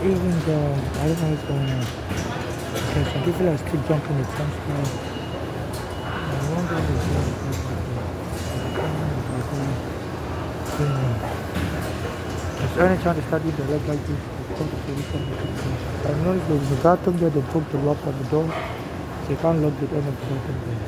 Even though I don't know what's going on. Because some people are still jumping the fence now. I wonder what is going on. The government is like, you know, it's anytime they start doing the leg like this, they call the police and the people. I noticed there's a bathroom there, they broke the lock on the door, so you can't lock the end of the bathroom there.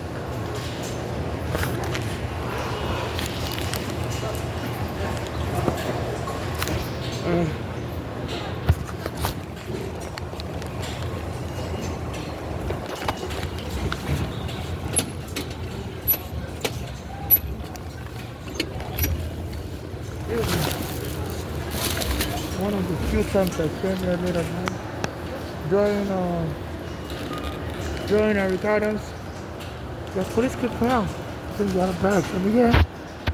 One of the few times I came here late at night during Ricardo's, the police keep me out. I think you have bags. I mean, yeah.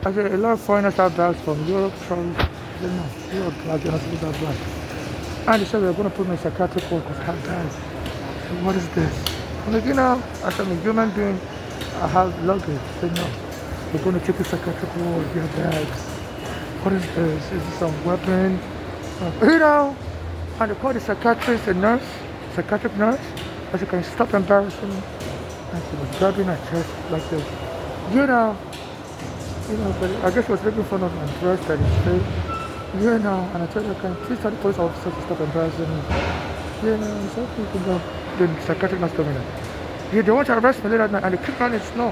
I said a lot of foreigners have bags from Europe, from you know, Europe, like you know, people have bags. And they said they're gonna put me in psychiatric ward because I have bags. So what is this? I'm like, as I'm a human being, I have luggage. They know. They're gonna take you psychiatric ward, your bags. What is this? Is this some weapon? And they call the psychiatrist a nurse, psychiatric nurse. I said, can you stop embarrassing me? And she was grabbing her chest like this. You know, but I guess she was making fun of my breast and his face. And I told her, can you please tell the police officer to stop embarrassing me? So people go. The psychiatric nurse told me that. Yeah, they want to arrest me later at night and they keep running snow.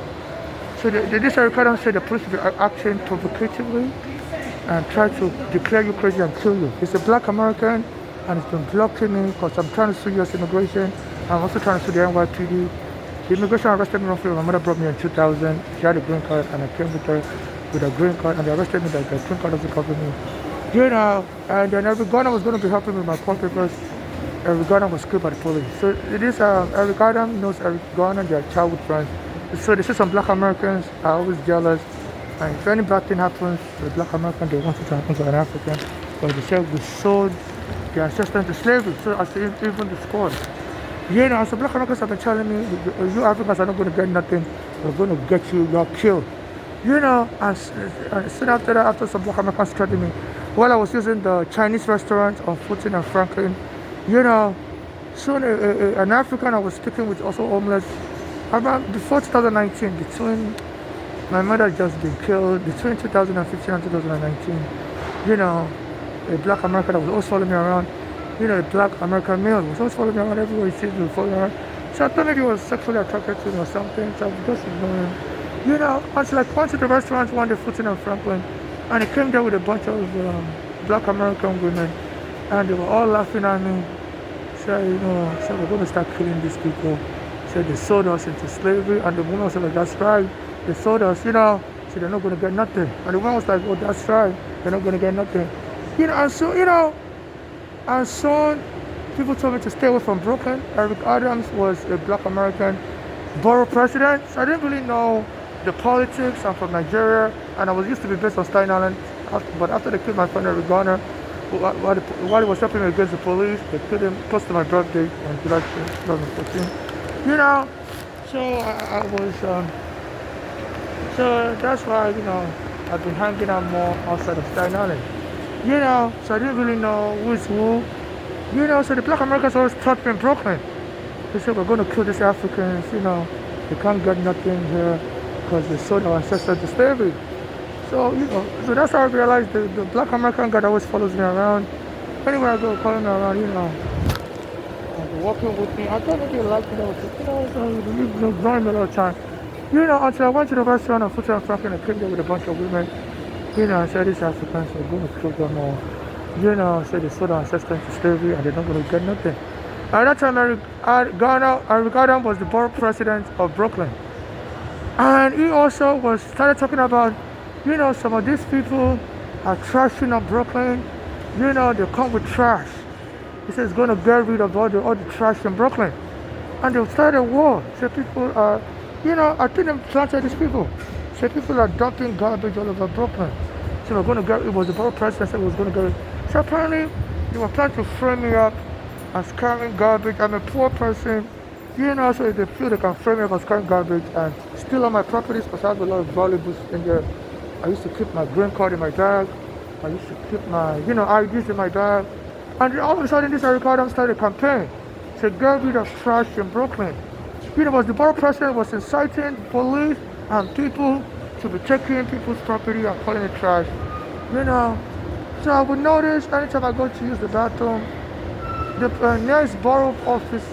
So this Ricardo said the police will be acting provocatively and try to declare you crazy and kill you. He's a black American and he's been blocking me because I'm trying to sue US immigration. I'm also trying to sue the NYPD. The immigration arrested me roughly when my mother brought me in 2000. She had a green card and I came with her with a green card and they arrested me like the green card doesn't cover me. And then Eric Garner was going to be helping me with my court papers. Eric Garner was killed by the police. So this Eric Garner knows Eric Garner, they're childhood friends. So they say some black Americans are always jealous. And if any bad thing happens to a black American, they want it to happen to an African. But they say we sold their ancestors to slavery, so as to even the squad. So black Americans have been telling me, you Africans are not going to get nothing, we're going to get you, you're killed. And soon after that, after some black Americans threatened me, while I was using the Chinese restaurant on Fulton and Franklin, soon an African I was speaking with, also homeless, about before 2019, between my mother just been killed between 2015 and 2019. A black American that was always following me around. A black American male was always following me around everywhere he sees me, following around. So I thought maybe he was sexually attracted to me or something. So I was just ignoring him. Until I went to the restaurant one day, Fulton and Franklin, and he came there with a bunch of black American women, and they were all laughing at me. So we're going to start killing these people. So they sold us into slavery, and the woman was like, that's right. They sold us, so they're not going to get nothing. And the one was like, oh, that's right, they're not going to get nothing. And soon people told me to stay away from Brooklyn. Eric Adams was a black American borough president. So I didn't really know the politics. I'm from Nigeria, and I was used to be based on Staten Island. But after they killed my friend Eric Garner, while he was helping me against the police, they killed him close to my birthday on July 2014. So I was... So that's why, I've been hanging out more outside of Staten Island. So I didn't really know who is who. So the black Americans always taught me in Brooklyn. They said, we're going to kill these Africans, they can't get nothing here because they sold our ancestors to slavery. So, so that's how I realized the black American guy that always follows me around. Anywhere I go, calling me around, and walking with me. I thought maybe you like me, so ignoring me a lot of time. Until I went to the restaurant on Fulton and Franklin and came there with a bunch of women. I said these Africans are going to kill them all. I said they sold our ancestors to slavery and they're not going to get nothing. At that time, Eric Garner was the borough president of Brooklyn. And he also started talking about, some of these people are trashing up Brooklyn. They come with trash. He says he's going to get rid of all the trash in Brooklyn. And they started a war. So people are... I think they planted these people. So people are dumping garbage all over Brooklyn. So we're going to get, it was the borough president said it was going to get. So apparently, they were planning to frame me up as carrying garbage. I'm a poor person, so they feel they can frame me up as carrying garbage and steal all my properties because I have a lot of valuables in there. I used to keep my green card in my bag. I used to keep my, IDs in my bag. And all of a sudden, this Eric Adams started a campaign to get rid of trash in Brooklyn. Was the borough president was inciting police and people to be taking people's property and calling it trash. You know, so I would notice anytime I go to use the bathroom, the nearest borough office,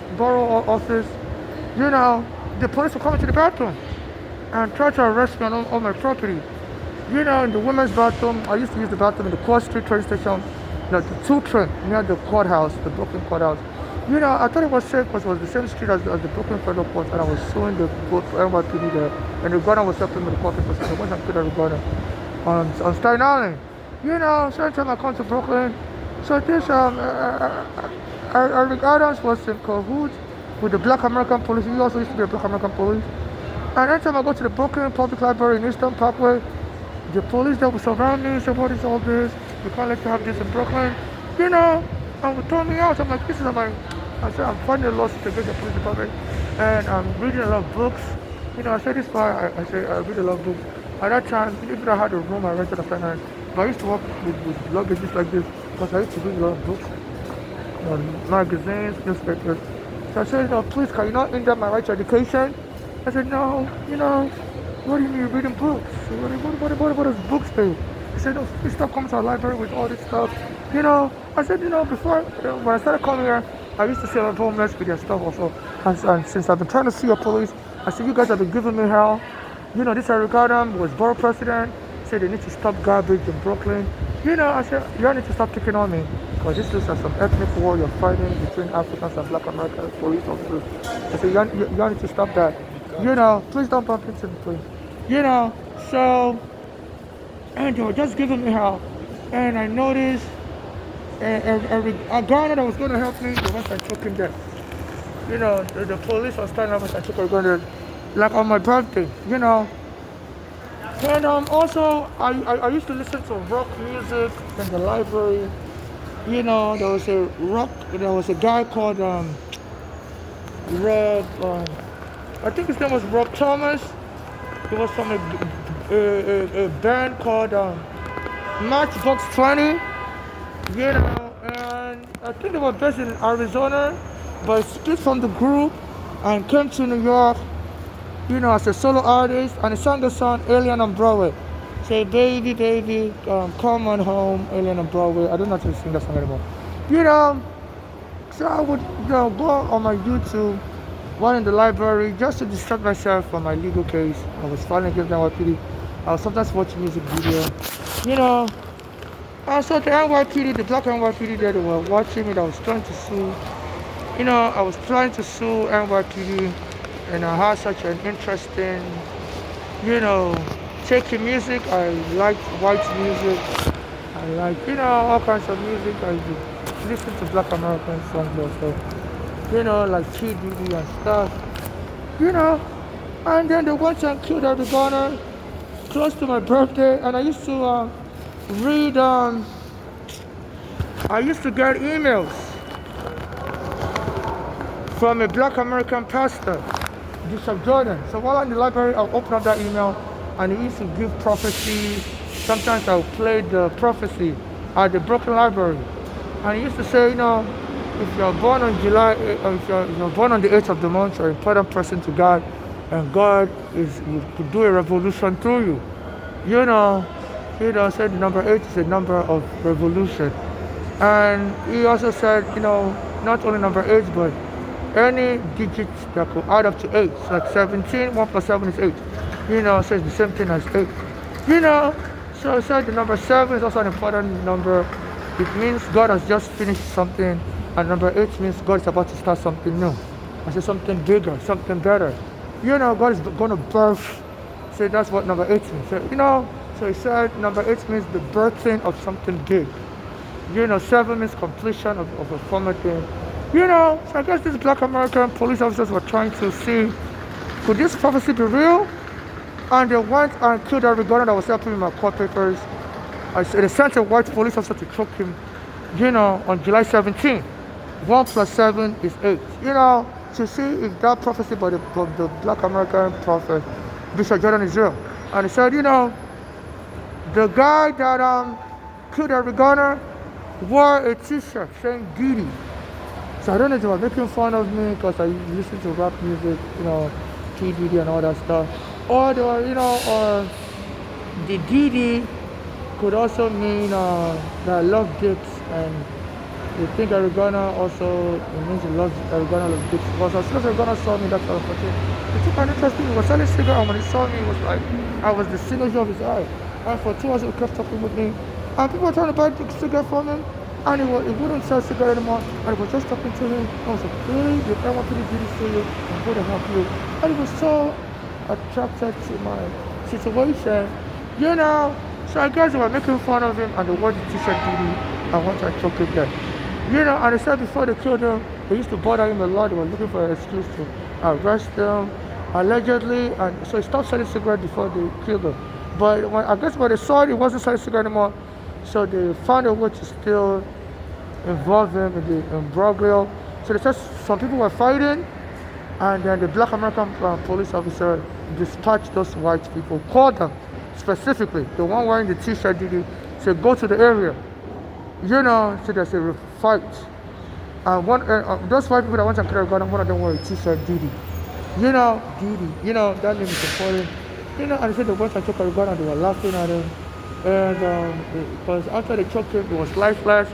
the police will come into the bathroom and try to arrest me on my property. In the women's bathroom, I used to use the bathroom in the Court Street train station, the 2 train near the courthouse, the Brooklyn courthouse. I thought it was safe because it was the same street as the Brooklyn Federal Court, and I was suing the both NYPD there, and the gunner was helping me with the court papers, so I went and put the gunner on Staten Island. So every time I come to Brooklyn, so this Eric Adams was in cahoots with the Black American Police. He also used to be a Black American Police. And every time I go to the Brooklyn Public Library in Eastern Parkway, the police that will surround me and say, what is all this? We can't let you have this in Brooklyn. And would throw me out. I'm like, this is my... I said, I'm finding a lawsuit against the police department. And I'm reading a lot of books. I said this why I say I read a lot of books. At that time, even I had a room I rented at night, but I used to work with luggages like this because I used to read a lot of books, magazines, newspapers. So I said, please, can you not hinder my right to education? I said, no, what do you mean you're reading books? What does books do? He said, no, please stop coming to our library with all this stuff. I said, before, when I started coming here, I used to see a lot of homeless with their stuff also. And since I've been trying to see your police, I said, you guys have been giving me hell. This Eric Adams was borough president, said they need to stop garbage in Brooklyn. I said, you all need to stop picking on me. Because this looks like some ethnic war you're fighting between Africans and Black American police officers. I said, you all need to stop that. Please don't bump into me, please. So, and they were just giving me hell. And I noticed a guy that was going to help me, the ones I took him there. The police was standing up and I took a gun like on my birthday, And also, I used to listen to rock music in the library. There was a guy called Rob, I think his name was Rob Thomas. He was from a band called Matchbox 20. And I think they were based in Arizona, but split from the group and came to New York, as a solo artist, and he sang the song Alien on Broadway. Say, baby, baby, come on home, Alien on Broadway. I don't know how to sing that song anymore. So I would go on my YouTube while in the library just to distract myself from my legal case. I was finally giving them NYPD. I was sometimes watching music video. I saw the NYPD, the Black NYPD there, they were watching me. I was trying to sue. I was trying to sue NYPD, and I had such an interesting, taking music. I liked white music. I like, all kinds of music. I listen to Black American songs also. Like T. Diddy and stuff. And then they went and killed the gunner close to my birthday, and I used to read, I used to get emails from a Black American pastor, Bishop Jordan. So while I'm in the library, I'll open up that email, and he used to give prophecies. Sometimes I'll play the prophecy at the Brooklyn Library. And he used to say, if you're born on if you're born on the 8th of the month, you're an important person to God, and God will do a revolution through you. Said the number 8 is a number of revolution. And he also said, not only number 8, but any digit that could add up to 8. So like 17, 1 plus 7 is 8. Says the same thing as 8. So he said the number 7 is also an important number. It means God has just finished something. And number 8 means God is about to start something new. I said something bigger, something better. God is going to birth. So that's what number 8 means. So he said number 8 means the birthing of something big. 7 means completion of a former thing. So I guess these Black American police officers were trying to see, could this prophecy be real? And they went and killed every gunner that was helping me in my court papers. They sent a white police officer to choke him, on July 17th. 1 plus 7 is 8. To see if that prophecy by the Black American prophet, Bishop Jordan, is real. And he said, the guy that killed every gunner, wore a t-shirt saying Diddy. So I don't know if they were making fun of me because I listen to rap music, P Diddy and all that stuff, or they were, or the Diddy could also mean that I love dicks, and they think Arizona also it means he loves Arizona loves dicks. Because as soon as Arizona saw me, that's what I was. It took an interest in me. He was selling cigarette, and when he saw me, it was like I was the signature of his eye. And for 2 hours, he kept talking with me, and people were trying to buy the cigarette from him. And he wouldn't sell cigarette anymore. And he was just talking to him. I was like, really? Your friend wanted to do this to you? I'm going to help you. And he was so attracted to my situation. So I guess they were making fun of him and they wanted to t-shirt Diddy and once I took it there. And they said before they killed him, they used to bother him a lot. They were looking for an excuse to arrest him, allegedly. And so he stopped selling cigarettes before they killed him. But I guess when they saw it, he wasn't selling cigarettes anymore. So they found a way to still involve him in the imbroglio. So they said some people were fighting, and then the black American police officer dispatched those white people, called them specifically, the one wearing the t-shirt Diddy, said go to the area. So there's a fight. And those white people that went and killed Ghana, one of them wore a t-shirt Diddy. Diddy, that name is important. And they said they went and took Ghana, they were laughing at him. And because after they choked him, he was lifeless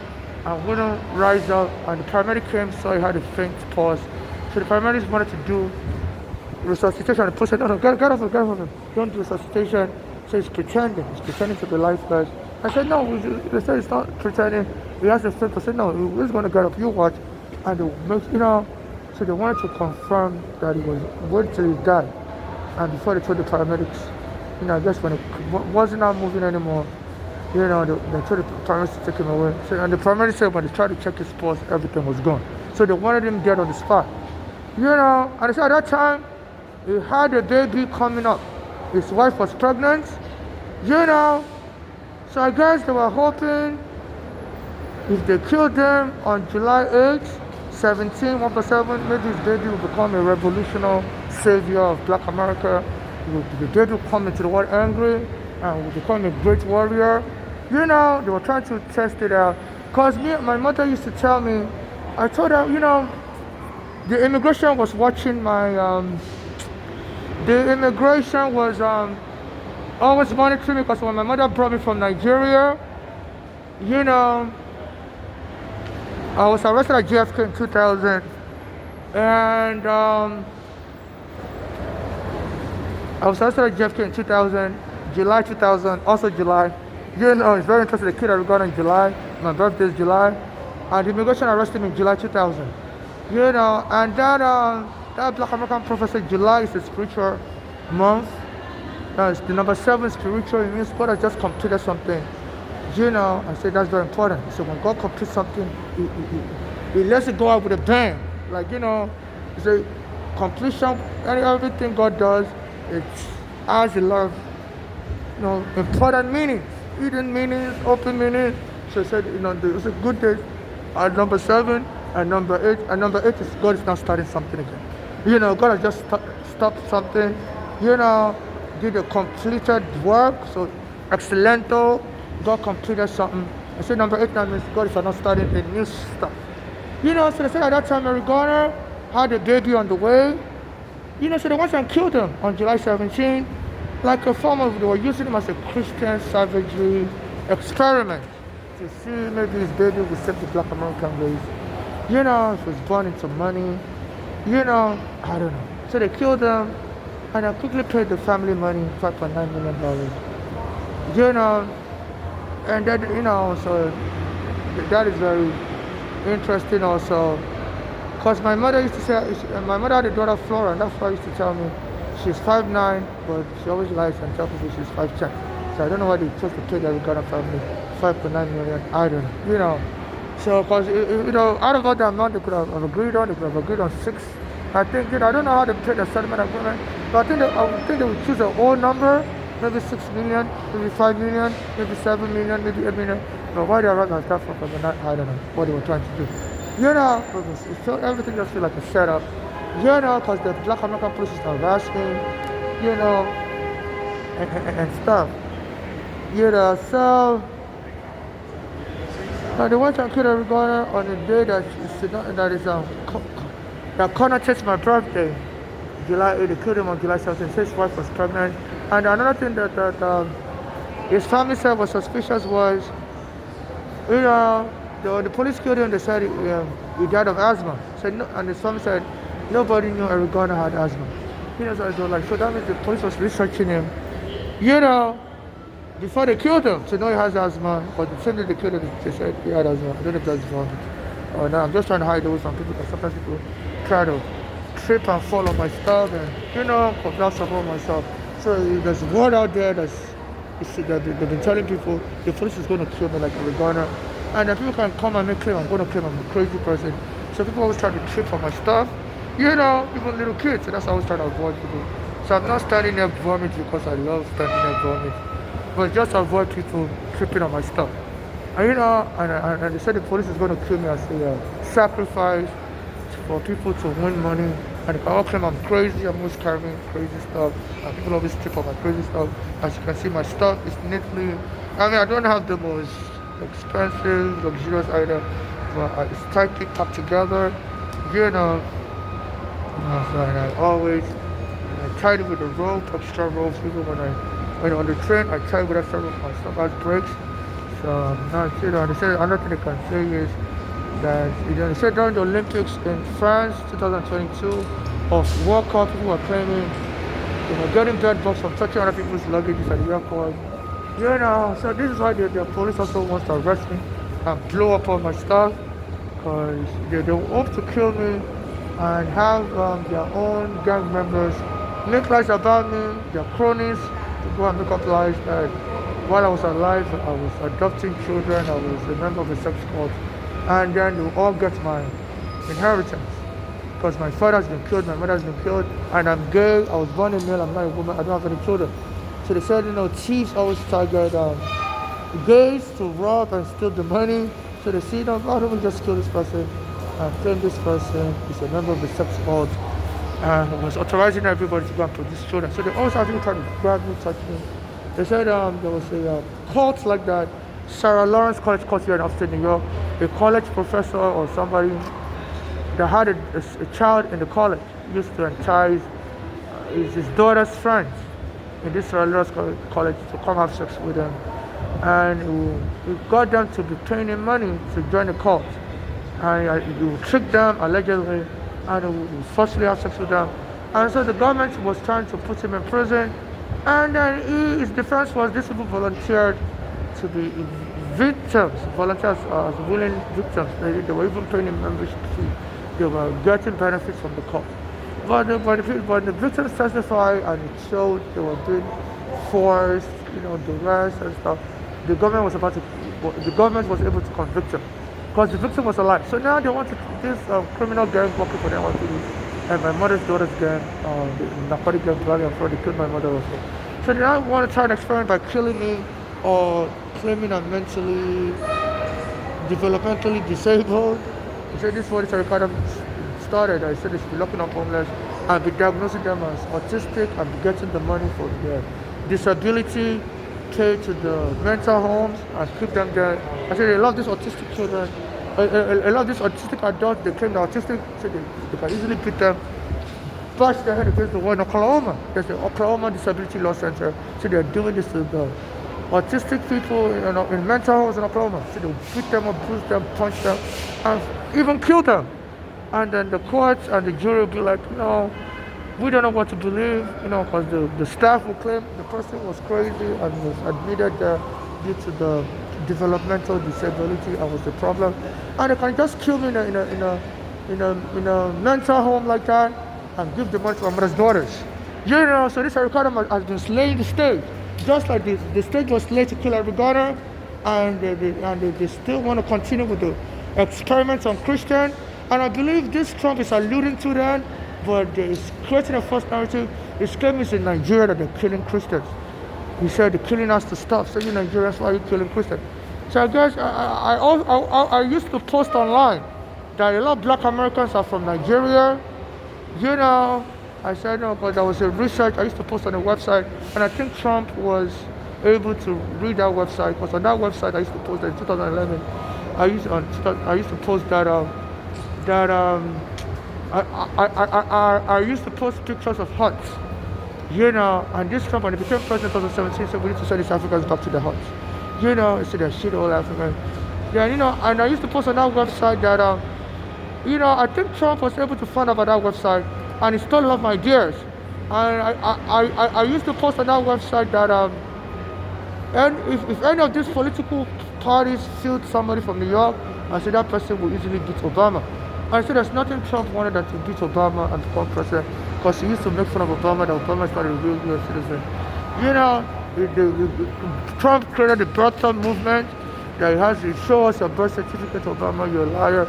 and wouldn't rise up. And the paramedic came, saw he had a faint pulse. So the paramedics wanted to do resuscitation. The person said, no, get off him. Don't do resuscitation. So he's pretending to be lifeless. I said, no, they said he's not pretending. He has a faint. I said, no, he's going to get up. You watch. And so they wanted to confirm that he was waiting till he died. And before they told the paramedics, I guess when it wasn't not moving anymore, they told the paramedics to take him away. So, and the paramedics said when they tried to check his pulse, everything was gone. So they wanted him dead on the spot. And they said at that time, he had a baby coming up. His wife was pregnant, So I guess they were hoping if they killed him on July 8th, 1+7, maybe his baby will become a revolutionary savior of Black America. The baby will come into the world angry and will become a great warrior. They were trying to test it out. Because my mother used to tell me, I told her, the immigration was watching the immigration was always monitoring me because when my mother brought me from Nigeria, I was arrested at JFK in 2000. And I was arrested at JFK in 2000, July 2000, also July. It's very interesting. The kid I got in July. My birthday is July. And the immigration arrested me in July 2000. And that Black American professor, July is a spiritual month. It's the number 7 spiritual. It means God has just completed something. I said that's very important. So when God completes something, he lets it go out with a bang. It's a completion. Everything God does, it has a lot of, important meanings, hidden meanings, open meanings. So he said, it's a good day at number 7 and number 8. And number 8 is God is now starting something again. God has just stopped something. Did a completed work. So excellento. God completed something. I said number 8 now means God is not starting a new stuff. So they said at that time Mary Garner had a baby on the way. So they went and killed him on July 17, like a form of, they were using him as a Christian savagery experiment to see maybe his baby would save the Black American race. He was born into money. I don't know. So they killed him, and I quickly paid the family money, $5.9 million. And that, so that is very interesting also. Because my mother used to say, my mother had a daughter, Flora, and that Flora used to tell me she's 5'9", but she always lies and tells people she's 5'10". So I don't know why they chose to pay that Ghana family $5.9 million. I don't know. So, because, out of all the amount they could have agreed on, they could have agreed on 6. I think, I don't know how they paid the settlement agreement, but I think they would choose an old number, maybe 6 million, maybe 5 million, maybe 7 million, maybe 8 million. But why they are running that from I don't know what they were trying to do. Because everything just feels like a setup. Because the Black American police is now harassing, and stuff. So Now they went and killed Eric Garner on the day that connotates my birthday, July 8th. They killed him on July 17th. His wife was pregnant. And another thing that his family said was suspicious was, the police killed him. They said he died of asthma. Said no, and his family said nobody knew Eric Garner had asthma. So that means the police was researching him. You know, before they killed him, to know he has asthma, but the same day they killed him, they said he had asthma. I don't know if that's wrong. Or no, I'm just trying to hide those from people because sometimes people try to trip and fall on my stuff and, not support myself. So there's word out there that they've been telling people the police is going to kill me like a Garner. And then people can come and make claim I'm going to claim I'm a crazy person. So people always try to trip on my stuff. Even little kids. So that's how I always try to avoid people. So I'm not standing there vomit because I love standing there vomit. But just avoid people tripping on my stuff. And they said the police is going to kill me as a sacrifice for people to win money. And they all claim I'm crazy, I'm always carrying crazy stuff. And people always trip on my crazy stuff. As you can see, my stuff is neatly. I don't have the most expensive, luxurious item, but it's tightly packed together. And I always tied it with a rope, extra ropes. Even when on the train, I tie it with extra rope. My stuff has brakes. So they said another thing they can say is that they said during the Olympics in France 2022 of World Cup, people were claiming getting bed bugs from touching other people's luggage at the airport. So this is why the police also wants to arrest me and blow up all my stuff because they hope to kill me and have their own gang members make lies about me, their cronies, to go and make up lies that while I was alive, I was adopting children, I was a member of a sex cult, and then they will all get my inheritance. Because my father has been killed, my mother has been killed, and I'm gay, I was born a male, I'm not a woman, I don't have any children. So they said, thieves always target gays to rob and steal the money. So they see, why don't we just kill this person and claim this person is a member of the sex cult and was authorizing everybody to go and produce children. So they always have people trying to grab me, touch me. They said there was a cult like that, Sarah Lawrence College cult here in upstate New York, a college professor or somebody that had a child in the college used to entice his daughter's friends in this Sarah Lawrence College to come have sex with him. And he got them to be paying him money to join the cult. And he tricked them allegedly and he would forcibly have sex with them. And so the government was trying to put him in prison. And then his defense was these people volunteered to be victims, volunteers as willing victims. They were even paying him membership fee. They were getting benefits from the cult. But the victims testified and it showed they were being forced, duress and stuff. The government was able to convict him because the victim was alive. So now they wanted this criminal gang working for them, and my mother's daughter's gang, the narcotic gang, they killed my mother also. So they now want to try an experiment by killing me or claiming I'm mentally, developmentally disabled. They said this is what Ricardo started. I said they should be locking up homeless and be diagnosing them as autistic and be getting the money for their disability, paid to the mental homes and keep them there. I said they love these autistic children. A lot of these autistic adults, they claim they're autistic, so they can easily beat them, bash their head against the wall in Oklahoma. There's the Oklahoma Disability Law Center. So they're doing this to the autistic people in mental homes in Oklahoma. So they beat them up, bruise them, punch them, and even kill them. And then the courts and the jury will be like, no, we don't know what to believe, because the staff will claim the person was crazy and was admitted due to the developmental disability and was the problem. And they can just kill me in a mental home like that and give the money to my mother's daughters. So this Ricardo has been slaying the state. Just like the state was slayed to kill Eric Garner, and they still want to continue with the experiments on Christian. And I believe this Trump is alluding to that, but he's creating a false narrative. He's claiming it's in Nigeria that they're killing Christians. He said they're killing us to stop. So you Nigerians, why are you killing Christians? So I guess I used to post online that a lot of black Americans are from Nigeria. I said no, but there was a research I used to post on a website, and I think Trump was able to read that website, because on that website I used to post in 2011, I used to post that I used to post pictures of huts, and this Trump, when he became president in 2017, said we need to send these Africans back to the huts, instead of shit all Africans. Yeah, and I used to post on that website that, I think Trump was able to find out about that website, and he stole a lot of my ideas. And I used to post on that website that, and if any of these political parties filled somebody from New York, I said that person will easily beat Obama. I said there's nothing Trump wanted than to beat Obama and become president, because he used to make fun of Obama that Obama is not a real US citizen. You know, Trump created the birther movement that he has to show us a birth certificate, Obama, you're a liar.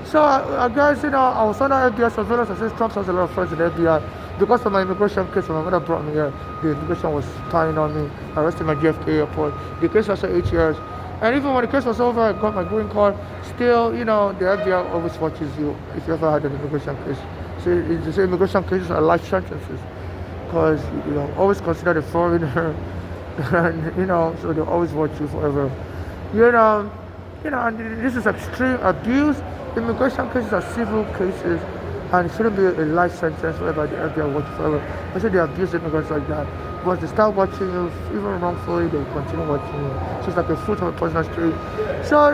So I guess, I was under FBI surveillance. I said Trump has a lot of friends in the FBI. Because of my immigration case, when my mother brought me here, the immigration was spying on me, arrested my JFK airport. The case lasted 8 years. And even when the case was over, I got my green card. Still, the FBI always watches you if you ever had an immigration case. So immigration cases are life sentences, because always considered a foreigner, and so they always watch you forever. And this is extreme abuse. Immigration cases are civil cases, and it shouldn't be a life sentence whereby the FBI watch forever. I say they abuse immigrants like that. Once they start watching you, even wrongfully, they continue watching you. So it's like a fruit of a poisonous tree. So,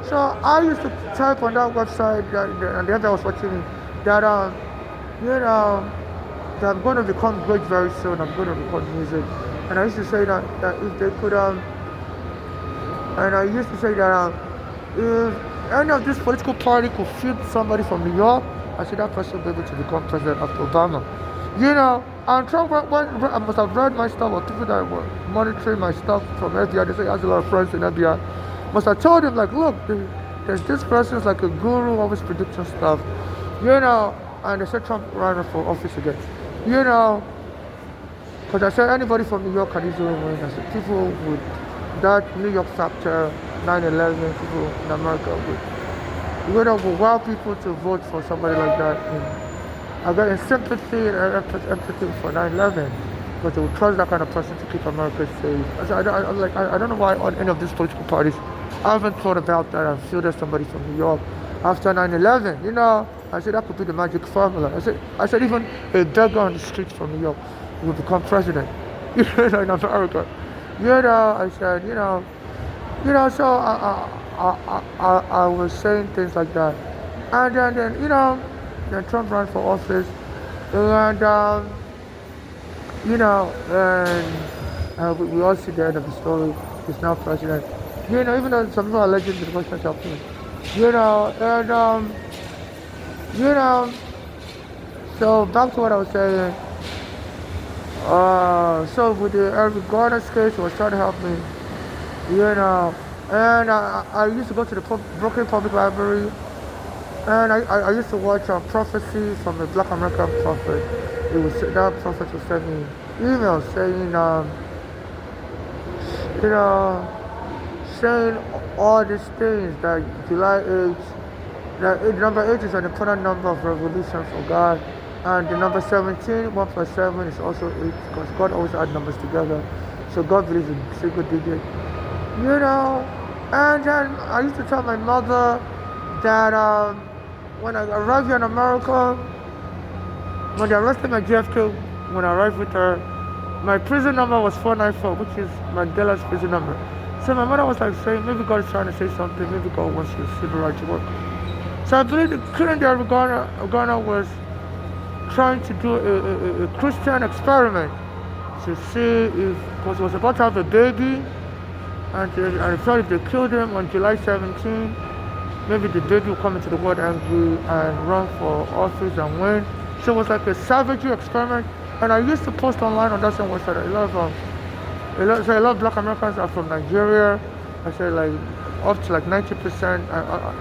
so I used to type on that website, and the FBI was watching me, that, that I'm going to become great very soon. I'm going to record music. And I used to say that if they could, and I used to say that if any of this political party could field somebody from New York, I said that person will be able to become president after Obama. And Trump, I must have read my stuff, or people that were monitoring my stuff from FBI, they say he has a lot of friends in FBI. Must have told him, like, look, there's this person's like a guru, always predicting stuff. And they said Trump ran for office again. Because I said anybody from New York can easily win. I said people with that New York factor, 9/11, people in America would wow people to vote for somebody like that. I got sympathy and empathy for 9/11, but they would trust that kind of person to keep America safe. I don't know why on any of these political parties I haven't thought about that and fielded somebody from New York after 9/11. I said that could be the magic formula. I said even a beggar on the streets from New York will become president. In America. I said, so I was saying things like that. And then Trump ran for office. And, we all see the end of the story. He's now president. Even though some people are alleging the Russians helped him. So back to what I was saying. So with the Eric Garner's case, he was trying to help me, and I used to go to the Brooklyn Public Library, and I used to watch Prophecy from the Black American Prophet. That prophet would send me emails saying, saying all these things, that July 8th, that number 8 is an important number of revolution for God. And the number 17, 1 plus 7 is also 8, because God always adds numbers together. So God believes in single digit. And then I used to tell my mother that when I arrived here in America, when they arrested my JFK, when I arrived with her, my prison number was 494, which is Mandela's prison number. So my mother was like saying, maybe God is trying to say something, maybe God wants to civil rights work. So I believe the killing there of Ghana was trying to do a Christian experiment to see if, because he was about to have a baby, and he thought if they killed him on July 17, maybe the baby would come into the world angry and run for office and win. So it was like a savagery experiment. And I used to post online on that same website. A lot of Black Americans are from Nigeria. I said like up to like 90%.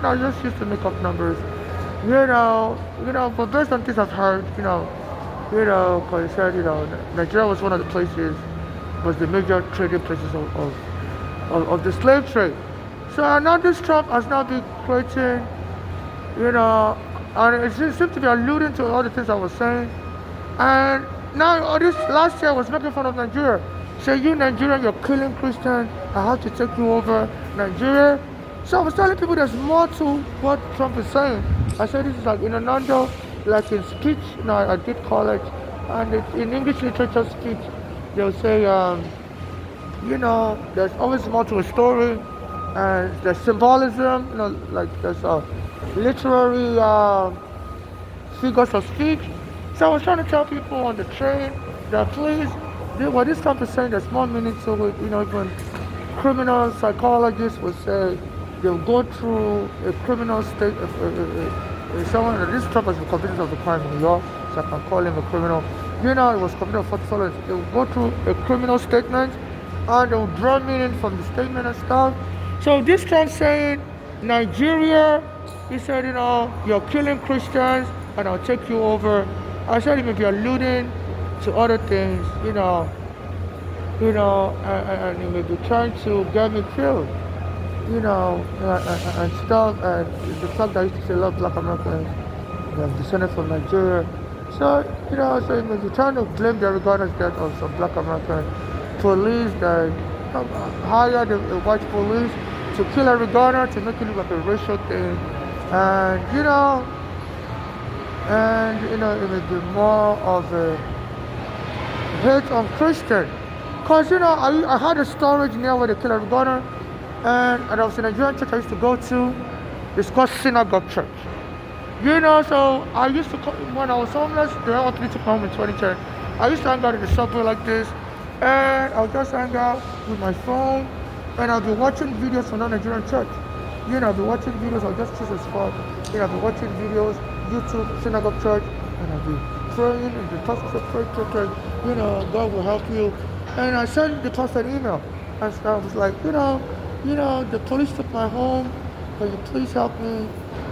I just used to make up numbers. But based on things I've heard, because I said, Nigeria was one of the places, was the major trading places of the slave trade. So now this Trump has now been creating, and it seems to be alluding to all the things I was saying. And now this last year I was making fun of Nigeria. Say, you Nigerian, you're killing Christians. I have to take you over Nigeria. So I was telling people there's more to what Trump is saying. I said this is like in a nutshell, like in speech. I did college, and in English literature speech, they'll say, there's always more to a story, and there's symbolism. Like there's literary figures of speech. So I was trying to tell people on the train that please, what this Trump is saying, there's more meaning to it. Even criminal psychologists would say they'll go through a criminal state. Someone, this Trump has been convicted of the crime in New York, so I can call him a criminal. He was convicted of 40 felonies. They'll go through a criminal statement and they'll draw meaning from the statement and stuff. So this Trump saying, Nigeria, he said, you're killing Christians and I'll take you over. I said he may be alluding to other things, and he may be trying to get me killed, and stuff. And the fact that I used to say a lot of black Americans have descended from Nigeria. So, so he may be trying to blame the regardless death of some black American police that hired the white police to kill a Ghana to make it look like a racial thing. And, it may be more of a hate on Christian. Because, I had a storage near where they kill a Ghana, and there was a Nigerian church I used to go to. It's called Synagogue Church. So I used to, when I was homeless, they wanted me to come home in 2010. I used to hang out in the subway like this, and I'll just hang out with my phone, and I'll be watching videos from that Nigerian church. I'll be watching videos, I'll just choose a spot. I'll be watching videos, YouTube, Synagogue Church, and I'll be praying, and the pastor said, pray, God will help you. And I sent the pastor an email, and so I was like, the police took my home, can you please help me?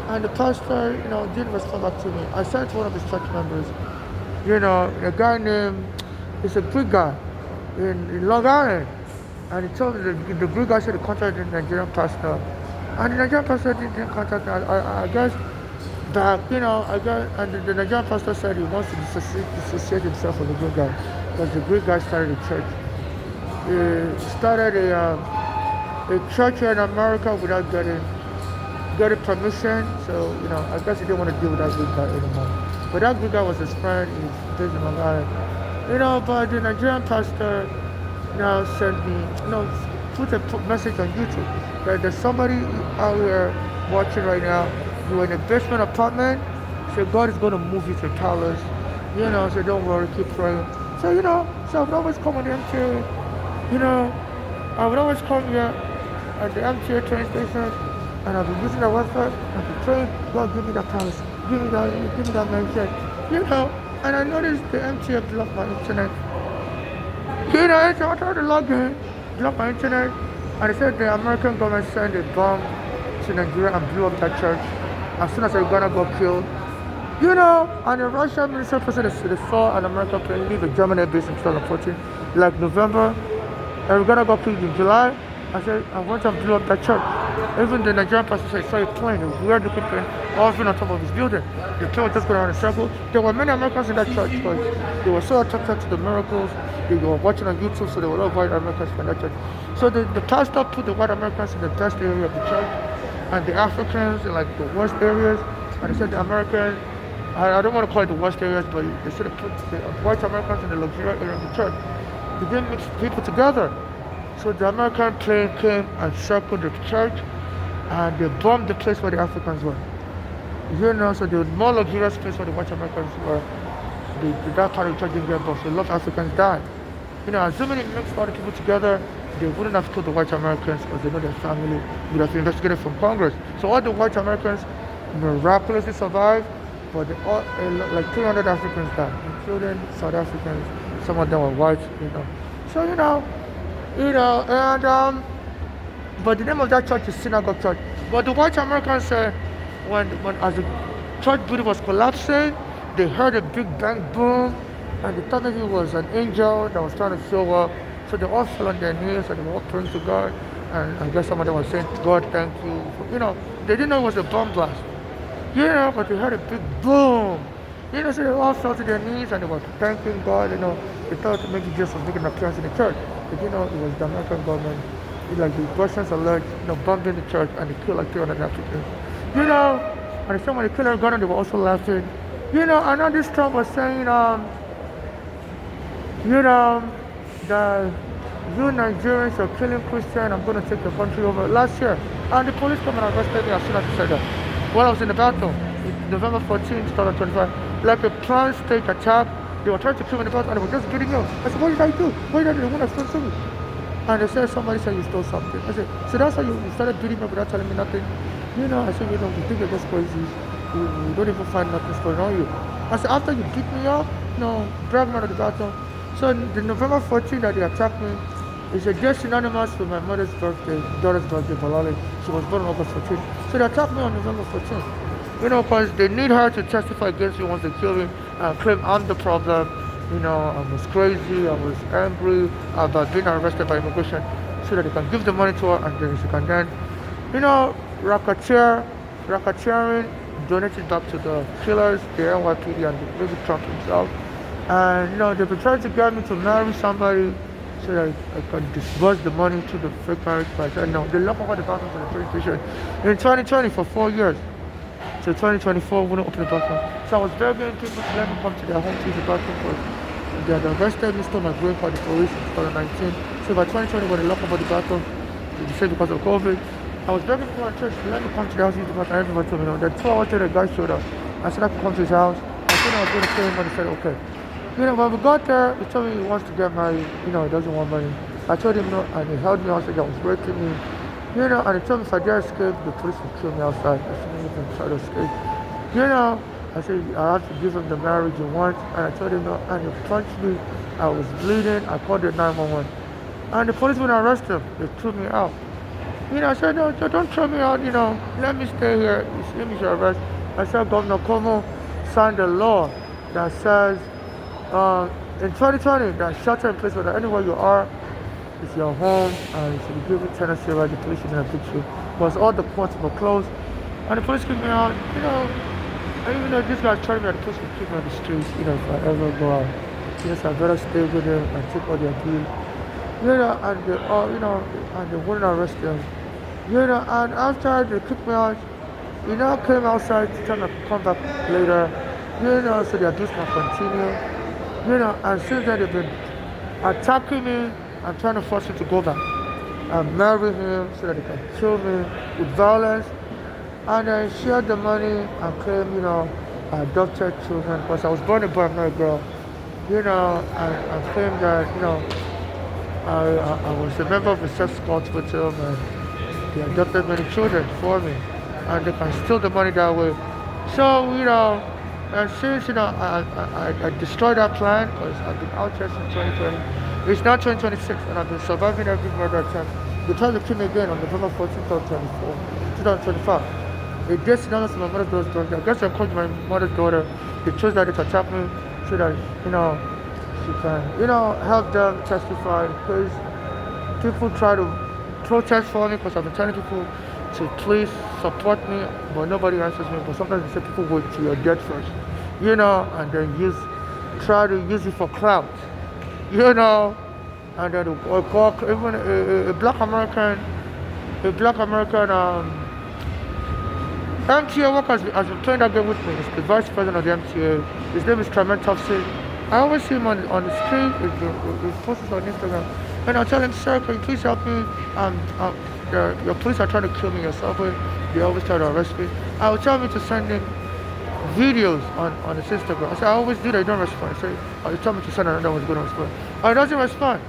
And the pastor, didn't respond back to me. I sent one of his church members, a guy named, he's a Greek guy in Long Island. And he told me the Greek guy said he contacted the Nigerian pastor. And the Nigerian pastor didn't contact me. I guess that, and the Nigerian pastor said he wants to dissociate himself from the Greek guy. Because the Greek guy started a church. He started a church here in America without getting permission, so I guess he didn't want to deal with that Greek guy anymore. But that Greek guy was his friend, he's based in Long Island. But the Nigerian pastor now sent me, put a message on YouTube that there's somebody out here watching right now. You're in a basement apartment, so God is going to move you to a palace, so don't worry, keep praying. So, so I would always come on the MTA, I would always come here at the MTA train station, and I'll be using the website, I'll be praying, God, give me that palace, give me that mansion, and I noticed the MTA blocked my internet. So I tried to log in, block my internet, and they said the American government sent a bomb to Nigeria and blew up that church. As soon as Ghana got killed, and the Russian minister president they saw an American plane leave a German air base in 2014, like November, and Ghana got killed in July. I went and blew up that church. Even the Nigerian pastor said, saw a plane, a weird looking plane, hovering on top of his building. The plane was just going around in a circle. There were many Americans in that church because they were so attracted to the miracles. They were watching on YouTube, so there were a lot of white Americans in that church. So the pastor put the white Americans in the best area of the church, and the Africans in like the worst areas. And they said the Americans, I don't want to call it the worst areas, but they should have put the white Americans in the luxurious area of the church. They didn't mix people together. So the American plane came and circled the church, and they bombed the place where the Africans were. So the more luxurious place where the white Americans were, that part of the church didn't get bombed, so a lot of Africans died. Assuming it mixed all the people together, they wouldn't have killed the white Americans because they know their family would have been investigated from Congress. So all the white Americans miraculously survived, but like 300 Africans died, including South Africans. Some of them were white, So, but the name of that church is Synagogue Church. But the white Americans said when as the church building was collapsing, they heard a big bang boom, and they thought maybe it was an angel that was trying to show up. So they all fell on their knees and they were all praying to God. And I guess some of them were saying, God, thank you. They didn't know it was a bomb blast. But they heard a big boom. So they all fell to their knees and they were thanking God. They thought maybe Jesus was making an appearance in the church. Did you know it was the American government, like the Russians alleged, bombing the church and they killed like 300 Africans. You know, and the same when they killed Ghana, they were also laughing. I know this Trump was saying, you know, that you Nigerians are killing Christians, I'm going to take the country over. Last year, and the police came and arrested me as soon as he said that. While I was in the bathroom, November 14th, 2025, like a planned state attack. They were trying to kill me in the bathroom and they were just beating me up. I said, what did I do? What did I do? They want to stole something. And they said, somebody said you stole something. I said, so that's why you started beating me up without telling me nothing? I said, you think you're just crazy. You don't even find nothing stolen on you. I said, after you beat me up, drag me out of the bathroom. So the November 14th that they attacked me, it's a day synonymous with my daughter's birthday, Balali. She was born on August 14th. So they attacked me on November 14th. Because they need her to testify against me once they kill me and claim I'm the problem. I was crazy, I was angry about being arrested by immigration so that they can give the money to her and then she can then, racketeering, donated back to the killers, the NYPD and maybe Trump himself. And, they've been trying to get me to marry somebody so that I can disburse the money to the fake marriage price. And no, they lock over the bathroom for the police station in 2020 for 4 years. So 2024 wouldn't open the bathroom. So I was begging people to let me come to their home to use the bathroom because they had arrested me, stole my green card, the police in 2019. So by 2020 when they locked over the bathroom, they said because of COVID, I was begging people at church to let me come to their house to use the bathroom. And everyone told me no. Then 2 hours later, the guy showed up. I said I could come to his house. I said I was going to pay him money. He said okay. When we got there, he told me he wants to get married. He doesn't want money. I told him no, and he held me outside. That was breaking me. And he told me if I dare escape, the police will kill me outside. I shouldn't even try to escape. I said I have to give him the marriage he wants, and I told him no, and he punched me. I was bleeding. I called the 911, and the police wouldn't arrest him. They threw me out. I said no, don't throw me out. Let me stay here. Let me arrest. I said Governor Cuomo signed a law that says in 2020 that shelter in place whether anywhere you are is your home and you should be given tenancy right. The police shouldn't evict you because all the courts were closed and the police kicked me out. And even though this guy's trying me, the police will keep me on the streets. If I ever go out, I better stay with them and take all their deal. And they wouldn't arrest them. And after they kicked me out, I came outside to try to come back later. So the abuse can continue. And since then they've been attacking me and trying to force me to go back and marry him so that they can kill me with violence. And I shared the money and claim, I adopted children because I was born a boy, I'm not a girl. I claimed that, I was a member of a sex cult with them and they adopted many children for me. And they can steal the money that way. So, and since, I destroyed that plan because I've been out here since 2020. It's now 2026 and I've been surviving every murder attempt. They tried to kill me again on November 14th, 2025. It gets down to my mother's daughter's birthday. I guess I called my mother's daughter. They chose that to attack me so that, she can, help them testify because people try to protest for me because I've been telling people to please support me, but nobody answers me. But sometimes they say people wait till you're dead first, and then try to use it for clout, and then even a black American, MTA worker has been playing that game with me. He's the vice president of the MTA. His name is Tremaine Thompson. I always see him on the screen. He posts on Instagram. And I tell him, sir, can you please help me? Your police are trying to kill me in your subway. They always try to arrest me. I will tell him to send in videos on his Instagram. I say, I always do that, you don't respond. I say, you tell me to send another one, he's going to respond. He doesn't respond.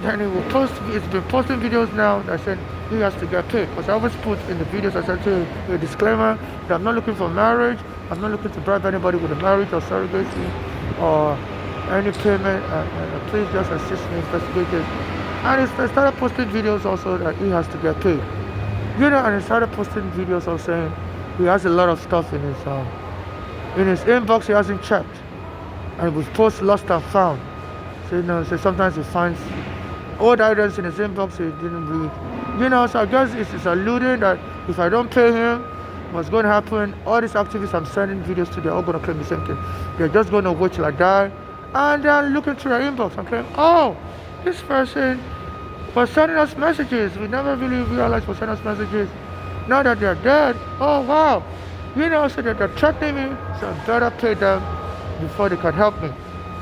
Then he will post, he's been posting videos now that said he has to get paid. Because I always put in the videos, I said to a disclaimer that I'm not looking for marriage. I'm not looking to bribe anybody with a marriage or surrogacy or any payment. Please just assist me investigate this. And he started posting videos also that he has to get paid. And he started posting videos also saying he has a lot of stuff in his inbox he hasn't checked. And it was post lost and found. So sometimes he finds old items in his inbox he didn't read. So I guess it's alluding that if I don't pay him, what's going to happen, all these activists I'm sending videos to, they're all going to claim the same thing. They're just going to wait till I die. And they're looking through your inbox and claim, oh, this person was sending us messages. We never really realized was sending us messages. Now that they're dead, oh wow. So that they're threatening me, so I better pay them before they can help me.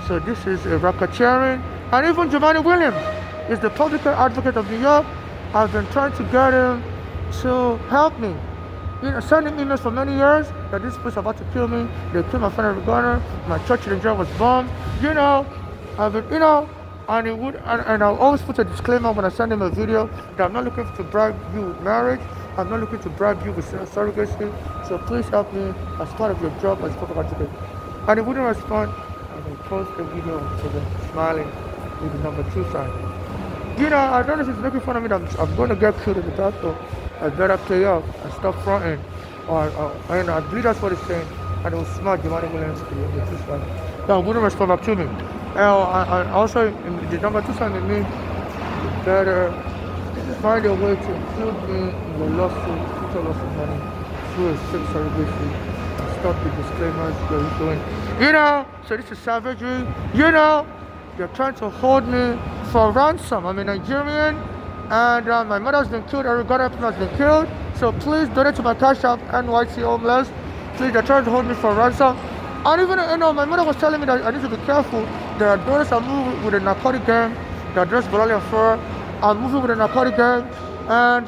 So this is a racketeering. And even Jumaane Williams is the public advocate of New York. I've been trying to get him to help me. Sending emails for many years that this place is about to kill me. They killed my friend Eric Garner. My church in Nigeria was bombed. I've been, and it would, and I'll always put a disclaimer when I send him a video that I'm not looking to bribe you with marriage. I'm not looking to bribe you with surrogacy. So please help me as part of your job as public advocate. And he wouldn't respond. And I post a video of him smiling with the number 2 sign. I don't know if he's making fun of me that I'm going to get killed at the doctor. I better play up and stop fronting. I believe that's what he's saying. And it was smart, Jumaane Williams to the number 2 sign. Now, wouldn't respond back to me. And also, in the number 2 sign, it means better find a way to include me in your lawsuit, future lawsuit money through a fake surrogacy and stop the disclaimers you're doing. So this is savagery. They're trying to hold me for ransom. I'm a Nigerian, and my mother's been killed. Eric Garner has been killed. So please donate to my cash app, NYC Homeless. Please, they're trying to hold me for ransom. And even, my mother was telling me that I need to be careful. There are donors are moving with a narcotic gang. They're dressed Bolali and Fur. I'm moving with a narcotic gang, and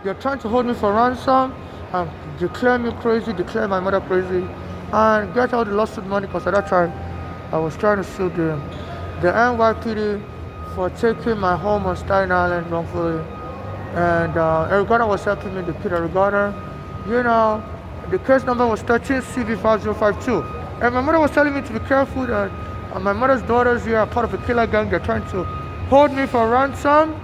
they're trying to hold me for ransom and declare me crazy, declare my mother crazy, and get all the lawsuit money, because at that time I was trying to sue the NYPD for taking my home on Staten Island wrongfully. And Eric Garner was helping me, the kid Eric Garner. The case number was 13CV5052. And my mother was telling me to be careful that my mother's daughters here are part of a killer gang. They're trying to hold me for ransom.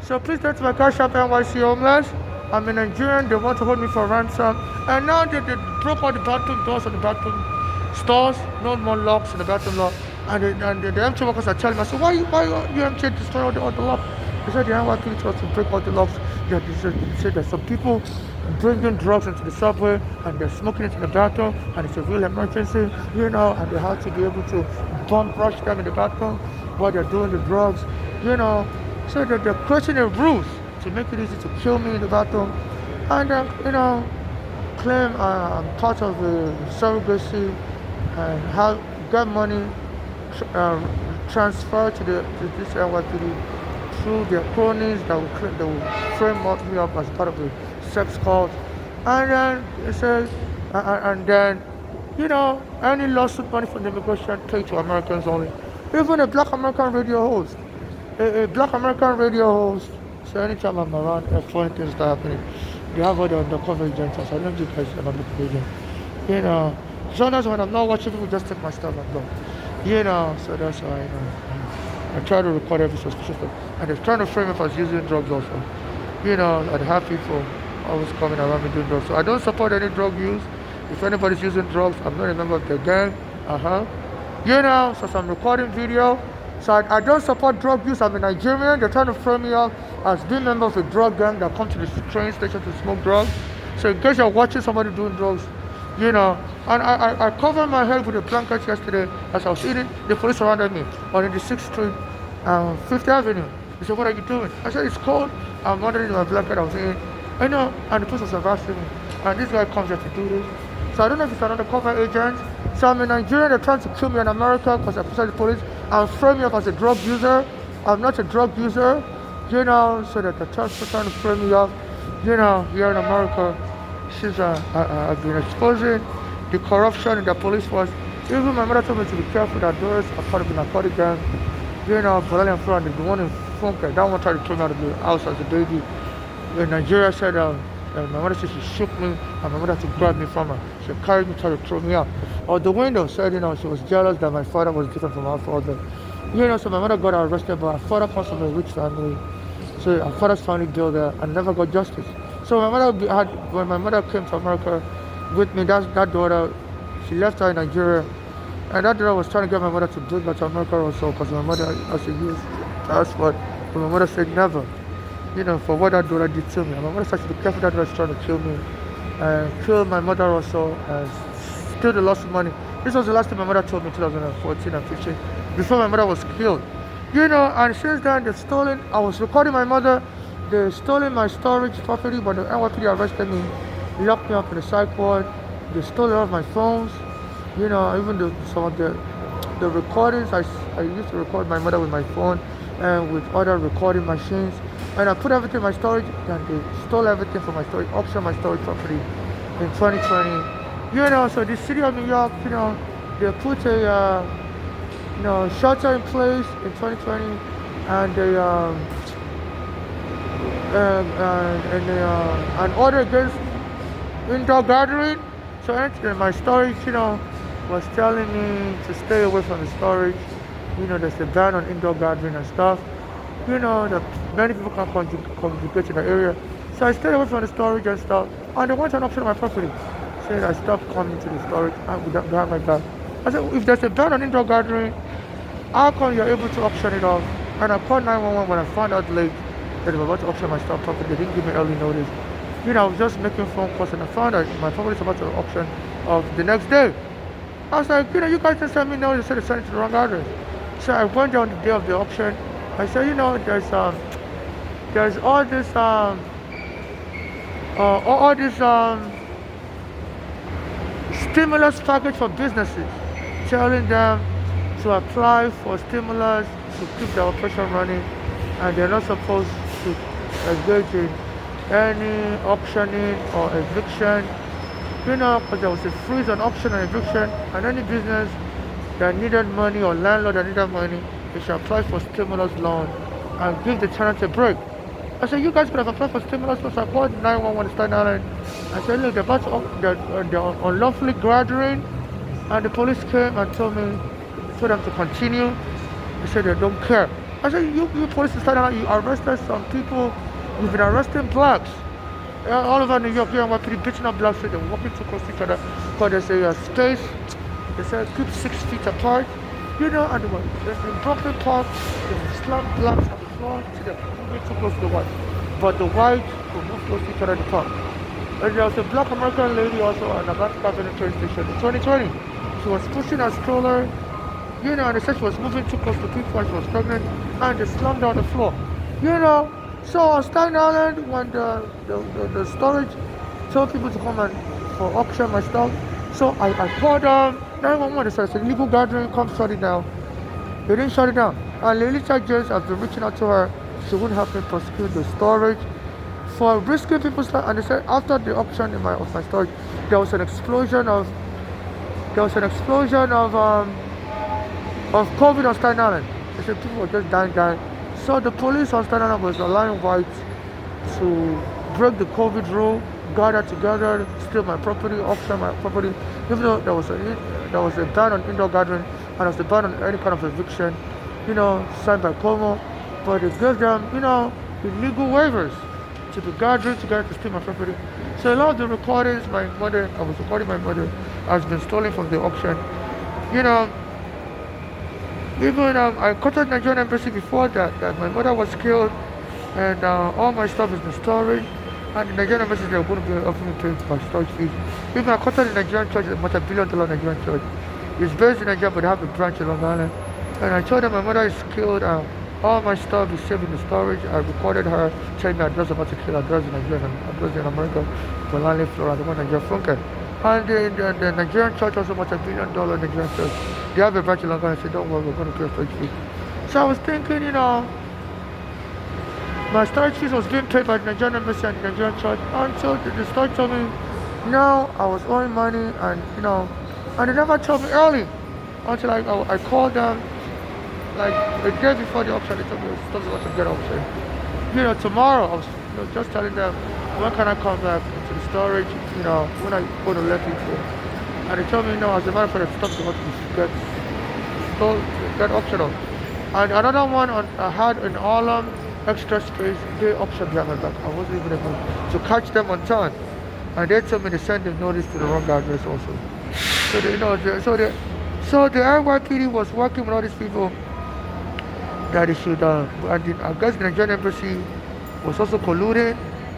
So please turn to my cash app, NYC Homeless. I'm a Nigerian, they want to hold me for ransom. And now they broke all the bathroom doors of the bathroom stores, no more locks in the bathroom lock. And the empty workers are telling me, I said, why you empty destroy all the locks? They said the NYPD told us to break all the locks. They said there's some people bringing drugs into the subway and they're smoking it in the bathroom, and it's a real emergency, and they have to be able to bomb rush them in the bathroom while they're doing the drugs, So they're creating a ruse to make it easy to kill me in the bathroom, and claim I'm part of the surrogacy and get money transferred to this NYPD through their cronies that will frame me up as part of the sex cult. And then it says, and then any lawsuit money from the immigration paid to Americans only. Even a black American radio host, a black American radio host. So anytime I'm around, foreign things that happening, they have all the undercover agents. So I don't do guys about the agent. Sometimes when I'm not watching, people just take my stuff and go. So that's why I try to record every suspicious thing. And they're trying to frame me if I was using drugs also. I'd have people always coming around me doing drugs. So I don't support any drug use. If anybody's using drugs, I'm not a member of the gang. So I'm recording video. So I don't support drug use. I'm a Nigerian. They're trying to frame me up as being member of a drug gang that come to the train station to smoke drugs. So in case you're watching somebody doing drugs, and I covered my head with a blanket yesterday as I was eating. The police surrounded me on the 6th Street, 5th Avenue. They said, what are you doing? I said, it's cold. I'm wondering my blanket I was in. And the police was arresting me. And this guy comes here to do this. So I don't know if it's an undercover agent. So I'm in Nigeria, they're trying to kill me in America because I present the police and frame me up as a drug user. I'm not a drug user, so that they're trying to frame me up, here in America. Since I've been exposing the corruption in the police force. Even my mother told me to be careful that those are part of the narcotic gang. Bolali and Fur, the one in Funke, that one tried to throw me out of the house as a baby. When Nigeria said, my mother said she shook me, and my mother had to grab me from her. She carried me, tried to throw me out. Or the window said, she was jealous that my father was different from our father. So my mother got arrested, but her father comes from a rich family. So her father's family jailed her and never got justice. So when my mother came to America with me, that daughter, she left her in Nigeria. And that daughter was trying to get my mother to bring her to America also, because my mother has to use passport. But my mother said never, for what that daughter did to me. And my mother said to be careful, that daughter was trying to kill me. And kill my mother also, and steal the lost money. This was the last time my mother told me, 2014 and 15. before my mother was killed. And since then they've stolen. I was recording my mother. They stolen my storage property, but the NYPD arrested me, locked me up in the psych ward. They stole all of my phones. Even some of the recordings. I used to record my mother with my phone and with other recording machines. And I put everything in my storage, and they stole everything from my storage, auctioned my storage property in 2020. So the city of New York, they put a shelter in place in 2020, and they an order against indoor gathering. So anything in my storage, was telling me to stay away from the storage. There's a ban on indoor gathering and stuff. That many people can congregate in the area. So I stayed away from the storage and stuff. And they want an option on my property. Said I stopped coming to the storage behind my back. I said, if there's a ban on indoor gathering, how come you're able to auction it off? And I called 911 when I found out late that they were about to auction my stuff property. They didn't give me early notice. I was just making phone calls, and I found out my property is about to auction off the next day. I was like, you guys just sent me notice. They said they sent it to the wrong address. So I went down the day of the auction. I said, there's all this stimulus package for businesses, telling them to apply for stimulus to keep their operation running, and they're not supposed to engage in any auctioning or eviction. Because there was a freeze on auction and eviction, and any business that needed money or landlord that needed money, they should apply for stimulus loan and give the tenant a break. I said, you guys could have applied for stimulus loans. I called 911 Staten Island. I said, look, they're unlawfully gathering, and the police came and told them to continue. They said they don't care. I said, you police in Staten Island, you arrested some people. You've been arresting blacks all over New York. Here, and we're pretty beating up blacks. They're walking too close to each other. Because there's a space. They said keep 6 feet apart. And in Brooklyn Park, they slammed blacks on the floor. See, they're moving too close to the white. But the white will move close to each other at the park. And there was a black American lady also on the Atlantic Avenue train station in 2020. She was pushing her stroller. And they said she was moving too close to people and she was pregnant. And they slammed her on the floor. So on Staten Island, when the storage told people to come and for auction my stuff, so I called 911. They said it's a illegal gathering, come shut it down. They didn't shut it down. And Lolita James has been reaching out to her. She wouldn't help me prosecute the storage for risking people's life. And they said after the auction of my storage, there was an explosion of COVID on Staten Island. They said people were just dying. So the police on Staten Island was allowing whites to break the COVID rule, gather together, steal my property, auction my property, even though there was a ban on indoor gathering and there was a ban on any kind of eviction, signed by Cuomo. But they gave them, illegal waivers to the gathering together to steal my property. So a lot of the recordings, I was recording my mother, has been stolen from the auction. Even I contacted the Nigerian embassy before that my mother was killed, and all my stuff is in storage. And the Nigerian embassy, they're going to be offering me pay my storage fees. Even I contacted the Nigerian church, a multi-billion-dollar Nigerian church. It's based in Nigeria, but they have a branch in Long Island. And I told them my mother is killed, and all my stuff is saved in the storage. I recorded her telling me address about to kill address in Nigeria and address in America, Milan, Florida, the one Nigeria Funke. And the Nigerian church, also multi-billion-dollar Nigerian church, they have a branch in Long Island. I said, don't worry, we're going to pay a storage fee. So I was thinking, my storage fees was being paid by the Nigerian embassy and the Nigerian church until the storage told me, no, I was owing money, and and they never told me early until I called them like a day before the auction. They told me it was supposed to get auction. Tomorrow I was just telling them, when can I come back into the storage, when I go to let people. And they told me, no, as a matter of fact, the stuff is going to get auctioned. And another one I had in Harlem, extra space, they auctioned behind my back. I wasn't even able to catch them on time. And they told me to send them notice to the wrong address also. So the NYPD was working with all these people that they should, and I guess the Nigerian embassy was also colluding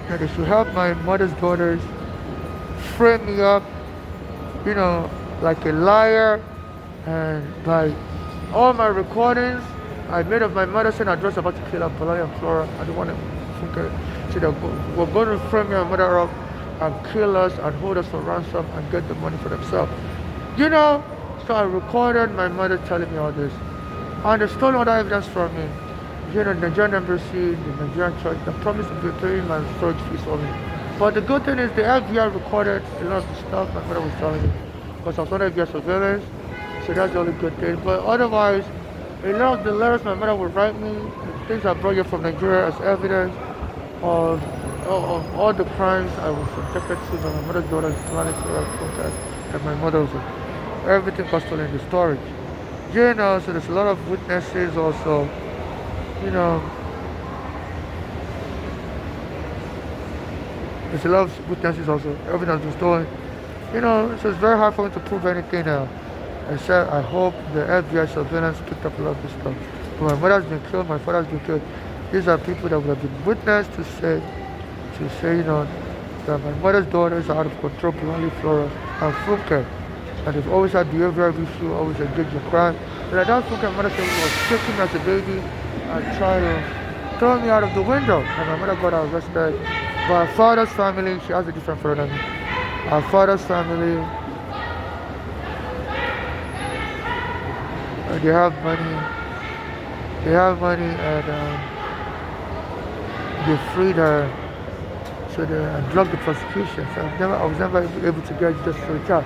that they should help my mother's daughters frame me up, like a liar, and by All my recordings I made of my mother saying I was about to kill her, Polly and Flora. I don't want to think so they were going to frame my mother up and kill us and hold us for ransom and get the money for themselves. You know, so I recorded my mother telling me all this. And they stole other evidence from me. You know, the Nigerian embassy, the Nigerian church, they promised to be paying my storage fees for me. But the good thing is the FBI recorded a lot of the stuff my mother was telling me. Because I was under FBI surveillance, so that's the only good thing. But otherwise, a lot of the letters my mother would write me, the things I brought here from Nigeria as evidence of all the crimes I was subjected to by my mother's daughter's Islamic protest and my mother was everything was stolen in the storage. You know, so there's a lot of witnesses also, you know, there's a lot of witnesses also, everything has been stolen. You know, so it's very hard for me to prove anything now. Except I hope the FBI surveillance picked up a lot of this stuff. But my mother's been killed, my father's been killed. These are people that would have been witness to say, you know, that my mother's daughters are out of control, Polly, Flora, and Funke. And they've always had behavioral issue, always engaged in crime. And at that Funke, my mother said she was shaking me as a baby and trying to throw me out of the window. And my mother got arrested. But her father's family, she has a different father than me. Our father's family, they have money. They have money, and they freed her. So they blocked the prosecution. So I was never able to get justice for the child.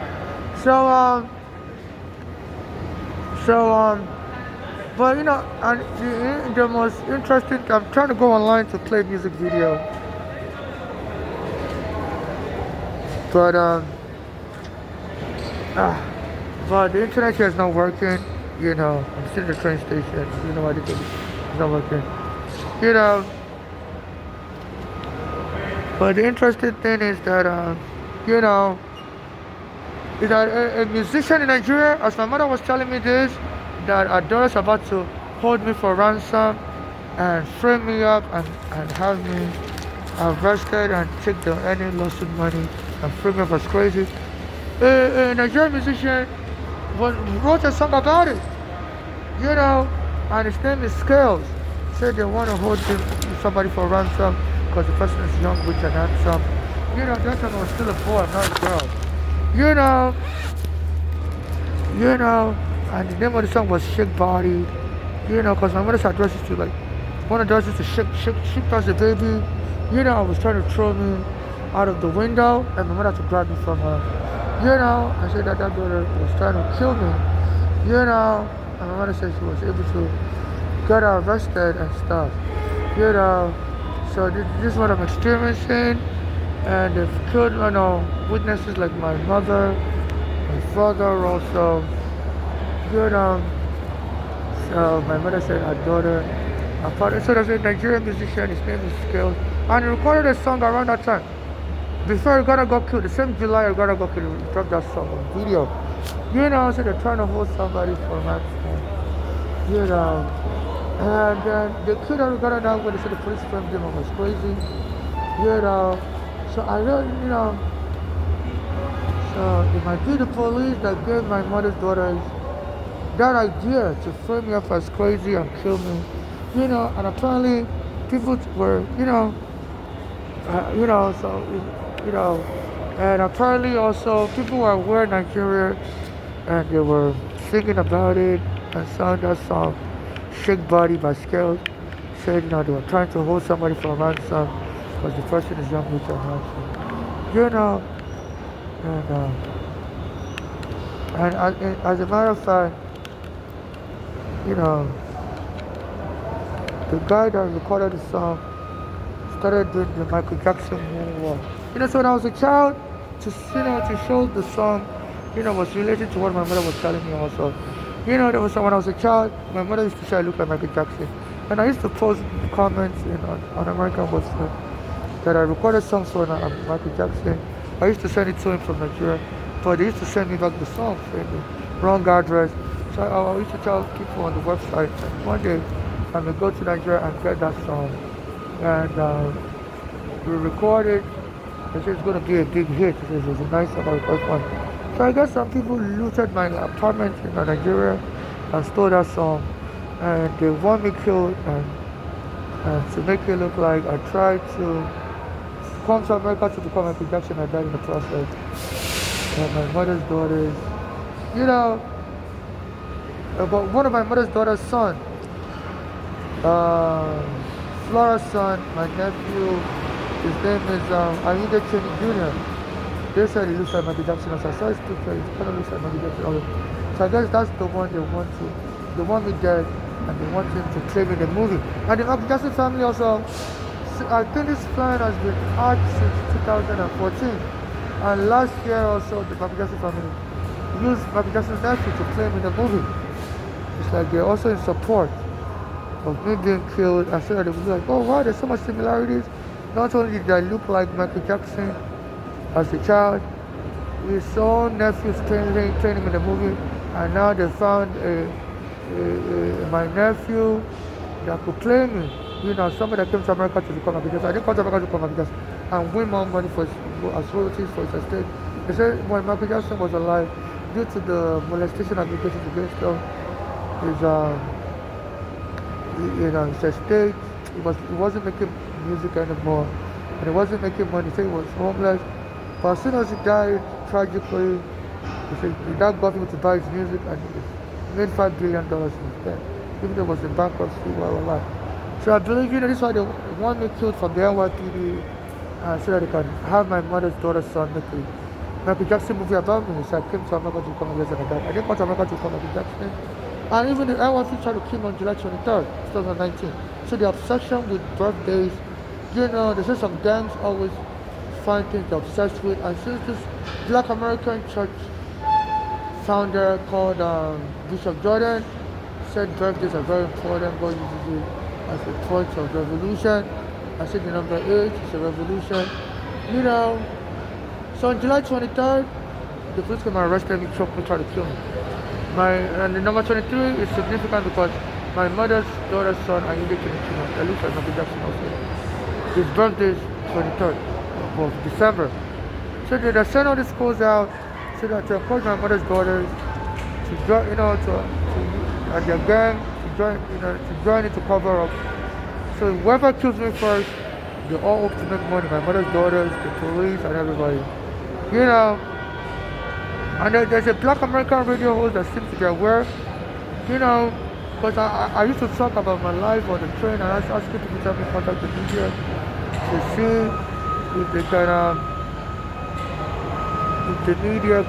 But you know, and the most interesting. I'm trying to go online to play a music video, but but the internet here is not working. You know, I'm sitting at the train station. You know why it's not working. You know, but the interesting thing is that you know, is that a musician in Nigeria, as my mother was telling me this, that her daughter's about to hold me for ransom and frame me up and have me arrested and take the any lawsuit money and frame me up as crazy. A Nigerian musician wrote a song about it, you know, and his name is Scales. Said they want to hold somebody for ransom because the person is young, rich, and handsome. You know, that time I was still a boy, not a girl. You know, and the name of the song was Shake Body. You know, because my mother's address is to like, one of the addresses to shake towards the baby. You know, I was trying to throw me out of the window, and my mother had to grab me from her. You know, I said that daughter was trying to kill me. You know, and my mother said she was able to get her arrested and stuff. You know, so this is what I'm experiencing, and they've killed, you know, witnesses like my mother, my father also. You know, so my mother said her daughter, her father. So there's a Nigerian musician, his name is Scales, and he recorded a song around that time. Before Uganda got killed, the same July Uganda got killed, he dropped that song on video. You know, so they're trying to hold somebody for ransom. You know, and then they killed Uganda now when they said the police framed them. I was crazy. You know, so I really, you know, so it might be the police that gave my mother's daughters that idea to frame me up as crazy and kill me. You know, and apparently people were, you know, so. You know, and apparently also people were aware in Nigeria and they were singing about it and sang that song, Shake Body by Scales. Said, you know, they were trying to hold somebody for ransom because the person is young, rich, and handsome. You know, and as a matter of fact, you know, the guy that recorded the song started doing the Michael Jackson moonwalk. You know, so when I was a child, to show the song, you know, was related to what my mother was telling me also. You know, there was when I was a child, my mother used to say I look like Michael Jackson, and I used to post comments on American website that I recorded songs for Michael Jackson. I used to send it to him from Nigeria, but they used to send me back the song, saying the wrong address. So I used to tell people on the website that one day I may go to Nigeria and get that song, and we recorded. They said it's going to be a big hit. It was a nice song. So I guess some people looted my apartment in Nigeria and stole that song, and they want me killed, and to make it look like I tried to come to America to become Michael Jackson. I died in the process. And my mother's daughters, you know, about one of my mother's daughter's son, uh, Flora's son, my nephew, his name is Ayinde Cheney Jr. They said he looks like Michael Jackson. So I saw his picture, he kind of looks like Michael Jackson. So I guess that's the one they want me dead, and they want him to play me in the movie. And the Michael Jackson family also, I think this plan has been out since 2014. And last year also, the Michael Jackson family used Michael Jackson's nephew to play me in the movie. It's like they're also in support of me being killed. I said they was like, oh wow, there's so much similarities. Not only did I look like Michael Jackson as a child, his own nephews playing him in the movie, and now they found my nephew that could play me. You know, somebody that came to America to become Michael Jackson. I didn't come to America to become Michael Jackson and win more money as royalties for his estate. They said when Michael Jackson was alive, due to the molestation allegations against him, his estate, he wasn't making music anymore, and he wasn't making money. He said he was homeless. But as soon as he died tragically, he said he now got people to buy his music, and he made $5 billion since then. Even though it was in bankruptcy, blah. So I believe, this is why they want me killed from the NYPD, so that they can have my mother's daughter's son make a Michael Jackson movie about me. So I came to America to become a Jackson. I didn't come to America to become Michael Jackson. And even the NYPD tried to kill me on July 23rd, 2019. So the obsession with birthdays, they say some gangs always find things they're obsessed with. And since this Black American church founder called Bishop Jordan said birthdays are very important, God uses it as a point of revolution. I said the number 8 is a revolution. So on July 23rd, the police came and arrested me, choked me, tried to kill me. And the number 23 is significant because my mother's daughter's son, Ayinde Cheney Jr., at least like Michael Jackson also, his birthday is 23rd of December. So they sent all these calls out so that to encourage my mother's daughters to join, and their gang to join it to cover up. So whoever kills me first, they all hope to make money. My mother's daughters, the police, and everybody. And there's a Black American radio host that seems to be aware, because I used to talk about my life on the train, and I was asking people to help me contact the media to see if they can, if the media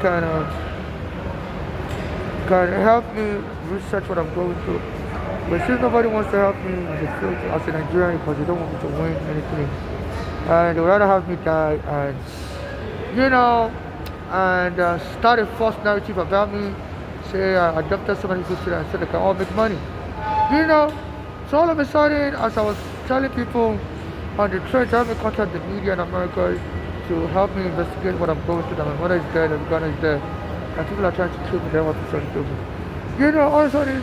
can help me research what I'm going through. But since nobody wants to help me as a Nigerian because they don't want me to win anything, and they would rather have me die and start a false narrative about me, say I adopted so many people and said they can all make money. So all of a sudden, as I was telling people on the train to help me contact the media in America to help me investigate what I'm going through, that my mother is dead and Ghana is dead, and people are trying to kill me, they want to try to kill me. All of a sudden,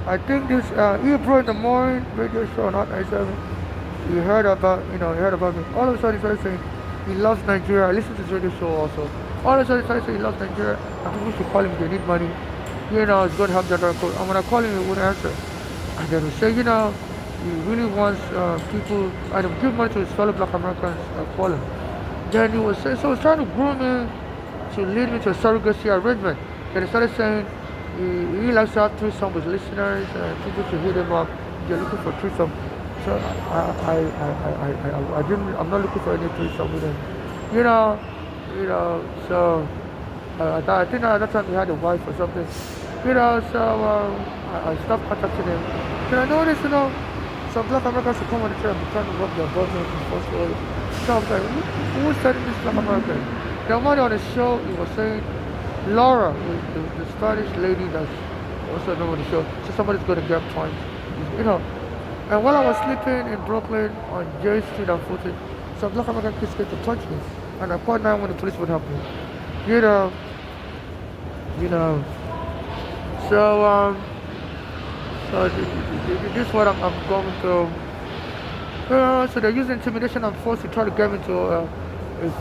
I think this Ebro in the morning radio show on Hot 97, he heard about me. All of a sudden he started saying he loves Nigeria. I listened to his radio show also. All of a sudden he started saying he loves Nigeria and people should call him if they need money. It's going to help their code. And when I call him, he wouldn't answer. And then he said, he really wants people, and he would give money to his fellow Black Americans call him. Then he was saying, so he was trying to groom me to lead me to a surrogacy arrangement. Then he started saying, he likes to have threesome with listeners, and people should hit him up. They're looking for threesome. So I'm not looking for any threesome with him. So I think at that time he had a wife or something. So I stopped contacting him. Then I noticed, some Black Americans should come on the train and be trying to rob their government in the first world. So I was like, who is sending this Black American? Then one day on the show, he was saying, Laura, the Spanish lady that's also known on the show, so somebody's going to get points. And while I was sleeping in Brooklyn on J Street and 14, some Black American kids came to punch me. And I called 911, the police would help me. So this is what I'm going through. So they use intimidation and force to try to get me to a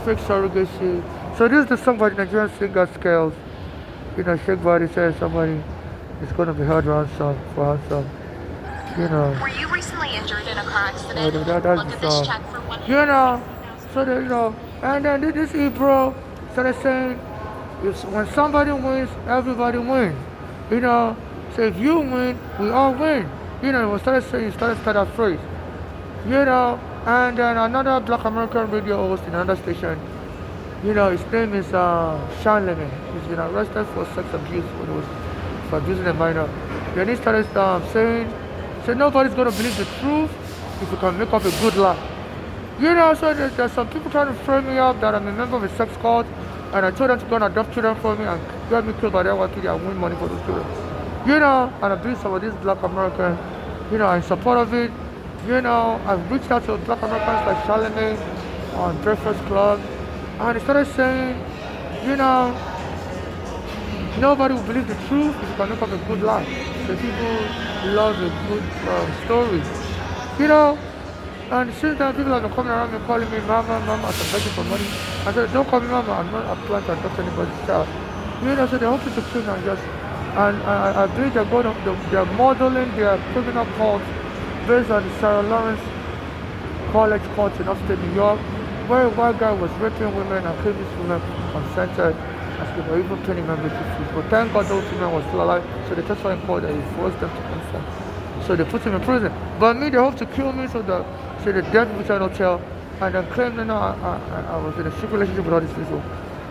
fake surrogacy. So this is the song by the Nigerian singer Scales. Shake Body says somebody. is going to be held ransom for ransom. You know, Were you recently injured in a car accident? that's Look the at this song. check for one. You know, so that, and then this Ebro started saying, if when somebody wins, everybody wins. You know, so if you win, we all win. You know, we started saying, started that phrase. You know, and then another Black American radio host in another station. You know, his name is Sean Lemon. He's been arrested for sex abuse when he was for abusing a minor. Then he started saying, nobody's gonna believe the truth if we can make up a good lie. You know, so there's some people trying to frame me up that I'm a member of a sex cult, and I told them to go and adopt children for me and get me killed by their one and win money for those children. You know, and I've been some of these Black Americans. You know, in support of it. You know, I've reached out to Black Americans like Charlemagne on Breakfast Club, and they started saying, you know, nobody will believe the truth if you can make up a good lie. The people love a good story. You know, and since then people have been coming around me calling me mama, mama, as I'm begging for money. I said, don't call me mama, I'm not applying to adopt anybody's child. You know, so they're hoping to kill me and just, and I believe they're going to, they're modeling their criminal cult based on the Sarah Lawrence college court in upstate New York, where a white guy was raping women and killing these women consented as they were even paying membership fees. But thank God those women were still alive, so they testified in court that he forced them to consent. So they put him in prison. But me, they hope to kill me so the death which I don't tell, and then claim that I was in a secret relationship with all these people.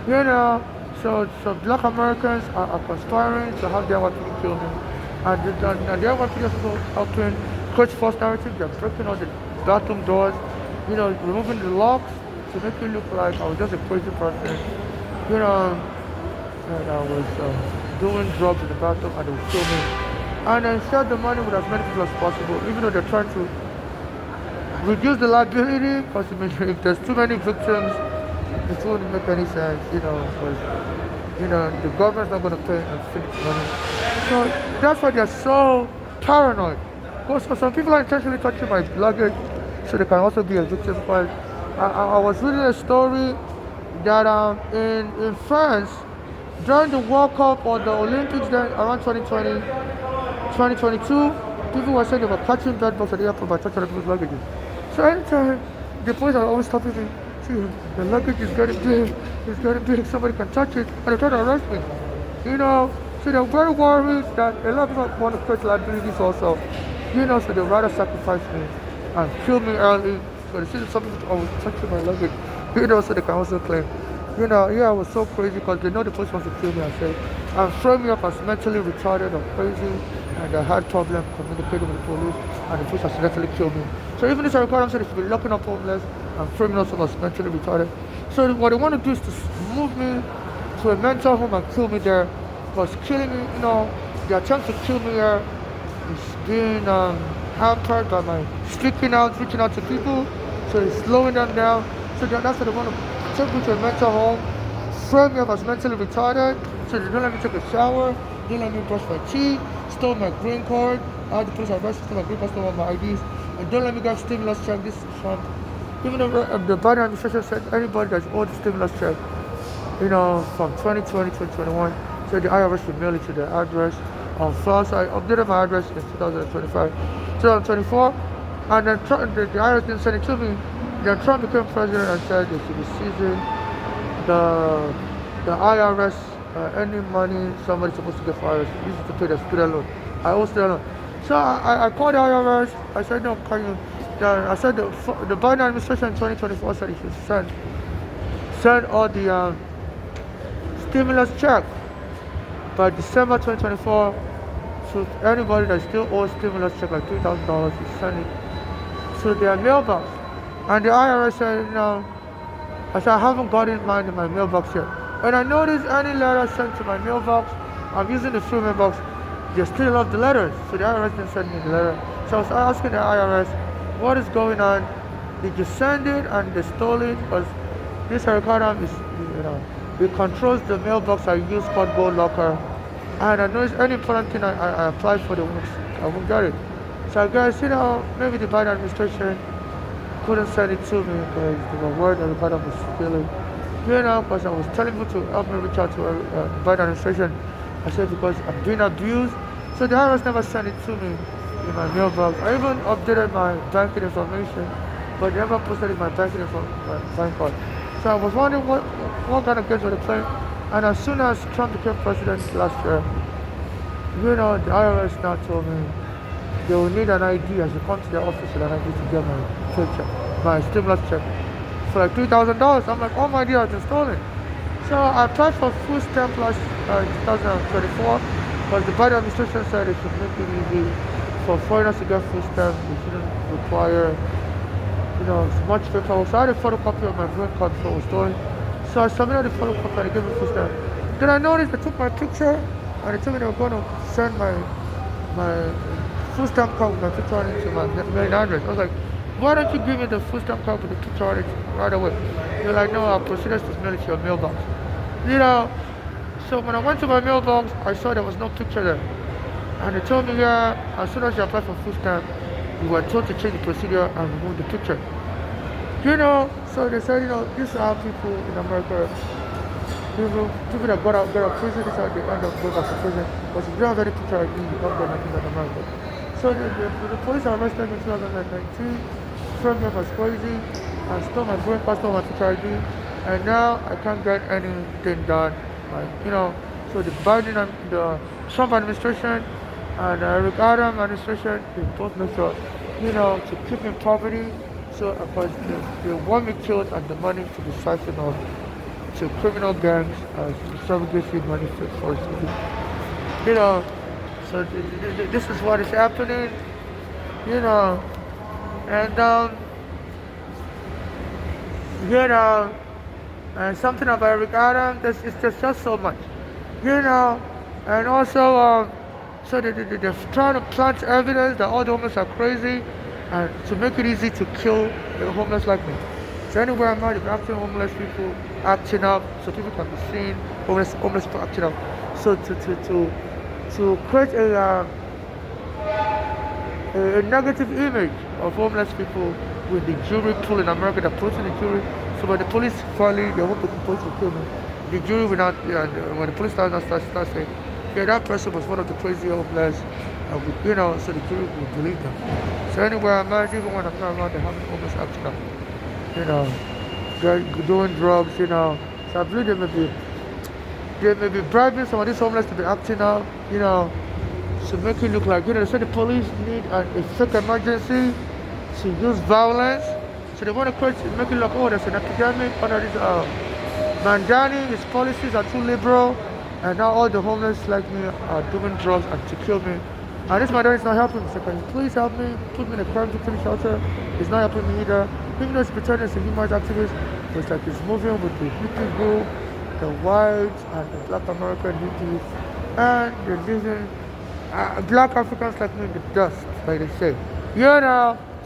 You know, so Black Americans are conspiring to have their white people kill me. And their white people also helping create false narrative. They're breaking all the bathroom doors, you know, removing the locks to make me look like I was just a crazy person. You know, and I was doing drugs in the bathroom and they would kill me. And then share the money with as many people as possible, even though they're trying to reduce the liability, because if there's too many victims, it wouldn't make any sense, you know, because, you know, the government's not going to pay infinite money. So that's why they're so paranoid. Because for some people are intentionally touching my luggage so they can also be a victim. But I was reading a story that in France, during the World Cup or the Olympics then around 2020, 2022, people were saying they were catching bed bugs at the airport by touching other people's luggages. So anytime, the police are always stopping me. See, the luggage is getting big, somebody can touch it, and they try to arrest me. You know, so they're very worried that a lot of people want to create liabilities also. You know, so they'd rather sacrifice me and kill me early. So they see some people always touching my luggage. You know, so they can also claim. You know, yeah, I was so crazy because they know the police wants to kill me and say, and frame me up as mentally retarded or crazy, and I had problem communicating with the police, and the police accidentally killed me. So even if I record, I'm saying they should be locking up homeless and framing us up as mentally retarded. So what they want to do is to move me to a mental home and kill me there. Because killing me, you know, the attempt to kill me here is being hampered by my speaking out, reaching out to people. So it's slowing them down. So that's what they want to take me to a mental home, frame me up as mentally retarded, so they don't let me take a shower, don't let me brush my teeth, stole my green card, I had the police arrest me, stole my green card, stole all my IDs, and don't let me get stimulus check. This is Trump. Even though the Biden administration said anybody that's owed stimulus check, you know, from 2020 to 2021, said the IRS would mail it to their address on file. So I updated my address in 2025, 2024, and then the IRS didn't send it to me. Then Trump became president and said they should be seizing the IRS any money somebody's supposed to get for IRS. This is to pay the student loan. I owe student loan. So I called the IRS. I said, no, can you? I said the Biden administration in 2024 said he should send all the stimulus check by December 2024 to anybody that still owes stimulus check like $3,000 to send it to their mailbox. And the IRS said, no. I said, I haven't gotten mine in my mailbox yet. And I noticed any letter sent to my mailbox, I'm using the free mailbox, they still love the letters. So the IRS didn't send me the letter. So I was asking the IRS, what is going on? Did you send it and they stole it? Because this Hurricane is, you know, it controls the mailbox I use called Gold Locker. And I noticed any important thing I applied for, I won't get it. So I guess, you know, maybe the Biden administration couldn't send it to me because they were worried that the Biden was stealing. You know, because I was telling people to help me reach out to the Biden administration. I said because I'm being abused So the IRS never sent it to me in my mailbox. I even updated my banking information, but they never posted in my banking my bank card. So I was wondering what kind of games were they playing. And as soon as Trump became president last year, the IRS now told me they will need an ID as you come to their office with an ID to get my paycheck, my stimulus check, for like $3,000. I'm like, oh my dear, it's stolen. So I applied for food stamp last 2024 because the Biden administration said it should make it easy for foreigners to get food stamp. It shouldn't require, much paperwork. So I had a photocopy of my green card before it was stolen. So I submitted the photocopy and they gave me food stamp. Then I noticed they took my picture and they told me they were going to send my food stamp card with my picture on it to my main address. I was like, why don't you give me the food stamp card with the picture on it right away? They're like, no, our procedure is to mail it to your mailbox. So when I went to my mailbox, I saw there was no picture there. And they told me, yeah, as soon as you apply for food stamp, you were told to change the procedure and remove the picture. So they said, this is how people in America, people that get out of prison, this is how they end up going back to prison. Because if you don't have any picture ID, you can't get nothing in America. So the police arrested me in 2019, framed me as crazy, and stole my green passport, my picture ID, and now I can't get anything done. So the Biden and the Trump administration and the Eric Adams administration, they both make sure, to keep in poverty. So of course they want me killed and the money to be siphoned off to criminal gangs as surrogacy money for So this is what is happening, and and something about Eric Adams, it's just so much, and also, so they're trying to plant evidence that all the homeless are crazy, and to make it easy to kill the homeless like me. So anywhere I'm at, if I'm seeing homeless people acting up, so people can be seen, homeless people acting up. So to create a negative image of homeless people with the jury pool in America, the police in the jury. So when the police finally, they hope the police will kill me. The jury will not, when the police start saying, yeah, that person was one of the crazy homeless, so the jury will believe them. So anywhere I'm at, even when I'm not around, they have homeless acting up, they're doing drugs, So I believe they may be bribing some of these homeless to be acting up, to make it look like, they say the police need a fake emergency to use violence. So they want to make it look, oh, there's an epidemic under this Mandani, his policies are too liberal, and now all the homeless like me are doing drugs and to kill me. And this Mandani is not helping me. So can you please help me? Put me in a crime victim shelter. It's not helping me either. Even though it's pretending it's a human rights activist, it's like it's moving with the hippie group, the whites and the black American hippies, and they're leaving black Africans like me in the dust, like they say.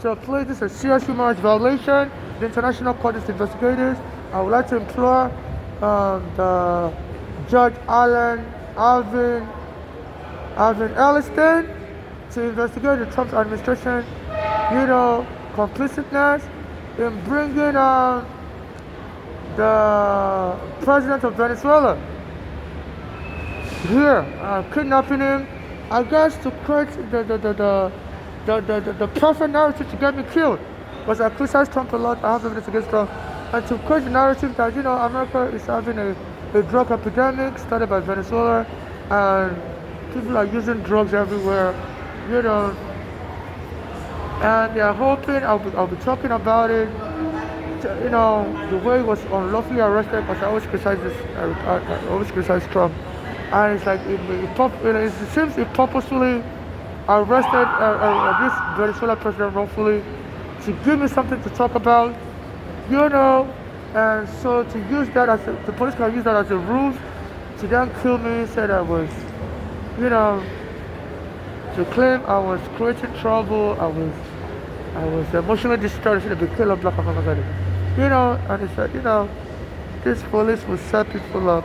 So please, this is a serious human rights violation. The International Court is investigators. I would like to implore the Judge Alvin Elliston to investigate the Trump administration, complicitness in bringing the president of Venezuela here, kidnapping him, I guess to create the perfect narrative to get me killed. Because I criticize Trump a lot, I have evidence against Trump, and to create the narrative that, America is having a drug epidemic started by Venezuela, and people are using drugs everywhere, and they are hoping I'll be talking about it, the way he was unlawfully arrested, because I always criticize I always criticize Trump, and it's like it seems he purposefully arrested this Venezuela president wrongfully to give me something to talk about, and so to use that the police can use that as a ruse to then kill me, said I was, to claim I was creating trouble, I was emotionally distraught, I should have been killed black Americans, and he said, this police will set people up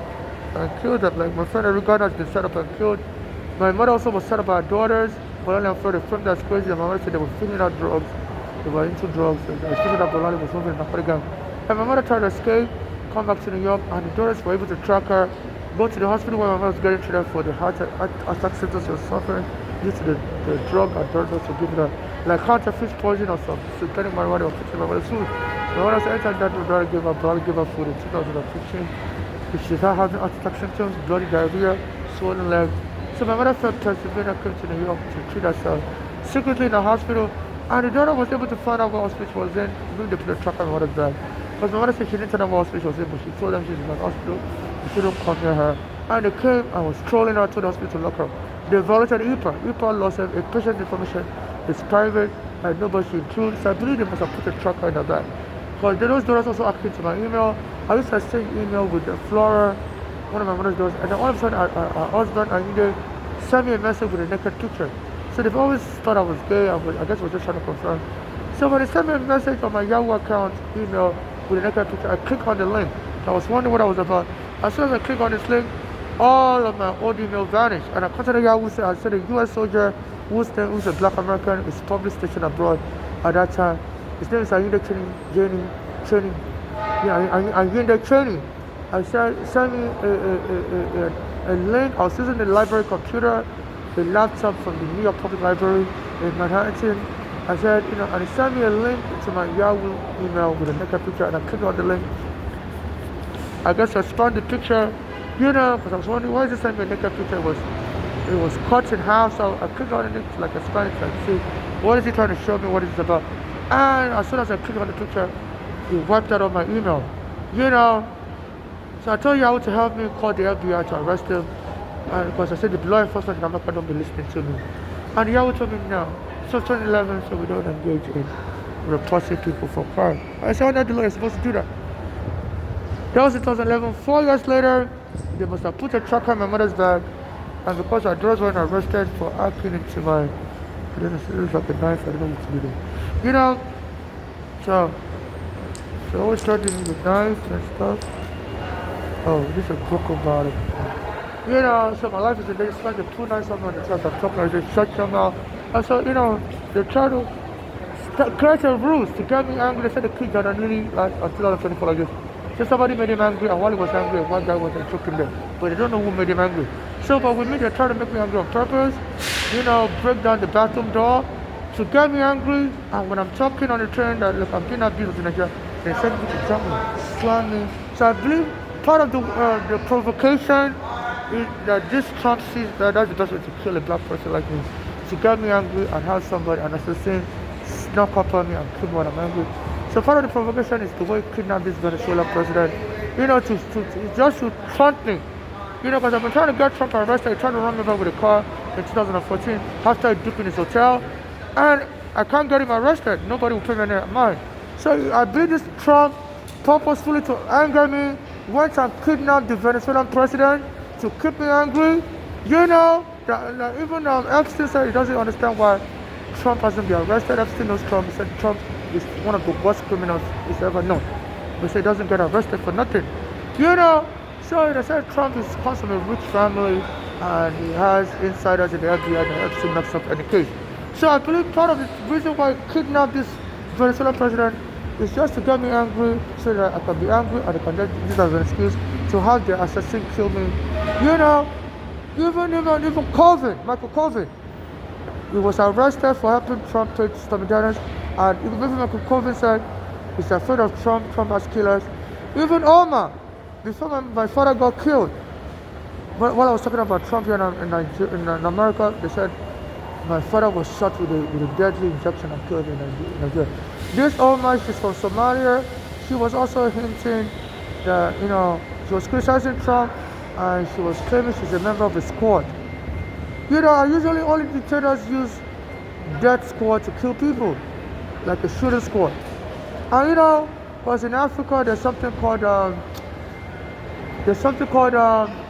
and kill them, like my friend Eric has been set up and killed. My mother also was set up by her daughters, but only after the film that's crazy, and my mother said they were filling out drugs, they were into drugs, and they were filling out Bolani was moving in Africa. And my mother tried to escape, come back to New York, and the daughters were able to track her go to the hospital where my mom was getting treated for the attack symptoms she was suffering due to the drug and drugs to give her, like counterfeit poison or some synthetic marijuana or putting my mother's food. My mother said anytime that would rather give her food in 2015. She started having attack symptoms, bloody diarrhea, swollen legs. So my mother felt Pennsylvania came to New York to treat herself secretly in the hospital, and the daughter was able to find out what hospital she was in, bring the tracker my mother's bag. Because my mother said she didn't tell them what hospital she was in, but she told them she's in an hospital, they shouldn't come near her. And they came and was trolling her to the hospital locker. They violated EPA. EPA law said a patient's information is private and nobody should intrude. So I believe they must have put a tracker in her bag. Because those daughters also acted to my email. I used to send email with the Flora, one of my mother's daughters, and then all of a sudden her husband and Ide sent me a message with a naked picture. So they've always thought I was gay, I guess I was just trying to confirm. So when they sent me a message on my Yahoo account email with a naked picture, I clicked on the link. I was wondering what I was about. As soon as I clicked on this link, all of my old email vanished. And I contacted Yahoo, I said a US soldier who's a black American, is probably stationed abroad at that time. His name is Ayinde Training. Yeah, Ayinde Training. I said, send me a link. I was using the library computer, a laptop from the New York Public Library in Manhattan. I said, and he sent me a link to my Yahoo email with a naked picture, and I clicked on the link. I guess I spun the picture, because I was wondering why is he sending me a naked picture? It was cut in half, so I clicked on it like a span to see what is he trying to show me, what is it about. And as soon as I clicked on the picture, he wiped out on my email. So I told Yahoo to help me call the FBI to arrest him. And because I said the law enforcement in America don't be listening to me. And Yahoo told me no. So 2011, so we don't engage in reporting people for crime. I said, the law is supposed to do that. That was in 2011. 4 years later, they must have put a tracker in my mother's bag. And because our daughters weren't arrested for hacking into my, I don't know, it was like a knife, I don't know what to do there. So they always threatened me with knives and stuff. Oh, this is a broken bottle. So my life is a day spent the 2 nights on the chest. I'm talking like they shut them out. And so, they try to create a rules to get me angry. They said the kids are really like, I'm still on 24 like this. So somebody made him angry, and while he was angry, one guy was choking them. But they don't know who made him angry. So, but with me, they try to make me angry on purpose. Break down the bathroom door to get me angry. And when I'm talking on the train, that look, I'm being abused in Nigeria, they send me to jump me, slam me. So I believe part of the provocation is that this Trump sees that that's the best way to kill a black person like me. To get me angry and have somebody, an assassin, snuck up on me and kill me when I'm angry. So part of the provocation is the way he kidnapped this Venezuelan president, to front me. Because I've been trying to get Trump arrested, he's trying to run me over with a car in 2014 after duping his hotel. And I can't get him arrested. Nobody will pay me any mind. So I believe this Trump purposefully to anger me, went and kidnapped the Venezuelan president to keep me angry. Even Epstein said he doesn't understand why Trump hasn't been arrested. Epstein knows Trump. He said Trump is one of the worst criminals he's ever known. But he doesn't get arrested for nothing. So they said Trump comes from a rich family and he has insiders in the FBI and Epstein knocks up any case. So I believe part of the reason why he kidnapped this Venezuelan president is just to get me angry so that I can be angry and I can use that as an excuse to have the assassin kill me. Even Michael Colvin, he was arrested for helping Trump take Stormy Daniels, and even Michael Colvin said he's afraid of Trump has killers. Even Omar, before my father got killed, while I was talking about Trump here in America, they said my father was shot with a deadly injection and killed in Nigeria. This Omar, she's from Somalia. She was also hinting that, she was criticizing Trump and she was claiming she's a member of the squad. Usually only dictators use death squad to kill people, like a shooting squad. And because in Africa there's something called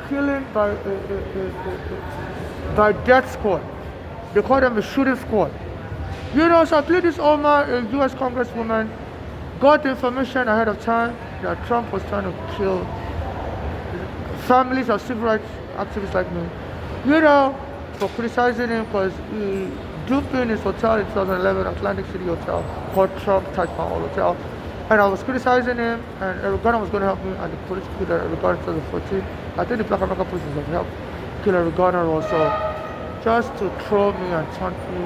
killing by death squad. They call them a shooting squad. So I believe this Omar, a U.S. congresswoman, got the information ahead of time that Trump was trying to kill families of civil rights activists like me. For criticizing him because he duped in his hotel in 2011, Atlantic City Hotel, called Trump Taj Mahal Hotel. And I was criticizing him, and Eric Garner was going to help me, and the police killed Eric Garner in 2014. I think the Black American police have helped kill Eric Garner also, just to troll me and taunt me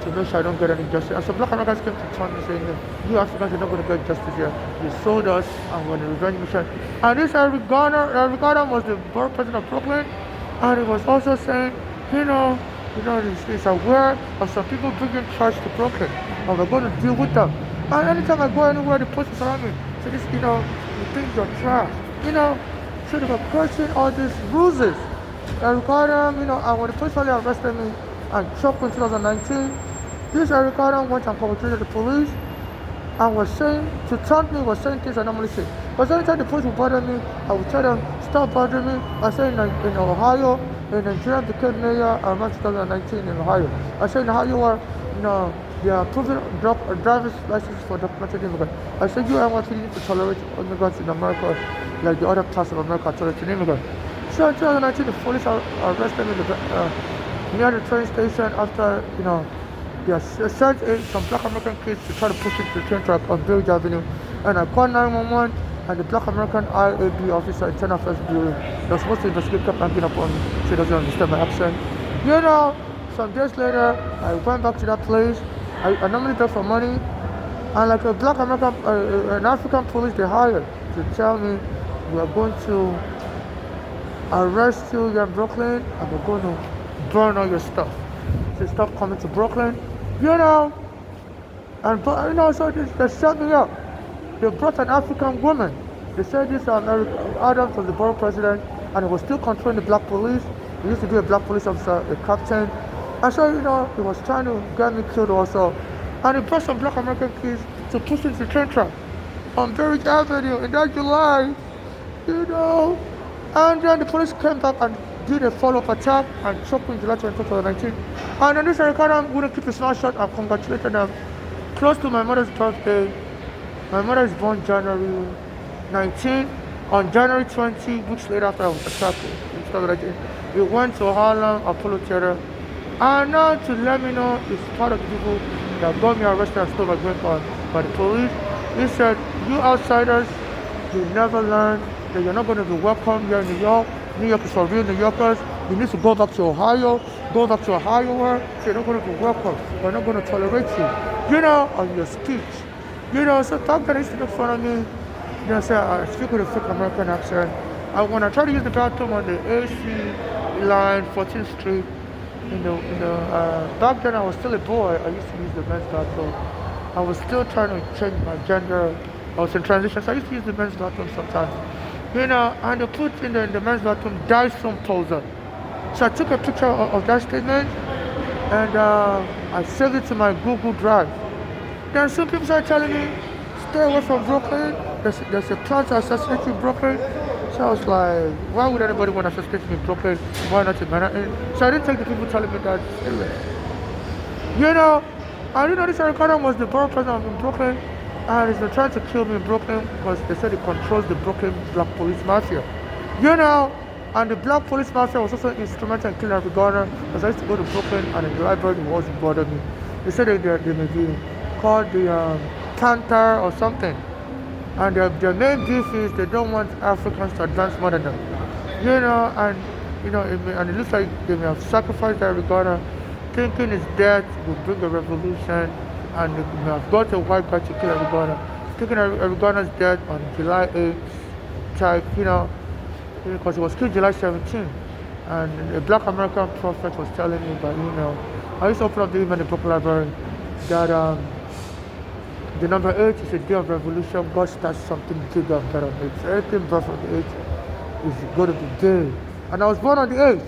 to make sure I don't get any justice. And so Black Americans came to taunt me saying, you Africans are not going to get justice here. You sold us, and we're on a revenge mission. And this Eric Garner was the borough president of Brooklyn, and he was also saying, he's aware of some people bringing trash to Brooklyn, and we're going to deal with them. And anytime I go anywhere, the police surround me. So this, you think you're trash. So they were crossing all these rules. Eric Garner, and when the police finally arrested me and chopped in 2019, this Eric Garner went and cooperated with the police and was saying, to taunt me, was saying things I normally say. Because anytime the police would bother me, I would tell them, stop bothering me. I say in Ohio, in Nigeria became mayor around 2019 in Ohio. I say in Ohio, they are approving driver's license for documented immigrants. I said, you want to tolerate immigrants in America like the other parts of America tolerate immigrants. So in 2019, the police arrested me near the train station after, they sent in some Black American kids to try to push into the train track on Berry Avenue. And I called 911, and the Black American IAB officer, Internal Affairs Bureau, that was supposed to investigate, kept hanging up on me. She doesn't understand my accent. Some days later, I went back to that place. I normally pay for money, and like a Black American, an African police they hired to tell me, we are going to arrest you here in Brooklyn, and we're going to burn all your stuff. So stop coming to Brooklyn, so they set me up. They brought an African woman. They said this Eric Adams was the borough president, and he was still controlling the black police. He used to be a black police officer, a captain. And so, he was trying to get me killed also. And he brought some Black American kids to push into the train track on Berry Avenue in that July, And then the police came back and did a follow-up attack and choked me in July 2019. And then this Eric Adams wouldn't keep his mouth shut and congratulated them. Close to my mother's birthday. My mother is born January 19. On January 20, weeks later after I was attacked in 2019, we went to Harlem Apollo Theater. And now to let me know, it's part of the people that got me arrested and stole my green card by the police. He said, you outsiders, you never learn that you're not going to be welcome here in New York. New York is for real New Yorkers. You need to go back to Ohio. Go back to Ohio where you're not going to be welcome. We're not going to tolerate you, on your speech. So back then they used to make fun of me. Say I speak with a fake American accent. And when I tried to use the bathroom on the AC line, 14th Street, back then I was still a boy. I used to use the men's bathroom. I was still trying to change my gender. I was in transition, so I used to use the men's bathroom sometimes. And they put in the men's bathroom, Dyson poser. So I took a picture of that statement and I saved it to my Google Drive. Then some people started telling me, stay away from Brooklyn. There's a plan to assassinate you in Brooklyn. So I was like, why would anybody want to assassinate me in Brooklyn? Why not in Manhattan? So I didn't take the people telling me that serious. I didn't know this Eric Adams was the borough president in Brooklyn, and he's been trying to kill me in Brooklyn because they said he controls the Brooklyn Black Police Mafia. And the Black Police Mafia was also instrumental in killing Eric Garner because I used to go to Brooklyn and in the library they always bother me. They said they may be called the Panther or something. And their main beef is they don't want Africans to advance more than them. And it looks like they may have sacrificed Eric Garner, thinking his death will bring a revolution, and they may have got a white guy to kill Eric Garner, thinking Eric Garner's death on July 8th, type, because he was killed July 17th. And a Black American prophet was telling me by email. I used to open up the email in the book library that the number 8 is a day of revolution. God starts something bigger and better on it. So anything birth on the 8th is going to be day. And I was born on the 8th.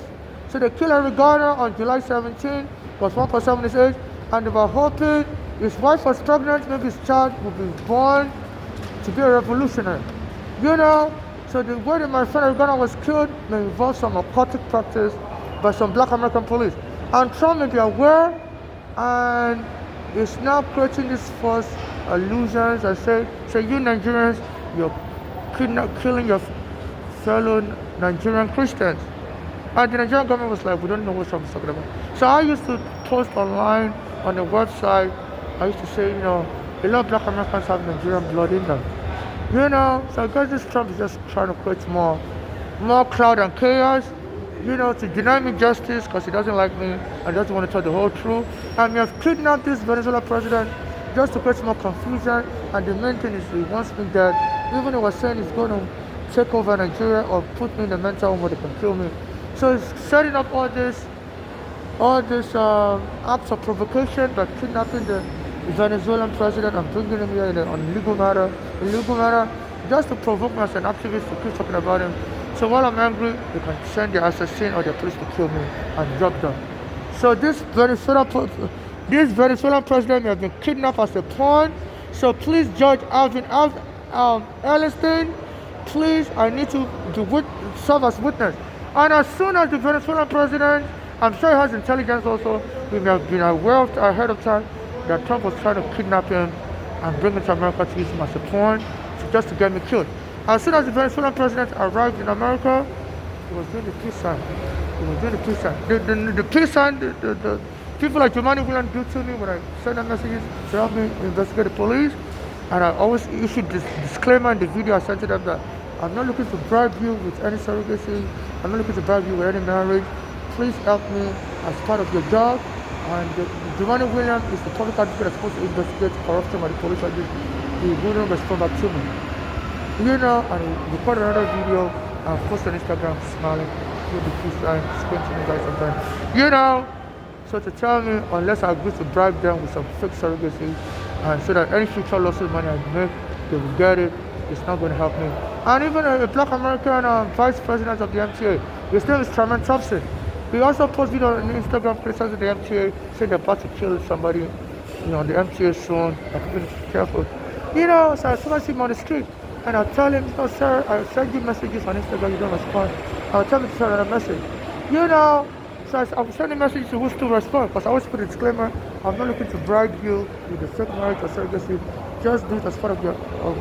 So they killed Eric Garner on July 17th, was 1.7 his age, and they were hoping his wife was pregnant, maybe his child would be born to be a revolutionary. So the way that my friend Eric Garner was killed may involve some occultic practice by some Black American police. And Trump may be aware, and is now creating these false illusions and say you Nigerians, you're killing your fellow Nigerian Christians. And the Nigerian government was like, we don't know what Trump is talking about. So I used to post online on the website. I used to say, A lot of black Americans have Nigerian blood in them. So I guess this Trump is just trying to create more cloud and chaos, to deny me justice because he doesn't like me and doesn't want to tell the whole truth. And he has kidnapped this Venezuela president just to create more confusion. And the main thing is he wants me dead. Even he was saying he's going to take over Nigeria or put me in a mental home where they can kill me. So he's setting up all these acts of provocation by kidnapping the Venezuelan president and bringing him here on illegal matter, just to provoke me as an activist to keep talking about him. So while I'm angry, they can send their assassin or their police to kill me and drop them. So this Venezuelan president has been kidnapped as a pawn. So please, Judge Alvin Ellison, please, I need to serve as witness. And as soon as the Venezuelan president, I'm sure he has intelligence also, we may have been aware ahead of time that Trump was trying to kidnap him and bring him to America to use him as a pawn just to get me killed. As soon as the Venezuelan president arrived in America, he was doing the peace sign. The peace sign, the people like Giovanni Williams do to me when I send them messages to help me investigate the police. And I always issued this disclaimer in the video I sent to them that I'm not looking to bribe you with any surrogacy. I'm not looking to bribe you with any marriage. Please help me as part of your job. And Giovanni Williams is the public advocate that's supposed to investigate corruption by the police. He wouldn't respond back to me. And he recorded another video and posted on Instagram smiling with the peace sign, squinting his eyes sometimes. So to tell me, unless I agree to bribe them with some fake surrogacy, and so that any future lawsuit money I make, they will get it, it's not going to help me. And even a black American vice president of the MTA, his name is Truman Thompson. He also posted video on Instagram criticizing the MTA, saying they're about to kill somebody, on the MTA soon. Like, be careful. So as soon as I see him on the street, and I'll tell him, sir, I'll send you messages on Instagram, you don't respond. I'll tell him to send another message. So I'm sending messages to who still respond, because I always put a disclaimer, I'm not looking to bribe you with a fake marriage or surrogacy. Just do it as part of your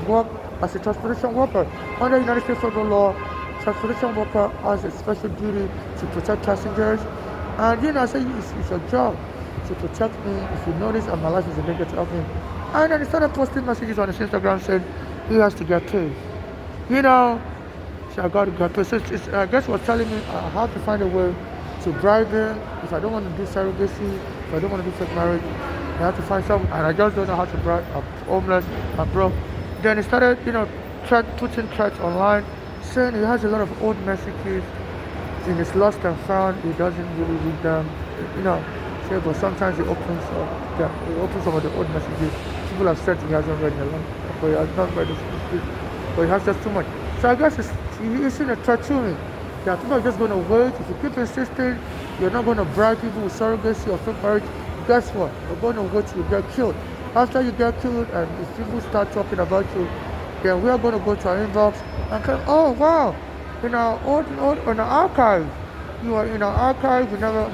work as a transportation worker. Under United States federal law, transportation worker has a special duty to protect passengers. And I say it's your job to protect me. If you notice and my life is in danger, to help me. And then he started posting messages on his Instagram saying he has to get paid. So I got to get paid. So I guess he was telling me I have to find a way to bribe him. If I don't want to do surrogacy, if I don't want to do fake marriage, I have to find something. And I just don't know how to bribe. I'm homeless, I'm broke. Then he started, putting threats online, saying he has a lot of old messages in his lost and found. He doesn't really read them, but sometimes he opens some of the old messages. People have said he hasn't read them, but he has not read this, but he has just too much. So I guess he's issuing a threat to me that people are just going to wait. If you keep insisting you're not going to bribe people with surrogacy or fake marriage, guess what? You're going to wait till you get killed. After you get killed and if people start talking about you, then we are going to go to our inbox and say, oh wow, in our archive, you are in our archive, we never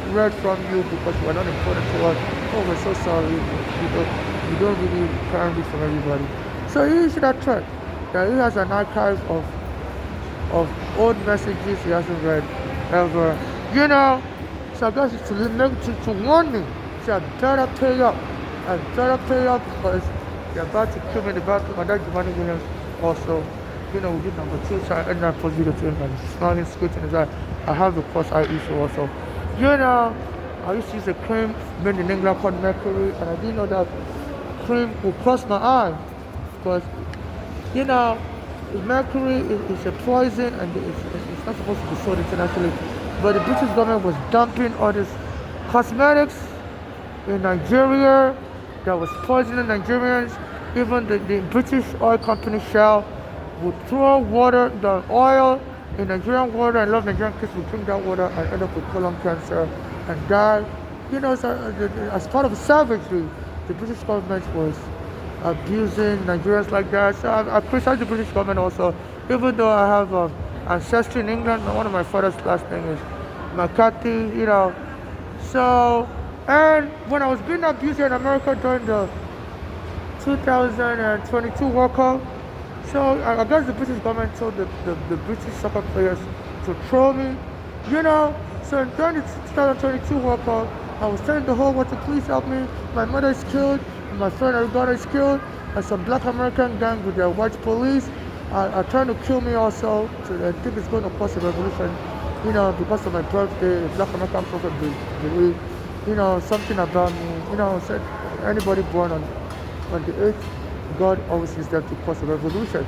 read from you because you are not important to us. Oh, we're so sorry. You don't really can read from everybody. So he issued that threat that he has an archive of old messages he hasn't read ever. So I guess it's to warn me. So I better pay up. Because they're about to kill me in the bathroom. And that Giovanni Williams also, we did number 2, so I ended up post video to him and smiling, squinting his eye. I have the cross-eye issue also. I used to use a cream made in England called Mercury, and I didn't know that cream would cross my eye. Because, Mercury is a poison and it's not supposed to be sold internationally. But the British government was dumping all these cosmetics in Nigeria that was poisoning Nigerians. Even the British oil company Shell would throw the oil in Nigerian water, and a lot of Nigerian kids would drink that water and end up with colon cancer and die. As part of savagery, the British government was abusing Nigerians like that. So I criticize the British government also, even though I have ancestry in England. One of my father's last name is McCarthy, So, and when I was being abused in America during the 2022 World Cup, so I guess the British government told the British soccer players to throw me, So during the 2022 World Cup, I was telling the whole world to please help me. My mother is killed. My friend Arigona is killed, and some black American gang with their white police are trying to kill me also. So I think it's going to cause a revolution. Because of my birthday, the black American prophet believe, something about me. Said anybody born on the 8th, God always is there to cause a revolution.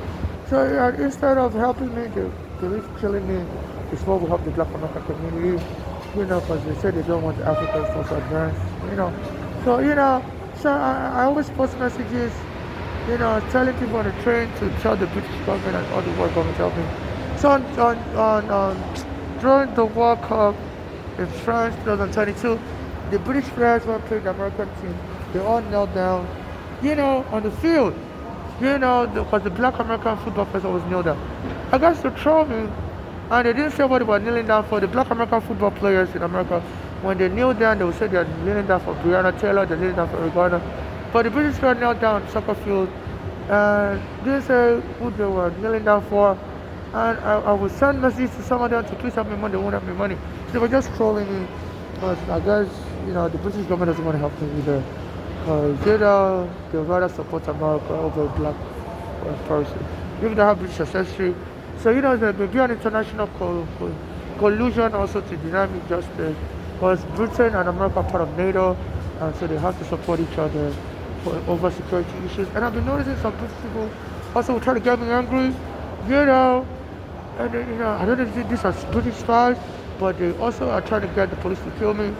So instead of helping me, they believe killing me is what will help the black American community. Because they say they don't want Africans to advance. So so I always post messages, telling people on the train to tell the British government and all the world government to help me. So during the World Cup in France 2022, the British players were playing the American team. They all knelt down, on the field. Because the black American football players always kneel down. I guess to troll me, and they didn't say what they were kneeling down for. The black American football players in America, when they kneel down, they will say they're kneeling down for Breonna Taylor, they're kneeling down for Rihanna. But the British players knelt down on the soccer field, and they didn't say who they were kneeling down for. And I would send messages to some of them to please help me money, they won't have me money. So they were just trolling me. But I guess, the British government doesn't want to help me either. Because, they rather support America over a black person. Even though I have British ancestry. So, there may be an international collusion also to deny me justice. Because Britain and America are part of NATO, and so they have to support each other over security issues. And I've been noticing some British people also will try to get me angry, and I don't know if these are British spies, but they also are trying to get the police to kill me.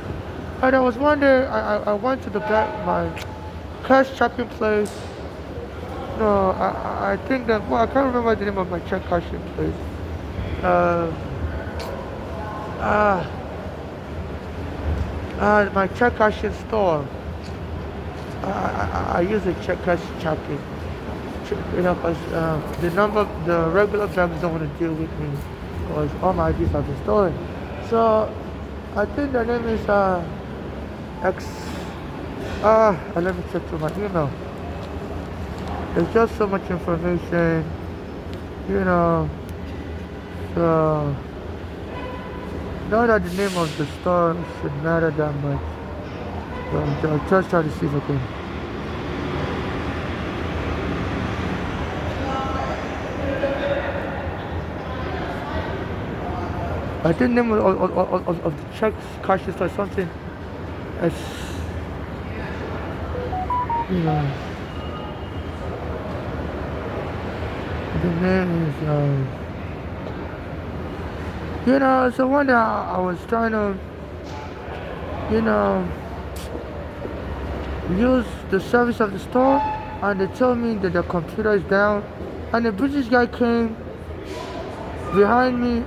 And there was one day I went to my cash shopping place. No, I think that, well, I can't remember the name of my check cashing place. Uh, uh, my check cashing store. I use a check cash shopping. Because the regular banks don't want to deal with me because all my IDs have been stolen. So I think the name is X. Let me check through my email. There's just so much information, So not that the name of the store should matter that much. But I'll just try to see if I can. I think the name of the check cash is or something as the name is so one day I was trying to use the service of the store, and they told me that the computer is down, and the British guy came behind me.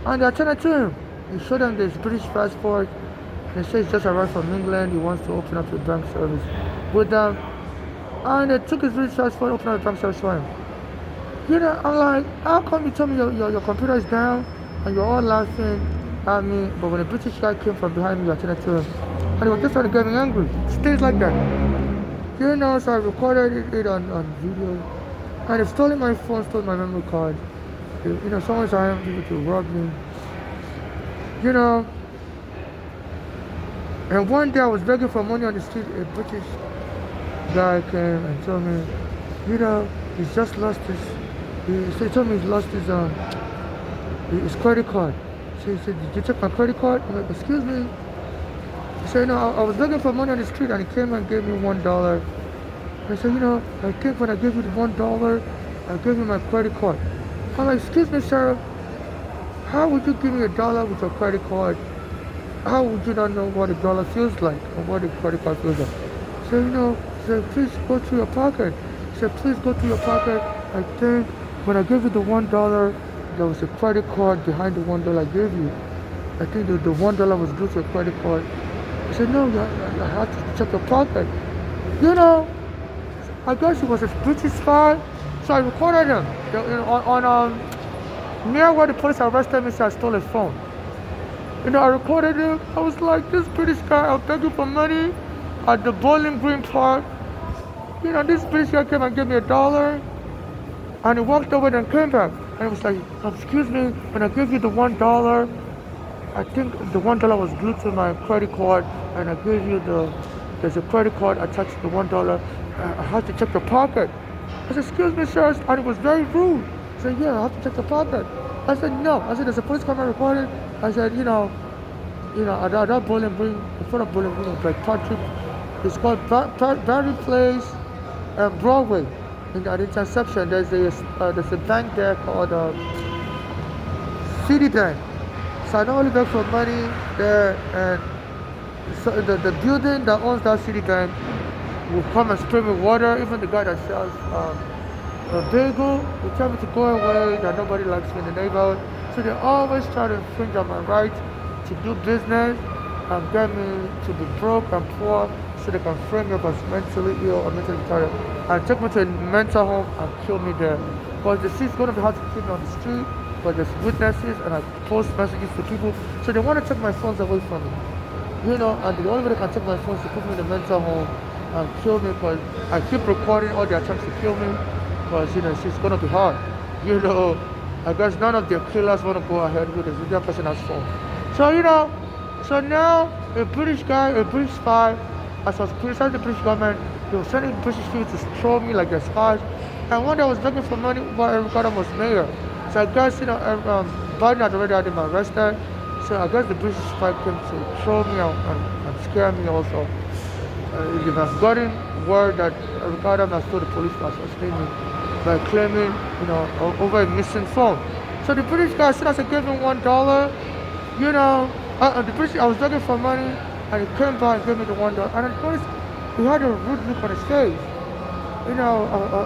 And I turned to him. He showed him this British passport. And he said he's just arrived from England. He wants to open up a bank service with them. And they took his British passport, opened up a bank service for him. I'm like, how come you told me your computer is down and you're all laughing at me, but when a British guy came from behind me, I turned to him. And he was just trying to get me angry. Things like that. So I recorded it on video. And they stole my phone, stole my memory card. Someone's trying to rob me. And one day I was begging for money on the street. A British guy came and told me, he's just lost he told me he's lost his credit card. So he said, did you check my credit card? I'm like, excuse me. He said, no, I was begging for money on the street, and he came and gave me $1. I said, I think when I gave you the $1, I gave you my credit card. I'm like, excuse me, sir, how would you give me $1 with your credit card? How would you not know what $1 feels like or what a credit card feels like? So, he said, please go to your pocket. He said, please go to your pocket. I think when I gave you the $1, there was a credit card behind the $1 I gave you. I think the $1 was glued to a credit card. I said, no, you have to check your pocket. I guess he was a British spy. So I recorded him on near where the police arrested me, so I stole his phone. I recorded him. I was like, this British guy, I'll beg you for money at the Bowling Green Park. This British guy came and gave me $1, and he walked over and came back. And he was like, excuse me, when I gave you the $1, I think the $1 was glued to my credit card, and I gave you there's a credit card attached to the $1. I have to check the pocket. I said, excuse me, sir, and it was very rude. I said, yeah, I have to check the pocket. I said, no. I said, there's a police camera recording. I said, at that Bowling Green, in front of Bowling Green, like Patrick, it's called Barry Place and Broadway. In that intersection, there's a bank there called Citibank. So I normally beg for money there, and so the building that owns that Citibank will come and spray me water. Even the guy that sells a bagel will tell me to go away, that nobody likes me in the neighborhood. So they always try to infringe on my right to do business and get me to be broke and poor so they can frame me up as mentally ill or mentally retarded and take me to a mental home and kill me there. Because the city's going to be hard to keep me on the street, but there's witnesses and I post messages to people. So they want to take my phones away from me. And the only way they can take my phones is to put me in a mental home and kill me because I keep recording all their attempts to kill me because, it's going to be hard. I guess none of their killers want to go ahead with it. The other person has phone. So now a British guy, a British spy, as I was criticizing the British government, they were sending British people to troll me like they're spies. And one day I was begging for money while Eric Adam was mayor. So I guess, Biden had already had him arrested. So I guess the British spy came to troll me and scare me also. If I've gotten word that Eric Adam has told the police to assassinate me by claiming, over a missing phone. So the British guy, as soon as I gave him $1, the British, I was begging for money, and he came by and gave me the $1. And I noticed he had a rude look on his face. I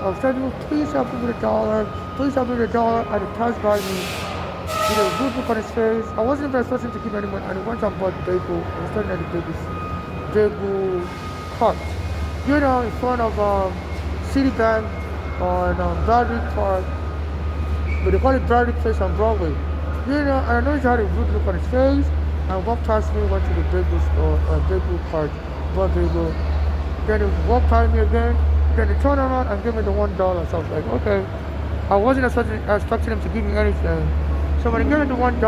was telling him, please help me with $1, please help me with $1, and he passed by me. Rude look on his face. I wasn't even expecting to give him any money, and he went and bought bagel. I was standing at the bagel cart, in front of Citibank on Bradley Park, but they call it Bradley Place on Broadway. And I noticed he had a rude look on his face, and walked past me, went to the bagel store, bagel cart, bought bagel. Then he walked past me again, then he turned around and gave me the $1. So I was like, okay. I wasn't expecting him to give me anything. So when he gave me the $1,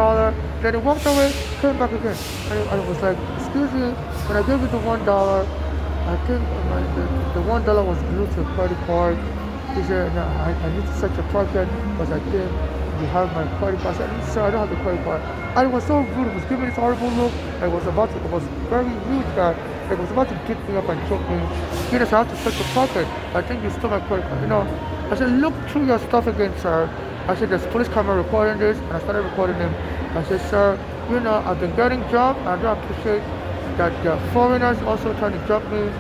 then he walked away, came back again. And it was like, excuse me, when I gave you the $1, I think the $1 was glued to a credit card. He said, no, I need to search your pocket because I think you have my credit card. I said, sir, I don't have the credit card. And it was so rude. It was giving me this horrible look. It was very rude guy. It was about to pick me up and choke me. So I have to search your pocket. I think you stole my credit card. I said, look through your stuff again, sir. I said, there's police camera recording this. And I started recording him. I said, sir, I've been getting jumped. I don't appreciate that the foreigners also trying to jump me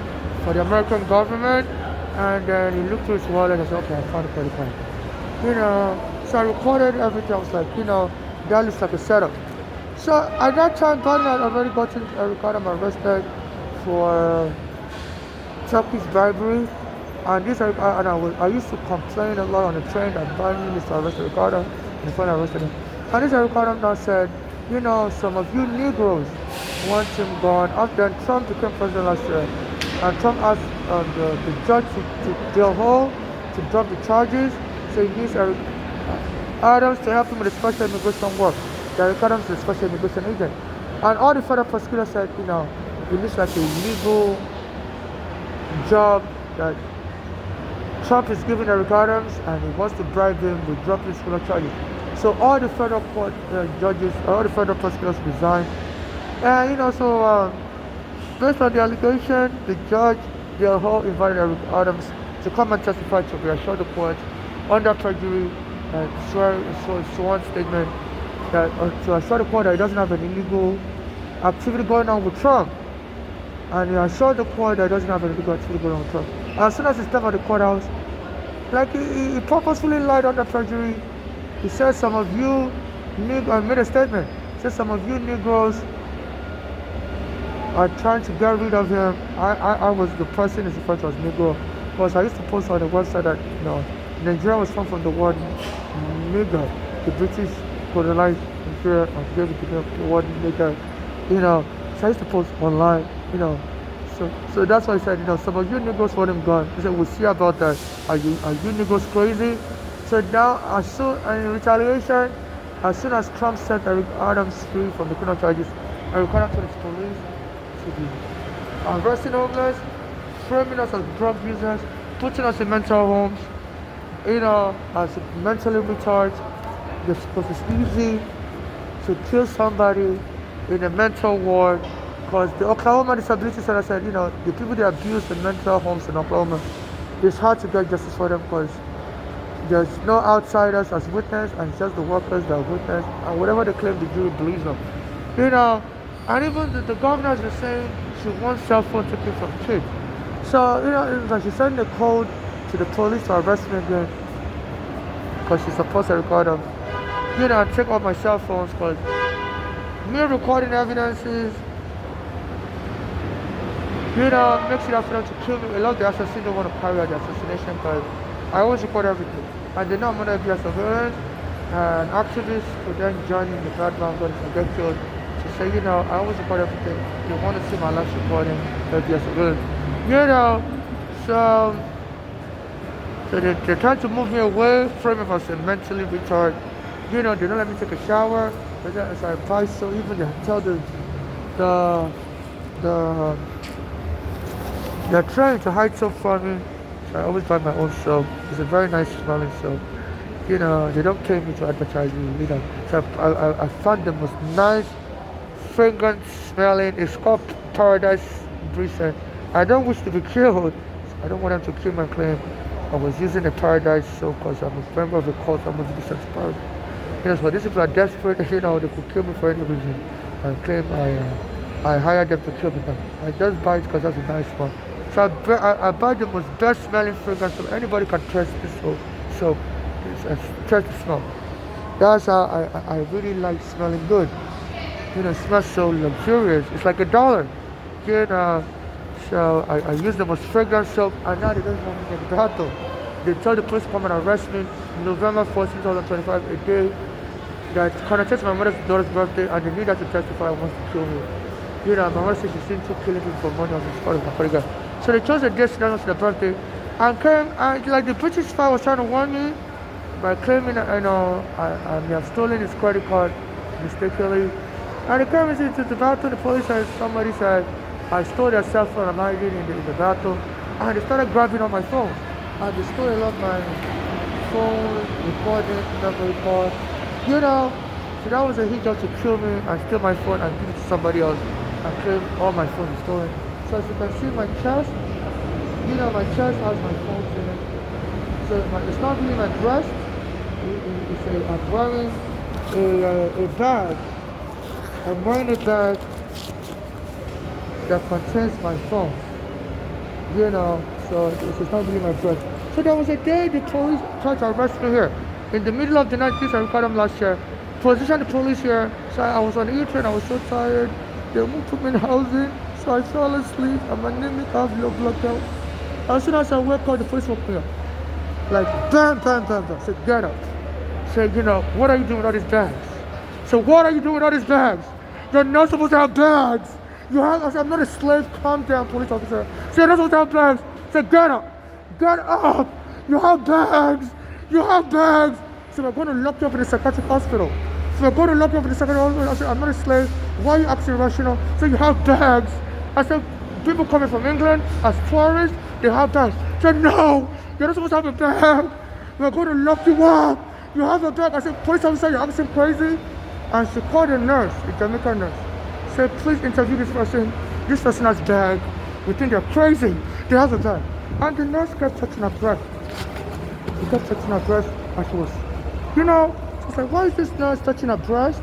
for the American government. And then he looked through his wallet and said, okay, I found the credit card. So I recorded everything. I was like, that looks like a setup. So at that time, Biden had already gotten Eric Adam arrested for Turkish bribery. And I used to complain a lot on the train that Biden used to arrest Eric Adam and finally arrested him. And this Eric Adam now said, some of you Negroes want him gone. After Trump became president last year, and Trump asked the judge to jail hole, to drop the charges. So he needs Eric Adams to help him with the special immigration work. Eric Adams is a special immigration agent. And all the federal prosecutors said, it looks like a legal job that Trump is giving Eric Adams, and he wants to bribe him with dropping his criminal charges. So all the federal court judges, all the federal prosecutors resigned. And based on the allegation, the judge, the whole invited Eric Adams to come and testify to reassure the court under perjury and sworn statement that to assure the court that he doesn't have an illegal activity going on with Trump. And he assured the court that he doesn't have an illegal activity going on with Trump. And as soon as he stepped out of the courthouse, he purposefully lied under perjury. He said some of you made a statement. He said some of you Negroes are trying to get rid of him. I was the person who's referred to as Negro. Because I used to post on the website that Nigeria was formed from the word nigger. The British colonized Nigeria and gave it the word nigger. So I used to post online, So that's why I said, some of you Negroes want him gone. He said, we'll see about that. Are you Negroes crazy? So now, in retaliation, as soon as Trump set Eric Adams free from the criminal charges, Eric Adams told his police arresting homeless, framing us as drug users, putting us in mental homes, as mentally retarded. Because it's easy to kill somebody in a mental ward. Because the Oklahoma Disability Center said, the people they abuse in mental homes in Oklahoma, it's hard to get justice for them because there's no outsiders as witness, and it's just the workers that witness, and whatever they claim the jury believes them. And even the governor has been saying she wants cell phone taken from kids. So, it's like she sent a code to the police to arrest me again because she's supposed to record them. And check out my cell phones because me recording evidences, makes it hard for them to kill me. A lot of the assassins don't want to carry out the assassination because I always record everything. And they know I'm going to be a surveillance and activists could then join in the background when I get killed. To say, I always record everything. They want to see my life recording, they'll be a surveillance. So they're trying to move me away from if I say mentally retarded. They don't let me take a shower. As I advise, so even they tell they're trying to hide soap from me. So I always buy my own soap. It's a very nice smelling soap. They don't pay me to advertise me. So I found the most nice, fragrant smelling. It's called Paradise Breeze. I don't wish to be killed. I don't want them to kill my claim. I was using the Paradise soap because I'm a member of the cult. I'm going to be sent to Paradise. So these people are desperate. They could kill me for any reason. I claim I hired them to kill me. I just buy it because that's a nice one. So I buy the most best smelling fragrance so anybody can trust this soap. Trust the smell. That's how I really like smelling good. It smells so luxurious. It's like $1. So I use the most fragrant soap, and now they don't want me in the battle. They tell the police to come and arrest me November 14, 2025, a day that connotates my daughter's birthday, and they need her to testify and wants to kill me. My mother said she's seen two killing people for money on this part of Africa. So they chose a day to the birthday, and came, like the British spy was trying to warn me by claiming that I may have stolen his credit card mistakenly. And they came into the battle. The police said somebody said I stole their cell phone and I did in the battle, and they started grabbing on my phone. And they stole a lot of my phone, recording, memory card. So that was a hit job to kill me and steal my phone and give it to somebody else and claim all my phone is stolen. So as you can see my chest, my chest has my phone in it. So it's not really my dress. I'm wearing a bag. I'm wearing a bag that contains my phone. So it's not really my dress. So there was a day the police tried to arrest me here. In the middle of the night, this I recorded them last year. Positioned the police here. So I was on the E-train, I was so tired. They put me in housing. So I fell asleep and my name is Avlo Blackout. As soon as I woke up, the police woke me up. Like bam, bam, bam, bam. Said, get up. Said, what are you doing with all these bags? So what are you doing with all these bags? You're not supposed to have bags. I said, I'm not a slave. Calm down, police officer. Said, you're not supposed to have bags. Said, get up. Get up. You have bags. You have bags. So we're going to lock you up in a psychiatric hospital. So we're going to lock you up in a psychiatric hospital. I said, I'm not a slave. Why are you acting irrational? So you have bags. I said, people coming from England as tourists, they have bags. I said, no, you're not supposed to have a bag. We're going to lock you up. You have a bag. I said, police officer, you're acting crazy. And she called a nurse, a Jamaican nurse. Said, please interview this person. This person has a bag. We think they're crazy. They have a bag. And the nurse kept touching her breast. She kept touching her breast, and she was, she was like, why is this nurse touching her breast?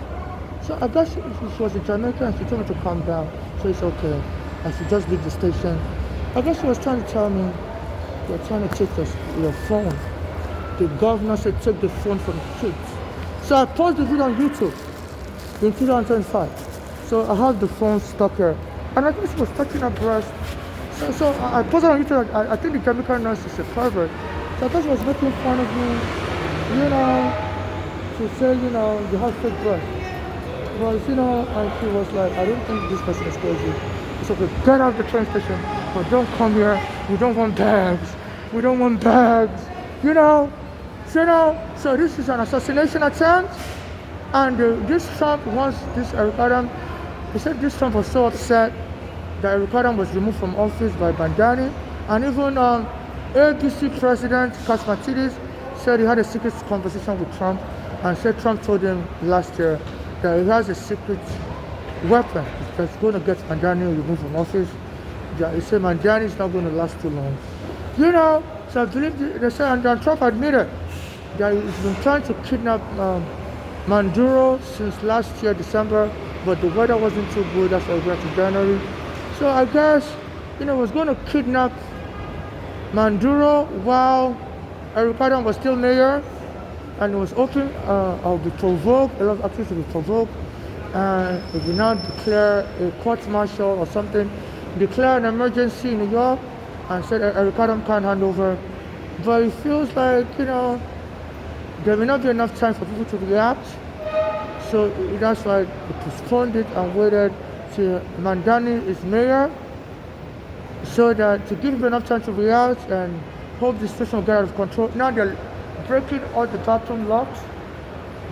So I guess she was in Jamaica, and she told me to calm down. So it's okay. I should just leave the station. I guess she was trying to tell me, you're trying to take your phone. The governor said take the phone from the kids. So I paused the video on YouTube in 2025. So I have the phone stuck here. And I think she was touching her breast. So I paused it on YouTube. I think the Jamaican nurse is a pervert. So I thought she was making fun of me. She said, you have fake breasts. But, and she was like, I don't think this person is crazy. It's okay, get out of the train station. But don't come here. We don't want bags. We don't want bags. So this is an assassination attempt. And this Trump wants this Eric Adam. He said this Trump was so upset that Eric Adams was removed from office by Bandani, and even ABC President Kasmatidis said he had a secret conversation with Trump, and said Trump told him last year that he has a secret weapon that's going to get Mandani removed from office. Yeah, he said Mandani is not going to last too long. So I believe they said, and Trump admitted that he's been trying to kidnap Maduro since last year, December, but the weather wasn't too good, that's why we went to January. So I guess, was going to kidnap Maduro while Eric Adams was still mayor, and it was open, I'll be provoked, a lot of activists will be provoked, and if you now declare a court-martial or something, declare an emergency in New York, and said Eric Adams can't hand over. But it feels like, there may not be enough time for people to react, so that's why they postponed it and waited till Mandani is mayor, so that to give him enough time to react and hope the situation will get out of control. Now they're breaking all the bathroom locks,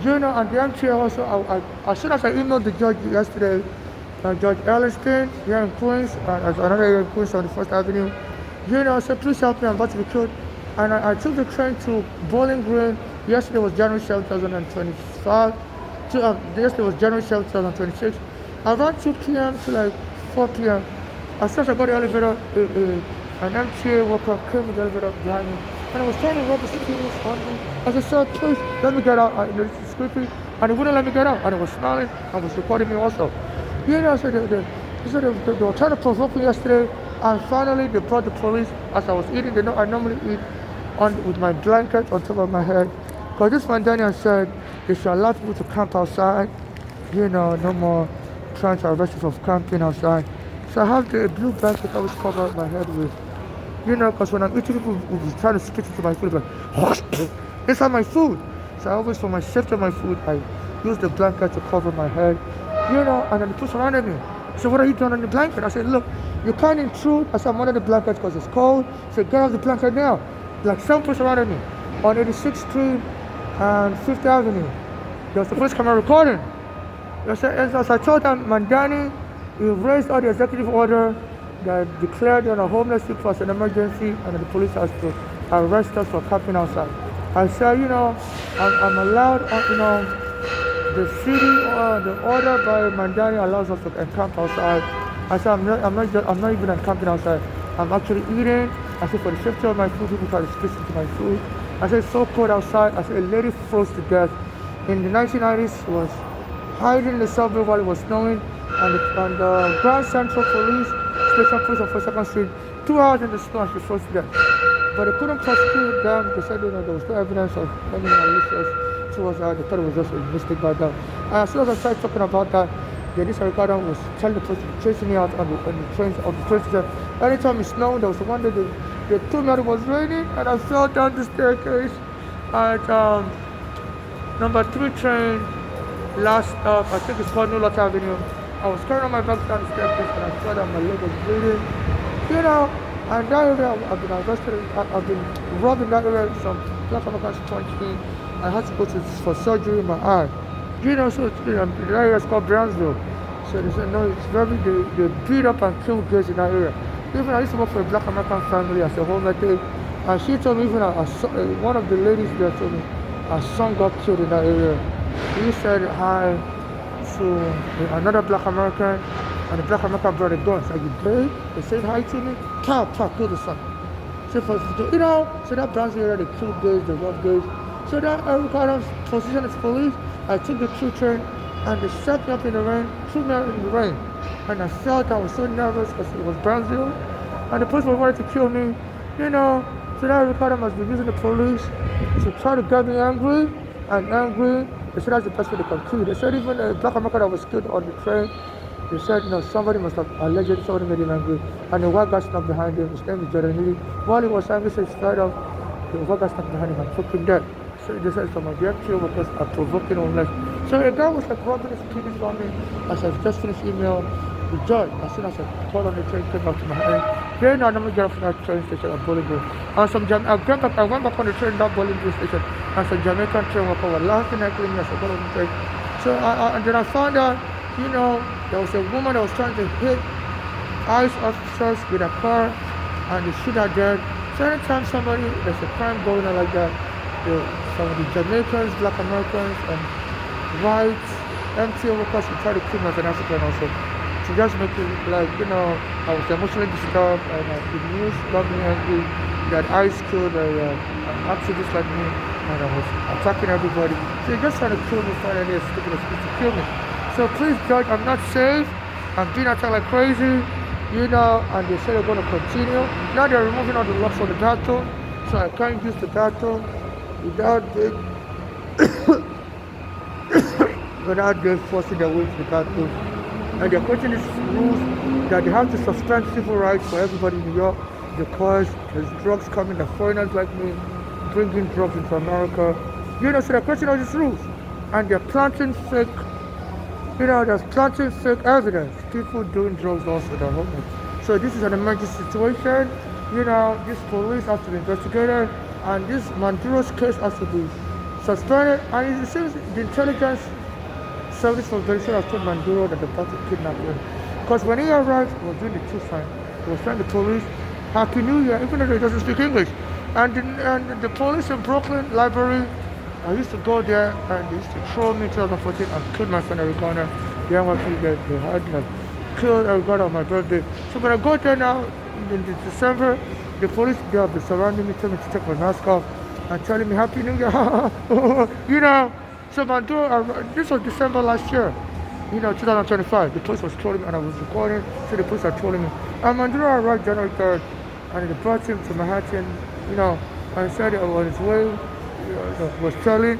and the MTA also, as soon as I emailed the judge yesterday, Judge Elliston here in Queens, as another area in Queens on the First Avenue, I said, please help me, I'm about to be killed. And I took the train to Bowling Green. Yesterday was January 7, 2025. Yesterday was January 7, 2026. Around 2 p.m. to like 4 p.m. As soon as I got the elevator, an MTA worker came with the elevator behind me, and I was trying to rub the security on me. I said, sir, please let me get out. This is creepy. And he wouldn't let me get out. And he was smiling and was recording me also. So they were trying to provoke me yesterday. And finally, they brought the police. As I was eating, I normally eat with my blanket on top of my head. Because this man Daniel said they should allow people to camp outside. No more trying to arrest you for camping outside. So I have the blue blanket I always cover my head with. Because when I'm eating, people will be trying to spit into my food, like, inside my food. So I always, for my safety of my food, I use the blanket to cover my head. And then the people surrounded me. So what are you doing on the blanket? I said, look, you can't intrude. I said, I'm under the blanket because it's cold. So get off the blanket now. Like 7 people surrounded me on 86th Street and 5th Avenue. There was the police camera recording. As I told them, Mandani, he raised all the executive order that declared a homeless people as an emergency, and the police has to arrest us for camping outside. I said, I'm allowed, the city, the order by Mandani allows us to encamp outside. I said, I'm not even encamping outside. I'm actually eating. I said, for the safety of my food, people try to spit into my food. I said, it's so cold outside. I said, a lady froze to death. In the 1990s, she was hiding in the subway while it was snowing, and the Grand Central Police Station Police on 42nd Street, 2 hours in the snow, and she froze to death. But they couldn't prosecute them. They said, there was no evidence of any malicious towards her. They thought it was just a mistake by them. And as soon as I started talking about that, this Ricardo was telling the police to chase me out on the train station. Anytime it's snowing, there was one day they told me that it was raining, and I fell down the staircase at number 3 train, last stop, I think it's called New Lot Avenue. I was carrying on my back down the staircase, and I saw that my leg was bleeding. And that area, I've been arrested, I've been robbed in that area. Some black Americans punched me. I had to go for surgery in my eye. So the area is called Brownsville. So they said, no, it's very, they beat up and kill gays in that area. Even I used to work for a black American family as a homemaker, and she told me, even one of the ladies there told me, her son got killed in that area. He said hi to another black American, and the black American brought a gun. Are you gay? They said hi to me. Pow, kill the son. So so that Brownsville area, they kill gays, they rob gays. So that Eric Adams position as police, I took the 2 train, and they set me up in the rain, threw me out in the rain. And I felt I was so nervous because it was Brownsville, and the police were wanting to kill me, So that Eric Adams has been using the police to try to get me angry. They said that's the best way they can kill you. They said even a black American that was killed on the train, they said, somebody must have allegedly somebody made him angry. And the white guy snuck behind him. His name is Jordan Lee. While he was angry, so he started off, the white guy snuck behind him and took him dead. So they said some of the actual workers are provoking homeless. So a guy was like rubbing his penis on me as I just finished email the judge. As soon as I called on the train, came back to my hand. Then I never get off that train station at Bowling Green. And I went back on the train down Bowling Green station, and some Jamaican train worker were laughing at me as I got on the train. So and then I found out, there was a woman that was trying to hit ICE officers with a car and they shoot at them. So anytime there's a crime going on like that, some of the Jamaicans, Black Americans, and whites, MTA workers will try to kill me as an African also. To just make it like, I was emotionally disturbed and the news got me angry that ICE killed an activist like me and I was attacking everybody. So they're just trying to kill me, finally, they're stupid as to kill me. So please, Judge, I'm not safe. I'm being attacked like crazy, and they say they're going to continue. Now they're removing all the locks on the bathroom, so I can't use the bathroom without them forcing their way to the bathroom. And they're putting these rules that they have to suspend civil rights for everybody in New York because there's drugs coming, the foreigners like me bringing drugs into America. So they're putting all these rules. And they're planting fake, they're planting fake evidence. People doing drugs also, they're homeless. So this is an emergency situation. This police have to be investigated. And this Manduro's case has to be suspended. And it seems the intelligence service was very sure I told Manduro that the party kidnapped him. Because when he arrived, he was doing the two sign. He was telling the police, Happy New Year, even though he doesn't speak English. And the police in Brooklyn Library, I used to go there and they used to throw me in 2014 and kill my friend Arigona. The NYPD, they had killed Arigona on my birthday. So when I go there now, in December, the police, they have been surrounding me, telling me to take my mask off and telling me Happy New Year. So Manduro, this was December last year, 2025. The police was trolling me and I was recording, so the police are trolling me. And Manduro arrived January 3rd and they brought him to Manhattan, and said he was on his way, was telling.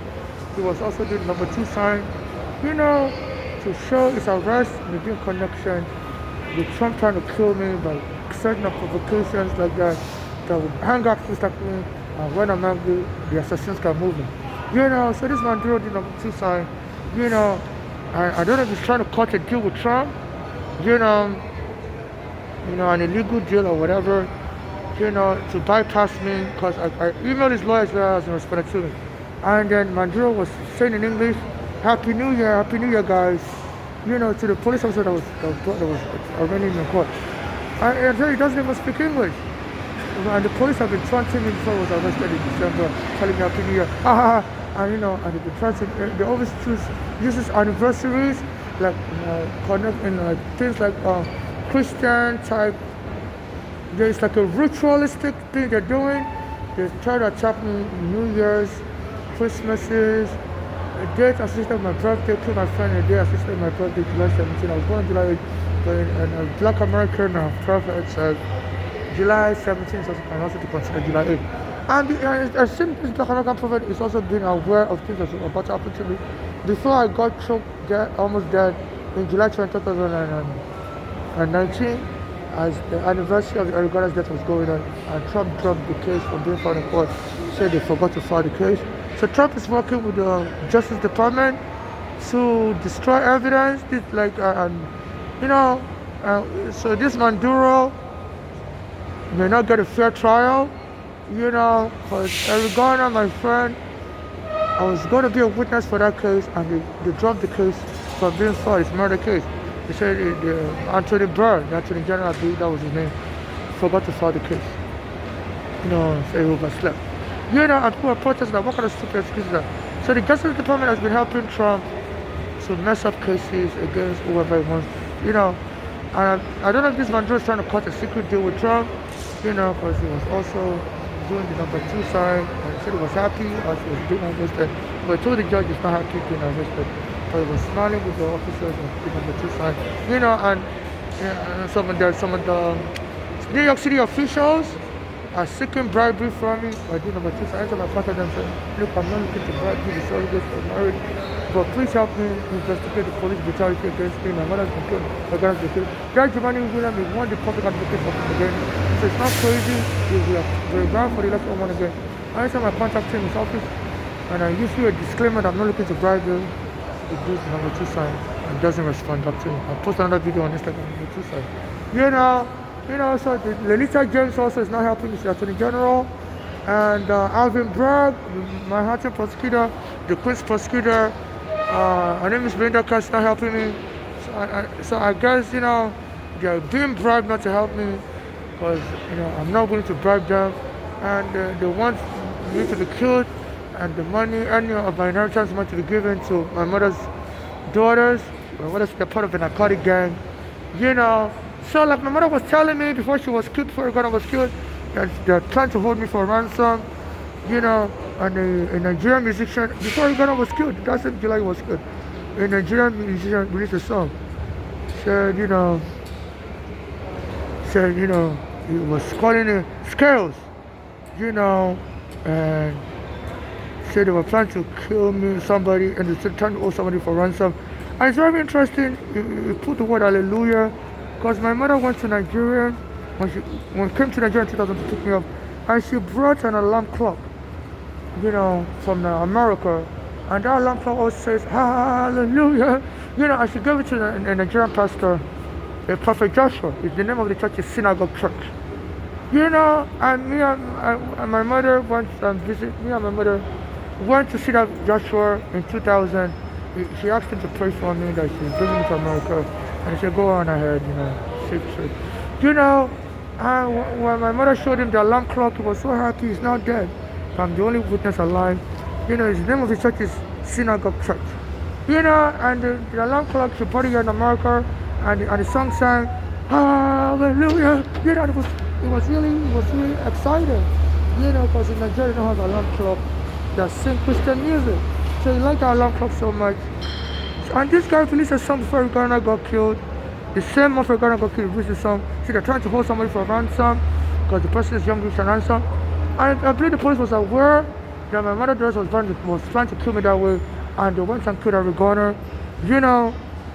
He was also doing number 2 sign, to show his arrest and the connection with Trump trying to kill me by setting up provocations like that would hang activists like me, and when I'm angry, the assassins can move me. So this Manduro did number 2 sign, I don't know if he's trying to cut a deal with Trump, an illegal deal or whatever, to bypass me, because I emailed his lawyer as well as he responded to me. And then Manduro was saying in English, Happy New Year, guys, to the police officer that was arraigned in court. And he doesn't even speak English. And the police have been taunting me before I was arrested in December, telling me Happy New Year. And and they've been taunting. They always uses anniversaries, like things like Christian type. There's like a ritualistic thing they're doing. They try to attack me New Year's, Christmases, a date associated with my birthday, kill my friend a day associated with my birthday, July 17. I was born July 8, but a Black American prophet said July 17 and also to consider July 8. And I think this Black American prophet is also being aware of things that are about to happen to me. Before I got choked almost dead in July 20, 2019, as the anniversary of Arigona's death was going on, and Trump dropped the case from being filed in court, said they forgot to file the case. So Trump is working with the Justice Department to destroy evidence. So this Manduro may not get a fair trial, because Arigona, my friend, I was going to be a witness for that case, and they dropped the case from being filed. It's murder case. They said Anthony Burr, the Attorney General, I believe that was his name, forgot to file the case. So he overslept. And people are protesting, what kind of stupid excuses are? So the Justice Department has been helping Trump to mess up cases against whoever he wants, And I don't know if this Manduro is trying to cut a secret deal with Trump, because he was also doing the number 2 sign. He said he was happy as he was being arrested, but he told the judge he's not happy being arrested. But he was smiling with the officers and the number 2 sign. And some of the New York City officials are seeking bribery from me by doing number 2 sign. I told my partner them saying, look, I'm not looking to bribe you, the surrogates for marriage, but please help me investigate the police brutality against me. My mother's been killed, my brother's been killed. Judge Giovanni Williams is one of the public advocates for him again. So it's not crazy, we are very bound for the electoral one again. I time I contact him in his office, and I issue a disclaimer that I'm not looking to bribe you. He does the number 2 sign and doesn't respond back to me. I post another video on Instagram, number 2 sign. So Lolita James also is not helping me, the Attorney General. And Alvin Bragg, my Manhattan prosecutor, the Queens prosecutor, her name is Brenda Cass, not helping me. So I guess, they're being bribed not to help me because I'm not willing to bribe them, and they want me to be killed, and the money, any of my inheritance money to be given to my mother's daughters. My mother's they're part of the narcotic gang, you know. So like my mother was telling me before she was killed, before Ghana was killed, that they're trying to hold me for ransom, and a Nigerian musician, before Ghana was killed, that's in July was killed, a Nigerian musician released a song, said, he was calling it Scales, and said they were planning to kill me, somebody, and they said trying to owe somebody for ransom. And it's very interesting, you put the word hallelujah, because my mother went to Nigeria, when she came to Nigeria in 2000 to pick me up, and she brought an alarm clock, from America, and that alarm clock always says hallelujah, and she gave it to a Nigerian pastor, a Prophet Joshua. The name of the church is Synagogue Church. And and my mother went and visit me and my mother went to see that Joshua in 2000. She asked him to pray for me that she's bringing me to America, and he said, "Go on ahead, safe trip." And when my mother showed him the alarm clock, he was so happy. He's now dead. I'm the only witness alive. His name of the church is Synagogue Church. And the alarm clock, she brought it here in America, and the song sang, hallelujah. It was really excited. Because in Nigeria they don't have alarm clock that sing Christian music. So he liked the alarm clock so much. And this guy released a song before Ghana got killed. The same month Ghana got killed, released a song. See, they're trying to hold somebody for ransom because the person is young, rich, and ransom. And I believe the police was aware that my mother was trying to kill me that way, and they went and killed Eric Garner,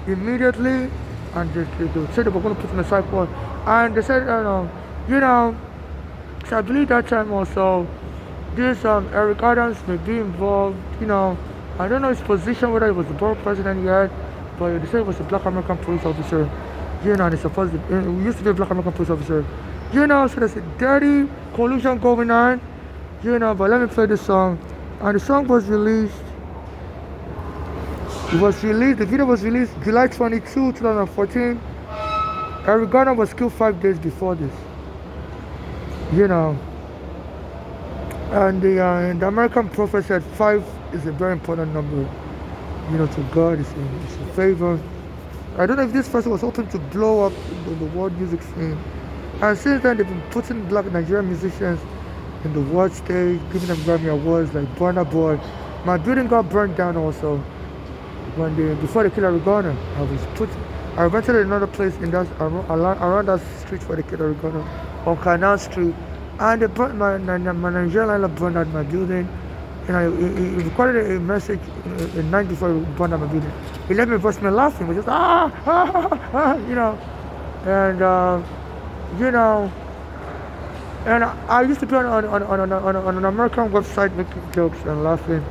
immediately, and they said they were going to put him in a psych ward. And they said, so I believe that time also, this Eric Adams may be involved, I don't know his position, whether he was the borough president yet, but they said he was a black American police officer, and he supposed to, he used to be a black American police officer, so there's a dirty collusion going on, but let me play this song. And the song was released, the video was released July 22, 2014. Eric Garner was killed 5 days before this, and the American prophet said 5 is a very important number, to God, it's a favor. I don't know if this person was hoping to blow up the world music scene. And since then, they've been putting black Nigerian musicians in the world stage, giving them Grammy Awards like Burna Boy. My building got burned down also before they killed Eric Garner. I rented another place in that around that street where they killed Eric Garner, on Canal Street, and they burned my Nigerian landlord burned out my building. He recorded a message the night before he burned out my building. He let me burst me laughing, he was just and I used to be on an American website making jokes and laughing.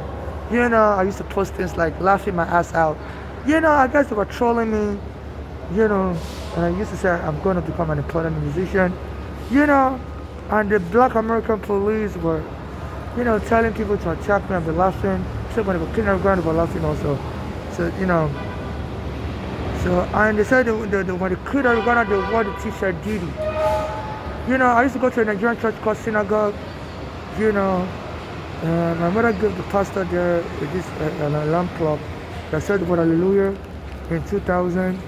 I used to post things like laughing my ass out. I guess they were trolling me, and I used to say I'm going to become an important musician, and the black American police were, telling people to attack me and be laughing. So when they were killing everyone, they were laughing also. So, and they said when they killed everyone, they wore the t-shirt Diddy. I used to go to a Nigerian church called Synagogue, my mother gave the pastor there an alarm clock that said the word hallelujah in 2000.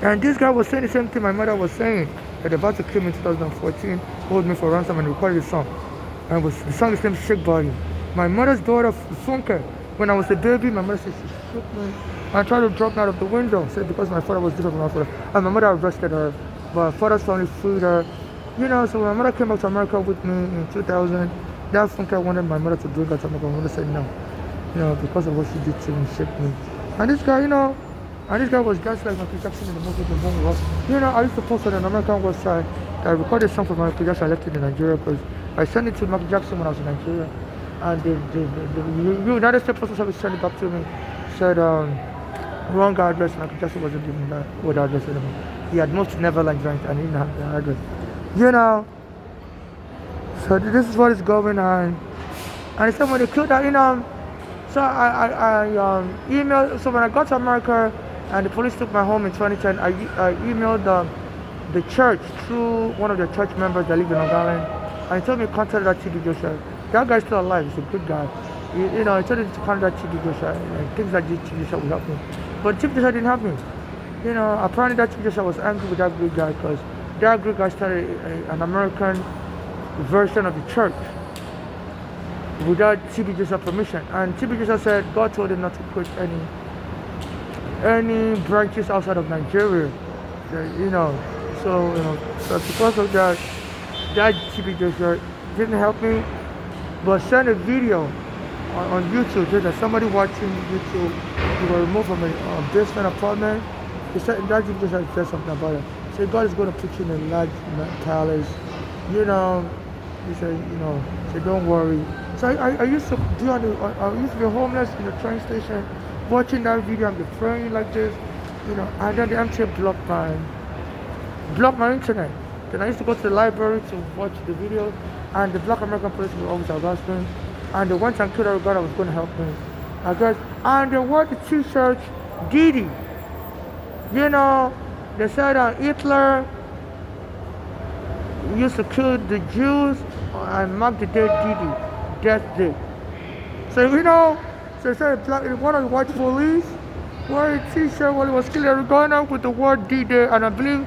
And this guy was saying the same thing my mother was saying, that they're about to kill me in 2014, hold me for ransom, and recorded the song. And the song is named Shake Body. My mother's daughter, Funke, when I was a baby, my mother said she shook me and tried to drop me out of the window, said because my father was different from my father. And my mother arrested her, but my father's family freed her. So when my mother came back to America with me in 2000, that Funke wanted my mother to bring her to America. My mother said no, because of what she did to me, shake me. And this guy, was just like Michael Jackson in the movie The Moon Rock. I used to post on an American website that I recorded a song for Michael Jackson. I left it in Nigeria because I sent it to Michael Jackson when I was in Nigeria. And the United States Postal Service sent it back to me. Said, wrong address. Michael Jackson wasn't giving that old address anymore. He had moved to Neverland Joint and he didn't have the address. So this is what is going on. And he said when they killed that, so I emailed, so when I got to America, and the police took my home in 2010. I emailed the church through one of the church members that live in Long Island, and he told me to contact that TB Joshua. That guy's still alive. He's a good guy. He told me to contact TB Joshua and things like this. TB Joshua will help me, but TB Joshua didn't help me. Apparently that TB Joshua was angry with that Greek guy because that Greek guy started an American version of the church without TB Joshua's permission. And TB Joshua said God told him not to put any branches outside of Nigeria. So because of that TB Joshua didn't help me, but sent a video on YouTube. There's somebody watching YouTube. He was removed from a basement apartment. He said that TB Joshua said something about it. He said God is going to put you in a large palace. He said don't worry. So I used to be homeless in the train station, watching that video and be praying like this, and then the MTA blocked my internet. Then I used to go to the library to watch the videos, and the Black American police were always harass me, and they went and killed everybody that was going to help me, I guess. And they wore the t-shirt Didi. They said Hitler used to kill the Jews and mark the day Didi, death day. So so one of the white police wore a t-shirt while he was killing everyone with the word D-Day, and I believe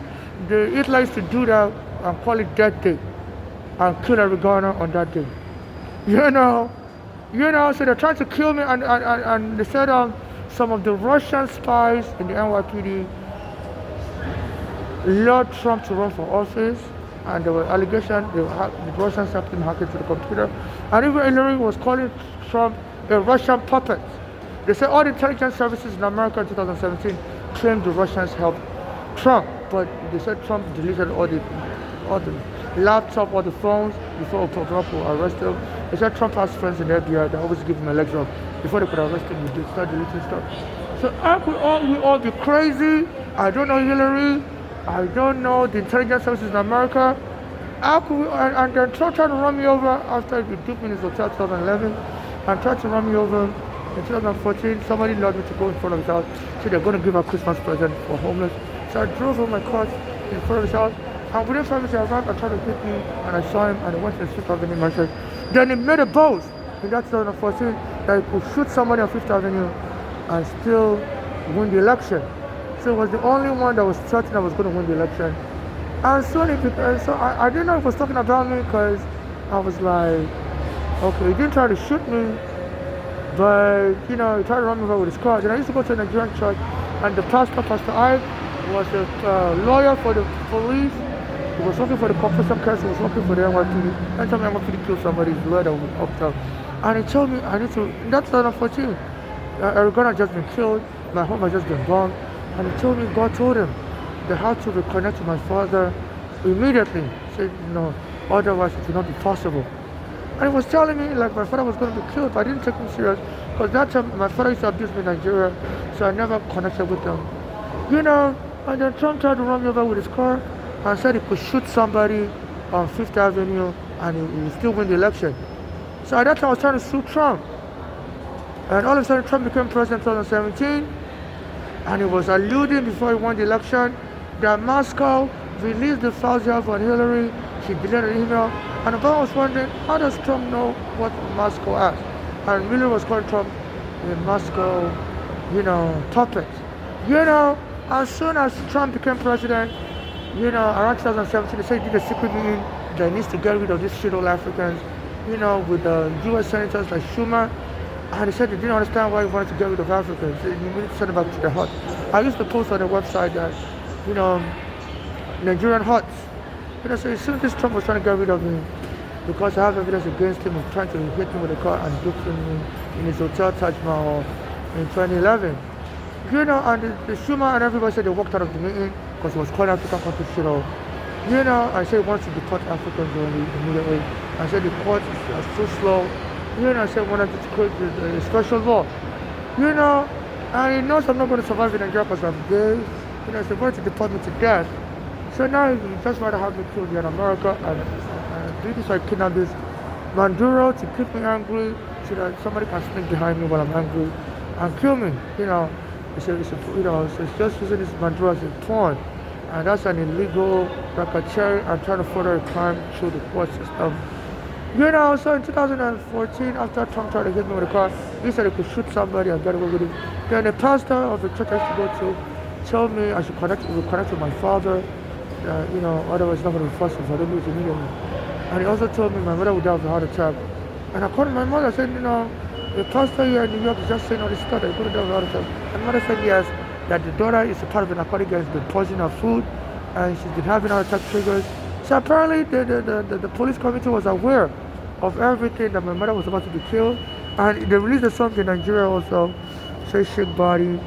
the Hitler used to do that and call it Death Day and kill every Ghana on that day. So they're trying to kill me, and they said some of the Russian spies in the NYPD lured Trump to run for office, and there were allegations the Russians helped him hack into the computer, and even Hillary was calling Trump a Russian puppet. They said all the intelligence services in America in 2017 claimed the Russians helped Trump, but they said Trump deleted all the laptop, all the phones before Trump will arrest him. They said Trump has friends in the FBI that always give him a lecture before they could arrest him. They start deleting stuff. So how could we all be crazy? I don't know Hillary. I don't know the intelligence services in America. How could we, and then Trump tried to run me over after he took me in his hotel 2011 and tried to run me over in 2014. Somebody allowed me to go in front of his house. So they're going to give a Christmas present for homeless. So I drove on my car in front of his house, and within 5 minutes I arrived and tried to hit me, and I saw him, and I went to the Fifth Avenue Market. Then he made a boast in that 2014 that he could shoot somebody on Fifth Avenue and still win the election. So he was the only one that was certain I was going to win the election. And so I didn't know he was talking about me, because I was like, okay, he didn't try to shoot me, but he tried to run me over with his car. Then I used to go to a Nigerian church, and the Pastor Ike, was a lawyer for the police. He was working for the Corporation Council. He was working for the NYPD. Anytime NYPD killed somebody, his lawyer would opt out. And he told me I need to. That's 2014. Eric had just been killed. My home had just been bombed. And he told me God told him they had to reconnect to my father immediately. He said, otherwise it would not be possible. And he was telling me like my father was going to be killed, but I didn't take him serious, because that time my father used to abuse me in Nigeria, so I never connected with them. And then Trump tried to run me over with his car and said he could shoot somebody on Fifth Avenue and he would still win the election. So at that time I was trying to sue Trump. And all of a sudden Trump became president in 2017, and he was alluding before he won the election that Moscow released the files you have on Hillary. She deleted an email. And Obama was wondering, how does Trump know what Moscow has? And Miller was calling Trump a Moscow, puppet. As soon as Trump became president, around 2017, they said he did a secret meeting that he needs to get rid of these shit old Africans, with the U.S. senators like Schumer. And he said they didn't understand why he wanted to get rid of Africans. He needed to send them back to the hut. I used to post on the website that, Nigerian huts. So as soon as Trump was trying to get rid of me, because I have evidence against him of trying to hit me with a car and duping me in his hotel Taj Mahal in 2011. And the Schumer and everybody said they walked out of the meeting because he was calling African countries shit off. I said he wants to deport Africans immediately. I said the court is too slow. I said we wanted to create a special law. And he knows I'm not going to survive in Nigeria because I'm gay. So he wanted to deport me to death. So now he just rather have me killed here in America, and do this like kidnap this Manduro to keep me angry so that somebody can sneak behind me while I'm angry and kill me. it's just using this Maduro as a pawn. And that's an illegal, like a cherry, I'm trying to further a crime through the court system. So in 2014, after Trump tried to hit me with a car, he said he could shoot somebody and get away with it. Then the pastor of the church I used to go to told me I should connect with my father, otherwise it's not going to be possible if I don't lose immediately. And he also told me my mother would die of a heart attack. And I called my mother and said, the pastor here in New York is just saying all this stuff that you're going to die of a heart attack. And my mother said yes, that the daughter is a part of the narcotic gang, has been poisoning her food, and she's been having heart attack triggers. So apparently the police committee was aware of everything that my mother was about to be killed. And they released a song in Nigeria also, say shake body,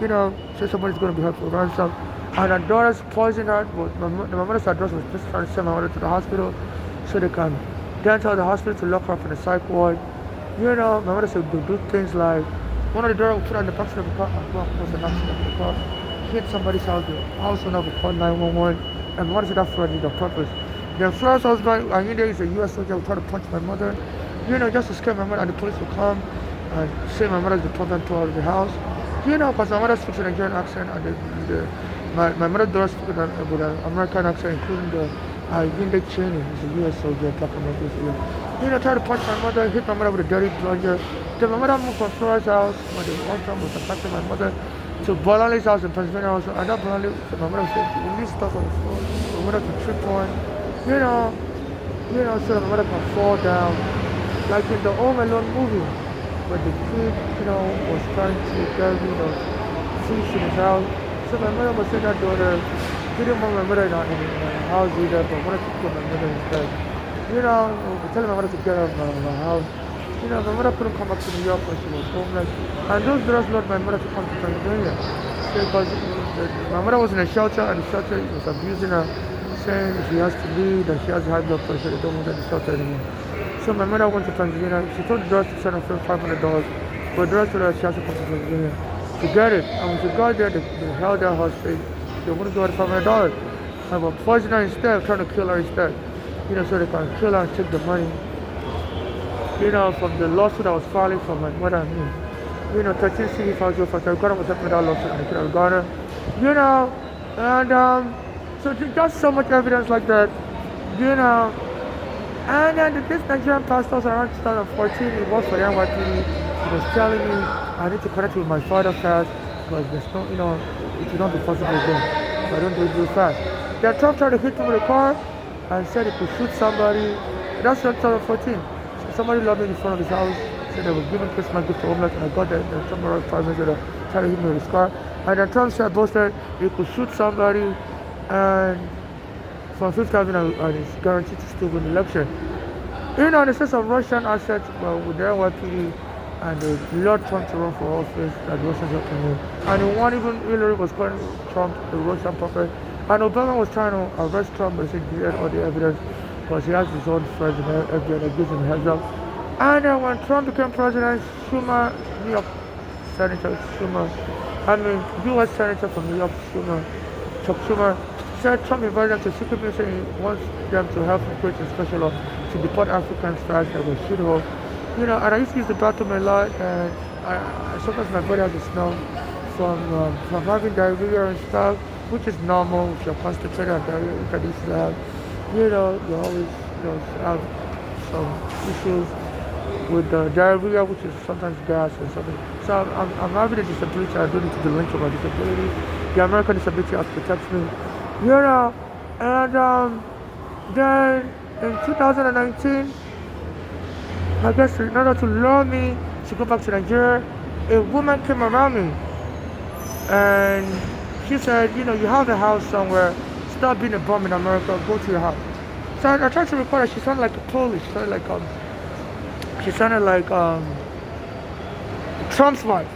say somebody's going to be held for ransom. And her daughter's poisoned her, but my mother's address was just trying to send my mother to the hospital so they can then tell the hospital to lock her up in the psych ward. My mother said they do things like, one of the daughters put her in the back of the car and go across an accident in the car, hit somebody's house, the house owner would call 911, and my mother said that for the purpose. Their first husband, I knew there is a US soldier, would try to punch my mother, just to scare my mother, and the police would come and say my mother's the problem to out of the house. Because my mother speaks a Nigerian accent, and my mother does speak with an American accent, including the Yinde Cheney, who's a US soldier, black American soldier. Tried to punch my mother, hit my mother with a dirty plunger. Then my mother moved from Flora's house, where the one time was attacking my mother, to Bolanle's house in Pennsylvania also. And that Bolanle, my mother said, we leave stuff on the floor. My mother could trip on, so my mother can fall down. Like in the Home Alone movie, where the kid, was trying to get rid of fish in his house. So my mother was saying that daughter didn't want my mother in the house either, but wanted to kill my mother instead. Telling my mother to get out of my house. My mother couldn't come back to New York when she was homeless. And those girls led my mother to come to Pennsylvania. Because my mother was in a shelter, and the shelter was abusing her, saying she has to leave, and she has high blood pressure, they don't want her in the shelter anymore. So my mother went to Pennsylvania. She told the girls to send her $500, but the rest of her she has to come to Pennsylvania to get it. And when she got there, they held her hostage. They wouldn't give her $500. And were poisoning her instead, trying to kill her instead. So they can kill her and take the money. From the lawsuit that was filing from my mother and me. 13 CD files for Ghana was helping that lawsuit and they could have Ghana. So just so much evidence like that. And then this Nigerian pastor around 2014, he worked for the NYPD. He was telling me I need to connect with my father fast because there's no, it will not be possible again. So I don't do it real fast. Then Trump tried to hit me with a car and said he could shoot somebody. That's 2014. Somebody loved me in front of his house, said they were giving Christmas gift to homeless, and I got there, and Trump arrived 5 minutes later, tried to hit me with his car. And then Trump said, boasted, he could shoot somebody, and for 5,000 and it's guaranteed to still win the election. In the sense of Russian assets, with the NYPD, and they lured Trump to run for office, that the Russians helped him. And in one, even Hillary was calling Trump a Russian puppet. And Obama was trying to arrest Trump, but he said he had all the evidence, because he has his own friends in FBI that gives him a heads up. And then when Trump became president, New York Senator U.S. Senator from New York, Chuck Schumer, said Trump invited them to secret meeting. He wants them to help him create a special law to deport Africans fast that were shootable. And I used to use the bathroom a lot, and sometimes my body has a smell from having diarrhea and stuff, which is normal if you're constipated and diarrhea, you can easily have. You always have some issues with diarrhea, which is sometimes gas and something. So I'm having a disability. I do need to be linked to my disability. The American Disability Act protects me. And then in 2019, I guess in order to lure me to go back to Nigeria, a woman came around me and she said, you have a house somewhere. Stop being a bum in America, go to your house. So I tried to record her. She sounded like a Polish. She sounded like Trump's wife.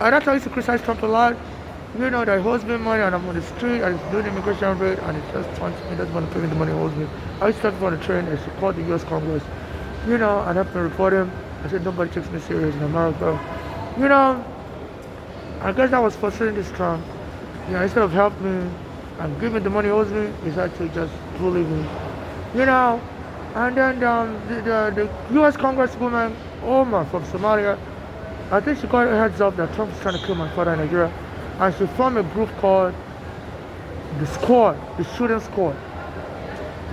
And that's how I used to criticize Trump a lot. That he owes me money and I'm on the street and he's doing immigration raid and he just taunts me, doesn't want to pay me the money he owes me. I used to on the train and support the US Congress. And help me report him. I said nobody takes me serious in America. I guess that was frustrating this Trump. Instead of helping me and give me the money he owes me, he decided to just bully me. And then the U.S. Congresswoman Omar from Somalia, I think she got a heads up that Trump was trying to kill my father in Nigeria. and she formed a group called the Squad, the Shooting Squad.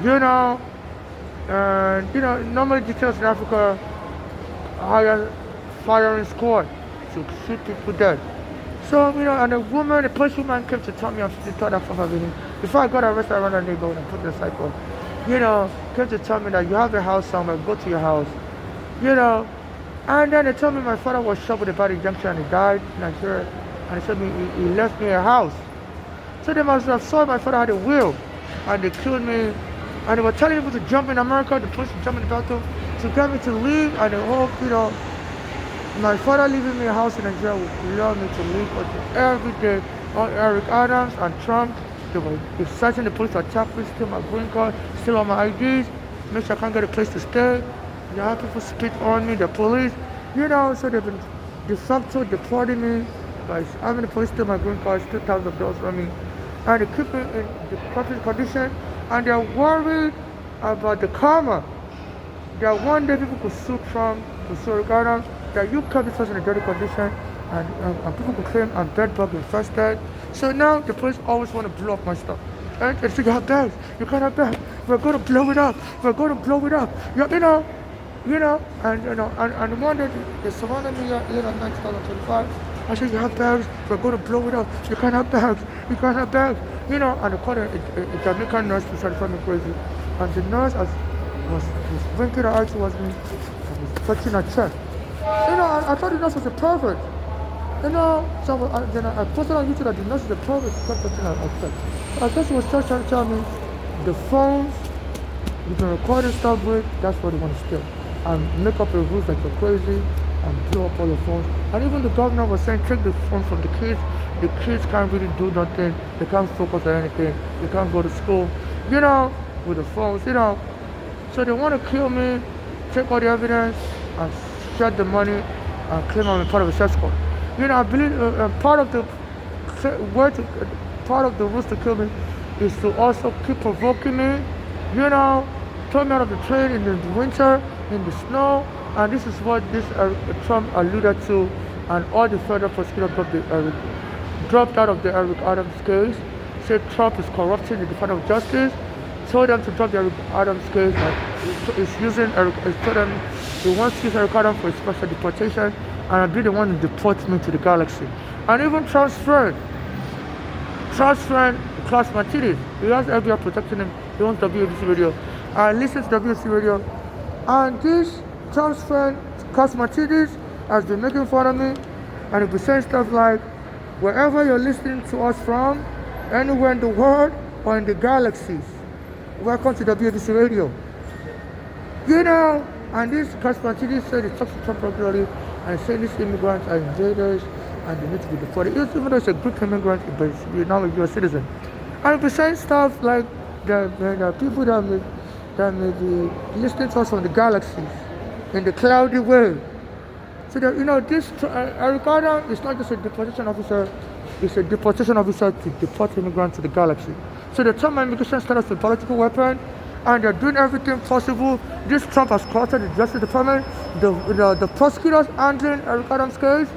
You know, and normally details in Africa hire firing squad to shoot people dead. So, and a police woman came to tell me I'm still thought from Avenue. Before I got arrested around the neighborhood and put in the cycle, came to tell me that you have a house somewhere, go to your house. And then they told me my father was shot with a bad injection and he died in Nigeria. And they said he left me a house. So they must have saw my father had a will. And they killed me. And they were telling people to jump in America, the police would jump in the bathroom to get me to leave. And they hope, my father leaving me a house in Nigeria would allow me to leave. But every day, all Eric Adams and Trump, they were searching the police to attack me, steal my green card, steal all my IDs, make sure I can't get a place to stay. You have people spit on me, the police, so they've been de facto deporting me by having the police steal my green card, steal thousands of dollars from me. And they keep me in the corporate condition, and they're worried about the karma. That one day people could sue Trump, could sue Ghana, that you kept this person in a dirty condition, and people could claim I'm bedbug infested. So now the police always want to blow up my stuff. And they say, you have bags, you can't have bags, we're going to blow it up, and one day they surrounded me here in 2025. I said, you have bags, we're going to blow it up, you can't have bags, and they called a Jamaican nurse to try to find me crazy. And the nurse was winking her eyes towards me and was touching her chest. I thought the nurse was a pervert. So I posted on YouTube that the nurse is a pervert, she kept touching her chest. I guess she was trying to tell me the phones you can record and stuff with, that's what they want to steal. And make up a rules like you're crazy and blow up all your phones. And even the governor was saying, take the phone from the kids. The kids can't really do nothing. They can't focus on anything. They can't go to school, with the phones, So they want to kill me, take all the evidence, and shed the money, and claim I'm a part of a sex cult. I believe part of the rules to kill me is to also keep provoking me, throw me out of the train in the winter, in the snow, and this is what this Trump alluded to, and all the federal prosecutors dropped out of the Eric Adams case, said Trump is corrupting the Department of Justice, told them to drop the Eric Adams case, and it's using told them he wants to use Eric Adams for a special deportation, and I'll be the one to deport me to the galaxy. And even Trump's friend, Klaus Martinez, he has FBI protecting him, he wants WABC radio. I listen to WABC radio, and this Trump's friend, Klaus Martinez, has been making fun of me, and he'll be saying stuff like, wherever you're listening to us from, anywhere in the world or in the galaxies, welcome to WABC radio. And this Klaus Martinez said he talks to Trump regularly, and saying these immigrants are invaders, and they need to be deported. Even though it's a Greek immigrant, but he's now a U.S. citizen. And he'll be saying stuff like, there are people that may be listening to us from the galaxies, in the cloudy world. So that, this Eric Adams is not just a deportation officer, it's a deportation officer to deport immigrants to the galaxy. So they turn my immigration status to a political weapon, and they're doing everything possible. This Trump has corrupted the Justice Department. The prosecutors handling Eric Adams' case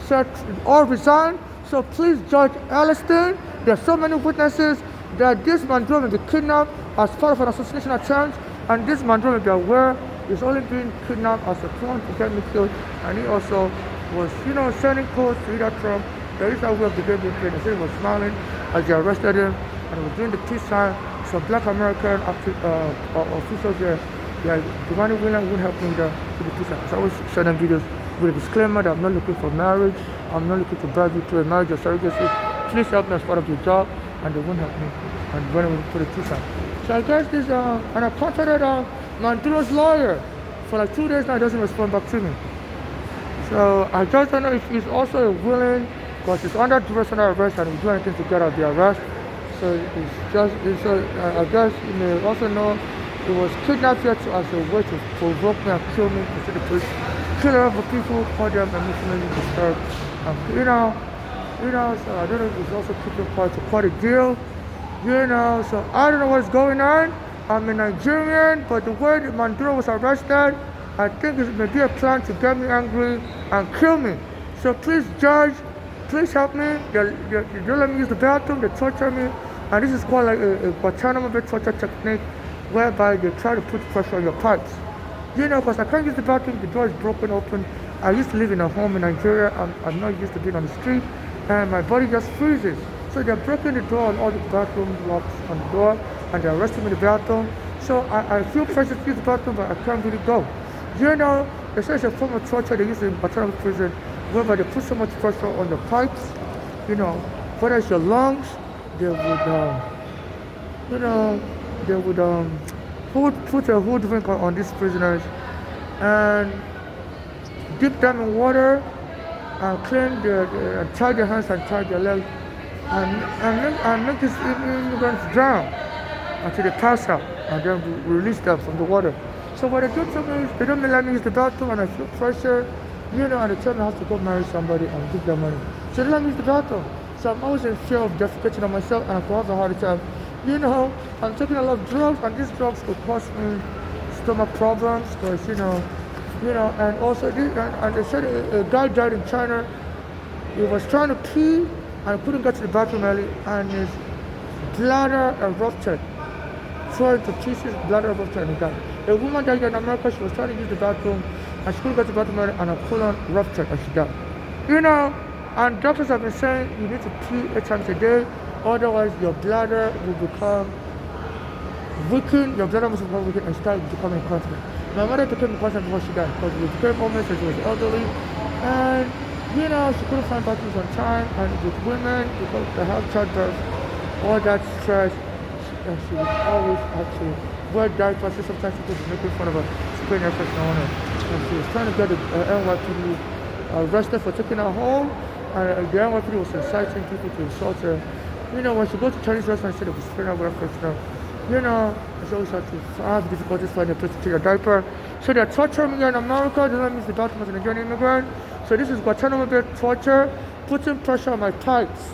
said all resign. So please, Judge Elliston, there are so many witnesses that this man may be kidnapped as part of an assassination attempt, and this man may be aware he's only being kidnapped as a pawn to get me killed, and he also was, sending calls to either Trump. There is a way of the game being played. He said he was smiling as they arrested him, and he was doing the peace sign. So Black American officials there, Giovanni Williams wouldn't help me there with the peace sign. So I always share them videos with a disclaimer that I'm not looking for marriage, I'm not looking to bribe you to a marriage or surrogacy. Please help me as part of your job, and they won't help me. And when we put a peace sign. So I guess this, and I contacted Maduro's lawyer for like 2 days now. He doesn't respond back to me. So I just don't know if he's also willing, because he's under duress under arrest and he'll do anything to get out of the arrest. So I guess you may also know he was kidnapped here as a way to provoke me and kill me, to see the police kill other people, call them emotionally disturbed. So I don't know if he's also keeping quiet to quite a deal. So I don't know what's going on. I'm a Nigerian, but the way that Maduro was arrested, I think it may be a plan to get me angry and kill me. So please, Judge, please help me. They don't let me use the bathroom. They torture me. And this is called like a Guantanamo Bay torture technique whereby they try to put pressure on your pipes. Because I can't use the bathroom, the door is broken open. I used to live in a home in Nigeria. I'm not used to being on the street, and my body just freezes. So they're breaking the door on all the bathroom locks on the door, and they're arresting me in the bathroom. So I feel pressure to use the bathroom, but I can't really go. They say it's a form of torture they use in Guantanamo prison, whereby they put so much pressure on the pipes, whether it's your lungs, they would, they would put a hood drink on these prisoners and dip them in water and tie their hands and tie their legs and make these immigrants drown until they pass out, and then we release them from the water. So what they do to me is they don't let me use the bathroom, and I feel pressure, and they tell me I have to go marry somebody and give them money. So they let me use the bathroom. So I'm always in fear of defecating on myself, and I could have a heart attack. I'm taking a lot of drugs, and these drugs could cause me stomach problems, because, and also, and they said a guy died in China. He was trying to pee and couldn't get to the bathroom early, and his bladder erupted. Tore into pieces, bladder erupted, and he died. A woman died in America. She was trying to use the bathroom, and she couldn't get to the bathroom early, and her colon ruptured, and she died. And doctors have been saying you need to pee 8 times a day, otherwise your bladder will become weakened, your bladder muscle will become weakened and start becoming incontinent. My mother became incontinent before she died, because we became homeless and she was elderly, and she couldn't find bathrooms on time, and with women, because they have childbirth, all that stress, and she would always have to wear diapers. So sometimes people would make fun of her, spraying her first on her, and she was trying to get the NYPD arrested for taking her home, and the NYPD was inciting people to insult her. When she goes to Chinese restaurants, instead of spraying her with her first she always had to have difficulties finding a place to change a diaper. So they're torturing me in America. They don't miss the bathroom as a Nigerian immigrant. So this is Guantanamo Bay torture, putting pressure on my pipes.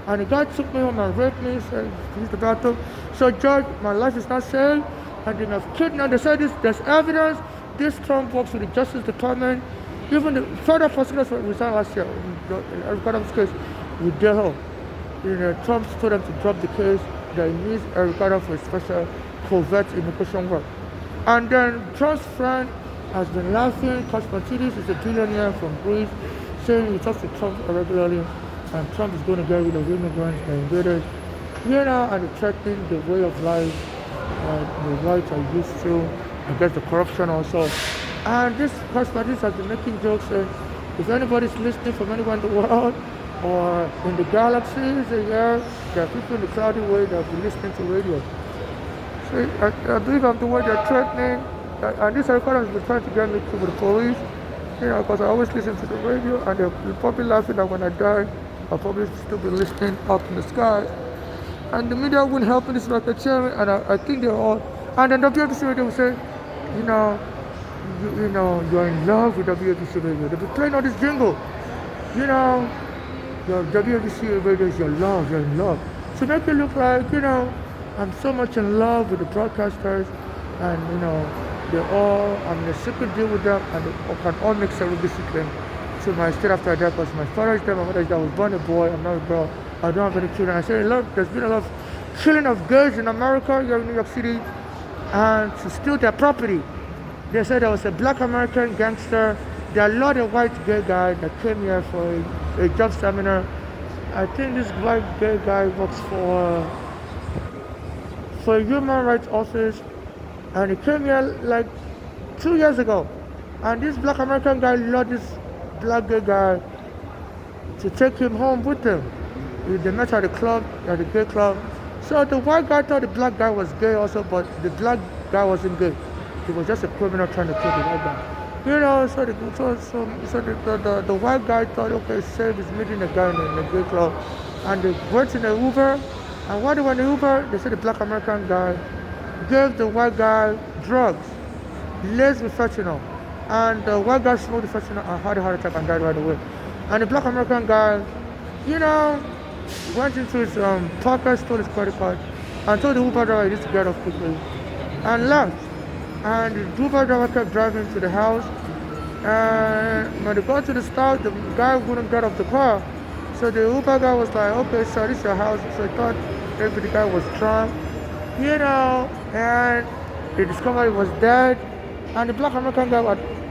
And the guy took me home and raped me, said to use the bathroom. So judge, my life is not safe. And they have kidnapped. They said there's evidence. This Trump works with the Justice Department. Even the federal prosecutors resigned last year in Eric Adams' case with their help. Trump told them to drop the case. They need Eric Adams for special covert immigration work. And then Trump's friend has been laughing. Kosmatides is a billionaire from Greece, saying he talks to Trump regularly, and Trump is going to get rid of immigrants and invaders, and threatening the way of life the whites are used to, against the corruption also. And this Kosmatides has been making jokes saying, if anybody's listening from anywhere in the world, or in the galaxies, there are people in the cloudy way that will be listening to radio. So I believe I'm the one they're threatening, and this record has been trying to get me to the police, because I always listen to the radio, and they're probably laughing that when I die, I'll probably still be listening up in the sky. And the media wouldn't help me, this like a chairman, and I think they're all, and then WABC radio will say, you're in love with WABC radio. They'll be playing all this jingle, your WABC radio is your love, you're in love. To make it look like, I'm so much in love with the broadcasters, and, I'm in a secret deal with them, and they can all make surrogacy claim to my state after I die, because my father is dead, my mother is dead, I was born a boy, I'm not a girl, I don't have any children. I say, look, there's been a lot of killing of girls in America, here in New York City, and to steal their property. They said there was a black American gangster. There are a lot of white gay guys that came here for a job seminar. I think this white gay guy works for a human rights office, and he came here like 2 years ago. And this black American guy lured this black gay guy to take him home with him. They met at the gay club. So the white guy thought the black guy was gay also, but the black guy wasn't gay. He was just a criminal trying to kill the white guy. So the white guy thought, okay, safe, he's meeting a guy in the gay club. And they went in the Uber, and while they were in the Uber, they said the black American guy gave the white guy drugs, laced with fentanyl. And the white guy smoked the fentanyl and had a heart attack and died right away. And the black American guy, went into his pocket, stole his credit card, and told the Uber driver he needs to get off quickly, and left. And the Uber driver kept driving to the house, and when they got to the stop, the guy wouldn't get off the car. So the Uber guy was like, okay, so this is your house. So I thought maybe the guy was drunk, and they discovered he was dead. And the black American guy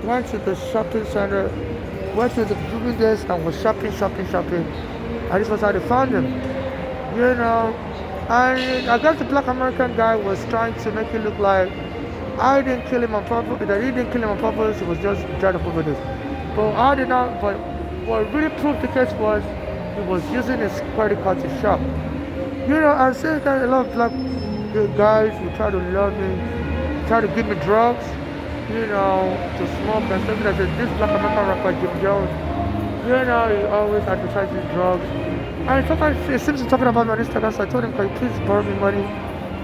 went to the shopping center, went to the movie desk and was shopping. And this was how they found him, you know. And I guess the black American guy was trying to make it look like I didn't kill him on purpose, that he didn't kill him on purpose, he was just trying to prove this. But I did not, but what really proved the case was he was using his credit card to shop. I'm saying that a lot of black guys who try to love me, try to give me drugs, to smoke and stuff like that. This black American rapper, Jim Jones, he always advertises drugs. And sometimes he seems to talking about me on Instagram, so I told him, can you please borrow me money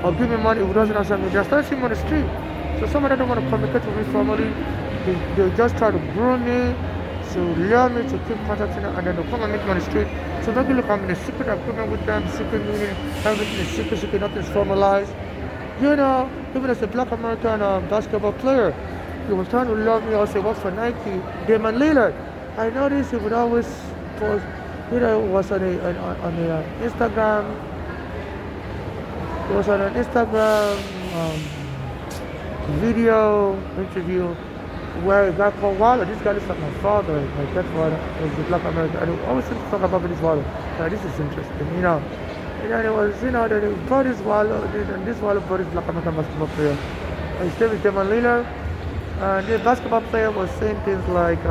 or give me money if he doesn't answer me? They started seeing me on the street. So some of them don't want to communicate with me formally. They just try to groom me, to lure me to keep contacting them, and then they'll come and meet me on the street. So don't look, I'm in a secret agreement with them, secret meeting, everything is secret, nothing's formalized. Even as a black American basketball player, he was trying to love me. Also, works for Nike. Damian Lillard. I noticed he would always post. It was on a Instagram. It was on an Instagram video interview where a guy called Waller. This guy is like my father, my stepfather, was a black American. And he always seems to talk about this Waller. Now, this is interesting, And then it was, that he brought his Waller, and this Waller brought his black American basketball player. And his name is Damian Lillard. And the basketball player was saying things like,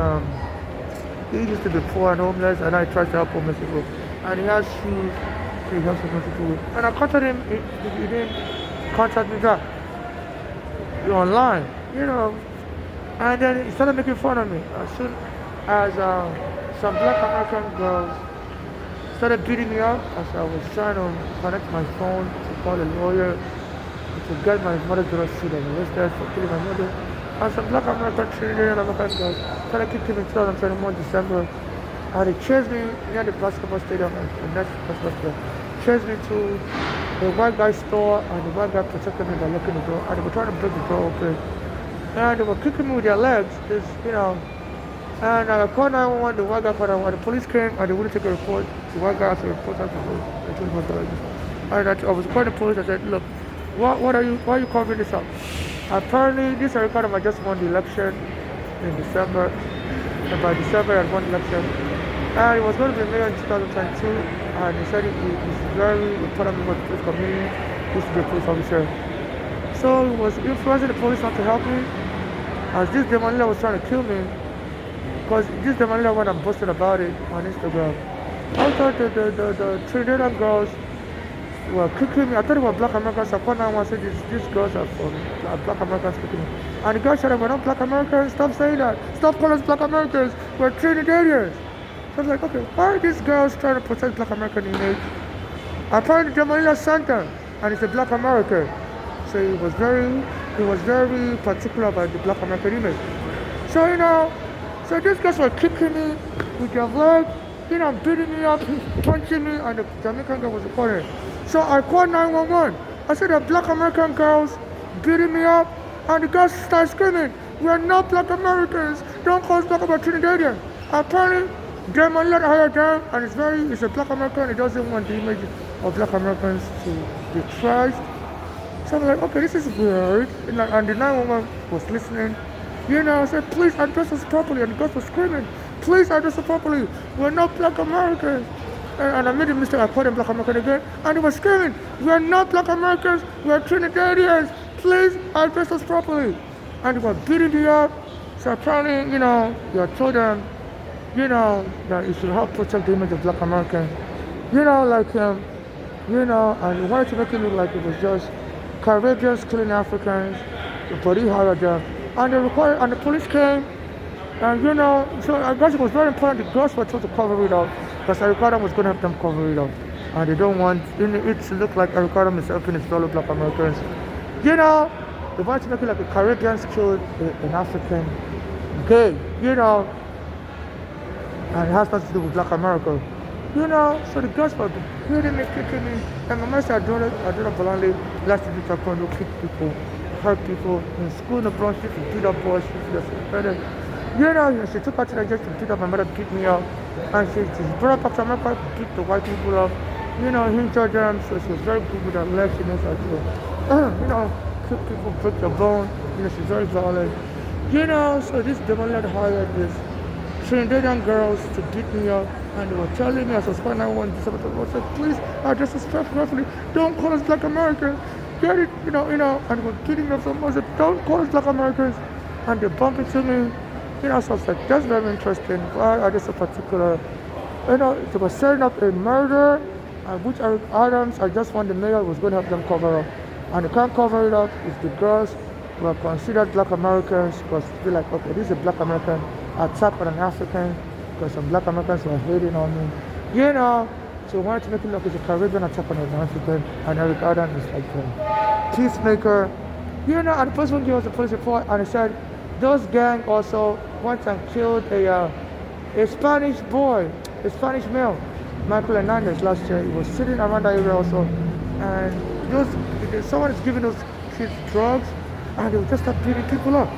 he used to be poor and homeless, and I tried to help homeless people. And he has shoes, he helps homeless people. And I contacted him, he didn't contact me back. Online, And then he started making fun of me. As soon as some black American girls started beating me up as I was trying to connect my phone to call a lawyer to get my mother's girl sued and arrested for killing my mother. And some black American Trinidadian American girls started kicking me in 2021 December. And they chased me near the basketball stadium and next basketball stadium. Chased me to a white guy's store, and the white guy protected me by locking the door, and they were trying to break the door open. And they were kicking me with their legs, and I called 911, the white guy called 911, the police came and they wouldn't take a report. The white guy asked to report out the police. I told him what I did. And I was calling the police, I said, look, why are you covering this up? Apparently, this is I just won the election in December. And by December, I won the election. And he was going to be mayor in 2022, and he said he's very important member of the police community. He used to be a police officer. So he was influencing the police not to help me, as this Damian Lillard was trying to kill me. Because this Damian Lillard, when I'm posting about it on Instagram, I thought the Trinidadian girls were kicking me. I thought they were black Americans. I called 911 and said these girls are from black Americans kicking me. And the guy said, we're not black Americans. Stop saying that. Stop calling us black Americans. We're Trinidadians. So I was like, okay, why are these girls trying to protect black American image? Apparently, Damian Lillard sent them, and he's a black American. So he was very particular about the black American image. So so these guys were kicking me with their legs, beating me up, punching me, and the Jamaican guy was recording. So I called 911. I said, the black American girls beating me up, and the guys started screaming, we're not black Americans, don't call us black about Trinidadian. Apparently, Damian Lillard hired them, and he's a black American, he doesn't want the image of black Americans to be trashed. So I'm like, okay, this is weird. And the 911 was listening. I said, please address us properly. And the guys were screaming, please address us properly. We're not black Americans. And I made a mistake. I called them black American again. And they were screaming, we're not black Americans. We're Trinidadians. Please address us properly. And they were beating me up. So apparently, I told them, that you should help protect the image of black Americans. And he wanted to make it look like it was just Caribbeans killing Africans, but he hired them. And the police came, and so I guess it was very important the girls were told to cover it up, because Eric Adam was going to help them cover it up. And they don't want it to look like Eric Adam is helping his fellow black Americans. They wanted to make it like the Caribbeans killed an African gay, and it has nothing to do with black America. So the girls were beating me, kicking me, and my mother said, I don't blindly, last to do taekwondo, kick people, hurt people. In school in the Bronx, she used to beat up boys, she used to get suspended. She took her to Nigeria to beat up my mother, beat me up. And she brought her back to America, beat the white people up, injured them. So she was very good with her legs, so kick people, break their bone. She's very violent. So this demon led hired this Trinidadian girls to beat me up. And they were telling me as I was calling 911 I said, please, I just respectfully, don't call us Black Americans. Get it, and they were beating me up so much. I said, don't call us Black Americans. And they bumped into me. So I was like, that's very interesting. Why are they so particular? They were setting up a murder, which Eric Adams, I just want the mayor was going to help them cover up. And they can't cover it up if the girls were considered Black Americans because they feel like, okay, this is a Black American attack on an African because some Black Americans were hating on me. So we wanted to make it look as a Caribbean attack on an African, and Eric Adams is like a peacemaker. And the first one gave us a police report, and he said those gang also went and killed a Spanish boy, a Spanish male, Michael Hernandez last year. He was sitting around that area also, and someone is giving those kids drugs, and they would just start beating people up.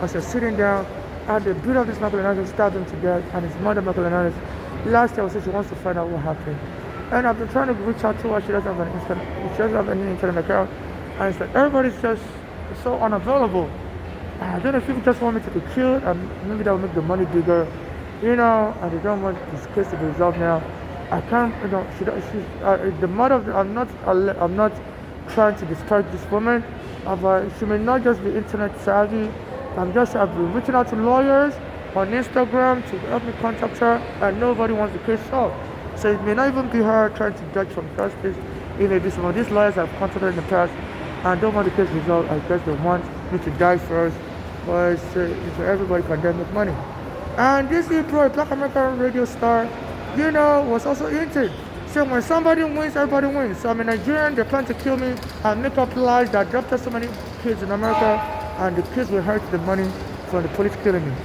As they're sitting down, and they beat up this Michael Hernandez, stabbed him to death, and his mother, Michael Hernandez, last year said she wants to find out what happened. And I've been trying to reach out to her. She doesn't have any internet account, and it's like everybody's just so unavailable. I don't know if people just want me to be killed, and maybe that will make the money bigger, and they don't want this case to be resolved now. I can't, the mother of I'm not trying to disparage this woman, but she may not just be internet savvy. I've been reaching out to lawyers on Instagram to help me contact her, and nobody wants the case solved. So it may not even be her trying to judge from justice. It may be some of these lawyers I've contacted in the past and don't want the case resolved. I guess they want me to die first, but so everybody can then make money. And this April, a Black American radio star, was also injured. So when somebody wins, everybody wins. So I'm a Nigerian, they plan to kill me and make up lies that adopted so many kids in America, and the kids will hurt the money from the police killing me.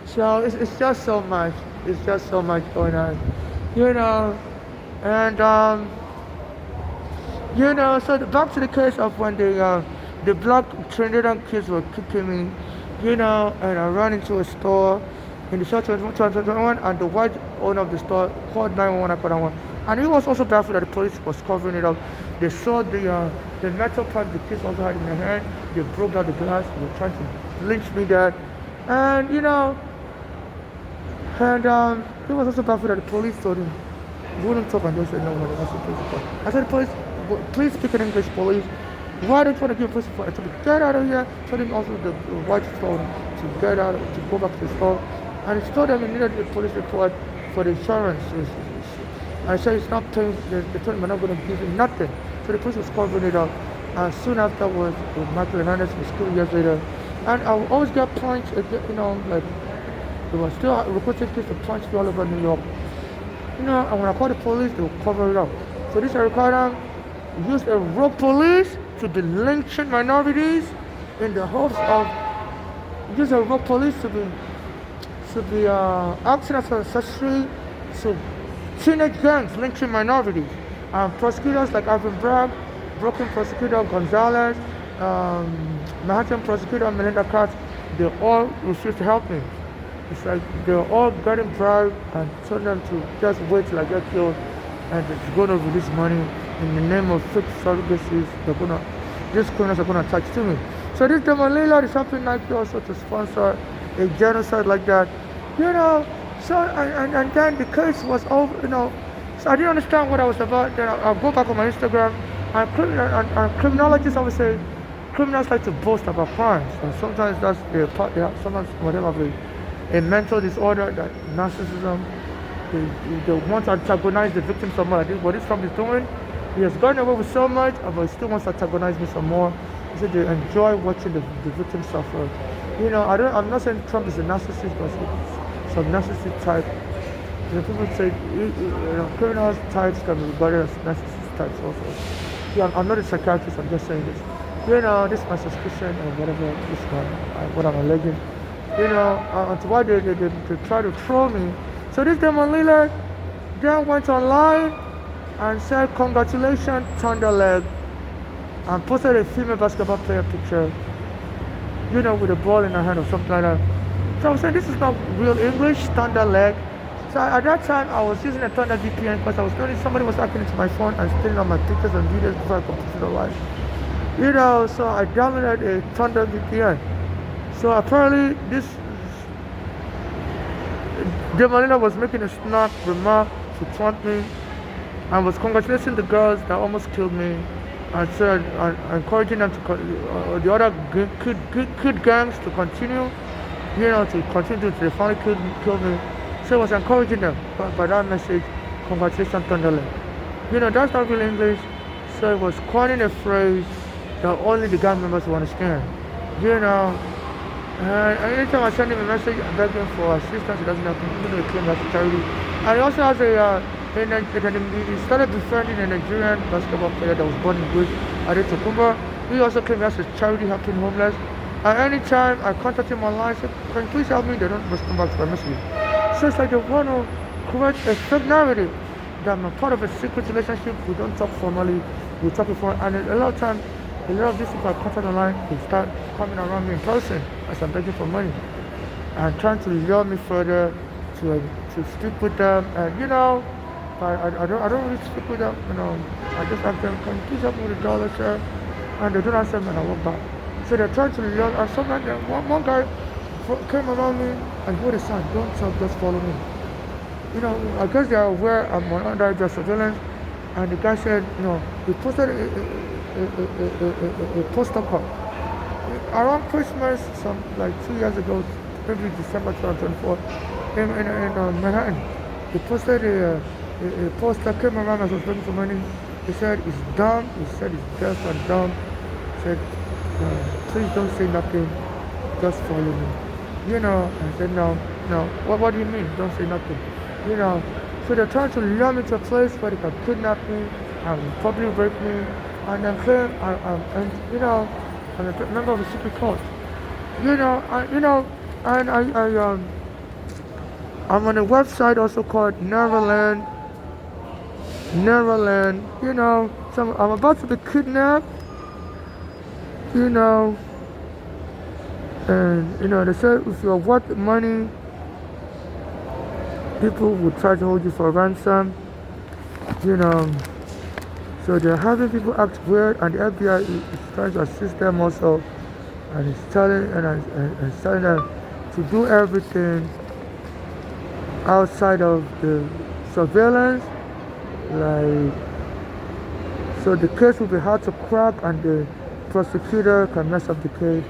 So it's just so much. It's just so much going on. And so back to the case of when the black Trinidadian kids were kicking me, and I ran into a store in the short 2021, and the white owner of the store called 911, I called 911. And he was also baffled that the police was covering it up. They saw the metal pipe the kids also had in their hand. They broke down the glass. They were trying to lynch me there. And, he was also baffled that the police told him, he wouldn't talk, and they said, no, that's the police report. I said, police, please speak in English, police. Why don't you want to give a police report? I told him, get out of here. I told him also the white store to get out, to go back to the store. And he told them he needed the police report for the insurance. I said it's not paying, they told him we're not going to give him nothing. So the police was covering it up. And soon afterwards, Michael Hernandez was killed years later. And I would always get points, like, they were still recruiting kids to punch me all over New York. And when I called the police, they would cover it up. So this Eric Adams used a rogue police to be lynching minorities in the hopes of use a rogue police to be acting as an accessory to teenage gangs lynching minorities. Prosecutors like Alvin Bragg, Brooklyn prosecutor Gonzalez, Manhattan prosecutor Melinda Katz, they all refused to help me. It's like they're all getting bribed and told them to just wait till I get killed, and it's going to release money in the name of fake surrogacies. These criminals are going to attach to me. So this Demalila is helping Nike also to sponsor a genocide like that. So and then the case was over, so I didn't understand what I was about. Then I'll go back on my Instagram, and criminologists always say criminals like to boast about crimes, and sometimes that's their part. Sometimes whatever a mental disorder, that narcissism, they want to antagonize the victim so much. What this Trump is doing, he has gotten away with so much, but he still wants to antagonize me some more. He said they enjoy watching the victim suffer. I'm not saying Trump is a narcissist, but some narcissist type. People say criminal types can be regarded as narcissist types also. I'm not a psychiatrist, I'm just saying this. This is my suspicion or whatever, what I'm alleging. Until why they try to throw me. So this Damon Lillard then went online and said, congratulations, Thunder Leg, and posted a female basketball player picture. with a ball in her hand or something like that. So I was saying, this is not real English, standard leg. So at that time, I was using a Thunder VPN because I was noticing somebody was hacking into my phone and stealing all my pictures and videos before I completed the live. So I downloaded a Thunder VPN. So apparently, this Demalina was making a snap remark to taunt me and was congratulating the girls that almost killed me and said, encouraging them to, the other kid gangs to continue, to continue to they finally killed me. So I was encouraging them by that message, congratulations, Thunderland. That's not real English. So it was coining a phrase that only the gang members will understand. And anytime I send him a message, I beg him for assistance, he doesn't have to, even though he claims that's a charity. And he also has he started befriending a Nigerian basketball player that was born in Greece, Adetokunbo. He also claims he has a charity helping homeless. And anytime I contact him online, I say, can you please help me? They don't respond back to my message. So it's like they want to create a fake narrative that I'm a part of a secret relationship. We don't talk formally, we talk before. And a lot of times, a lot of these people I contact online, they start coming around me in person as I'm begging for money and trying to lure me further to speak with them. And I don't really speak with them. I just ask them, can you please help me with $1, sir? And they don't answer me, and I walk back. So they're trying to lure. And sometimes one guy came around me and put a sign, don't talk, just follow me. I guess they are aware I'm under their surveillance. And the guy said, he posted a poster card. Around Christmas, like 2 years ago, maybe December 2024, in Manhattan, he posted a poster, came around as I was looking for money. He said, it's dumb. He said, it's deaf and dumb. He said, please don't say nothing, just follow me. I said, no. What do you mean? Don't say nothing. So they're trying to lure me to a place where they can kidnap me and probably rape me, and then claim I'm a member of a secret cult. I'm on a website also called Neverland. So I'm about to be kidnapped. And they say if you're worth money, people will try to hold you for ransom. So they're having people act weird, and the FBI is trying to assist them also, and it's telling them to do everything outside of the surveillance, so the case will be hard to crack, and the prosecutor can mess up the case.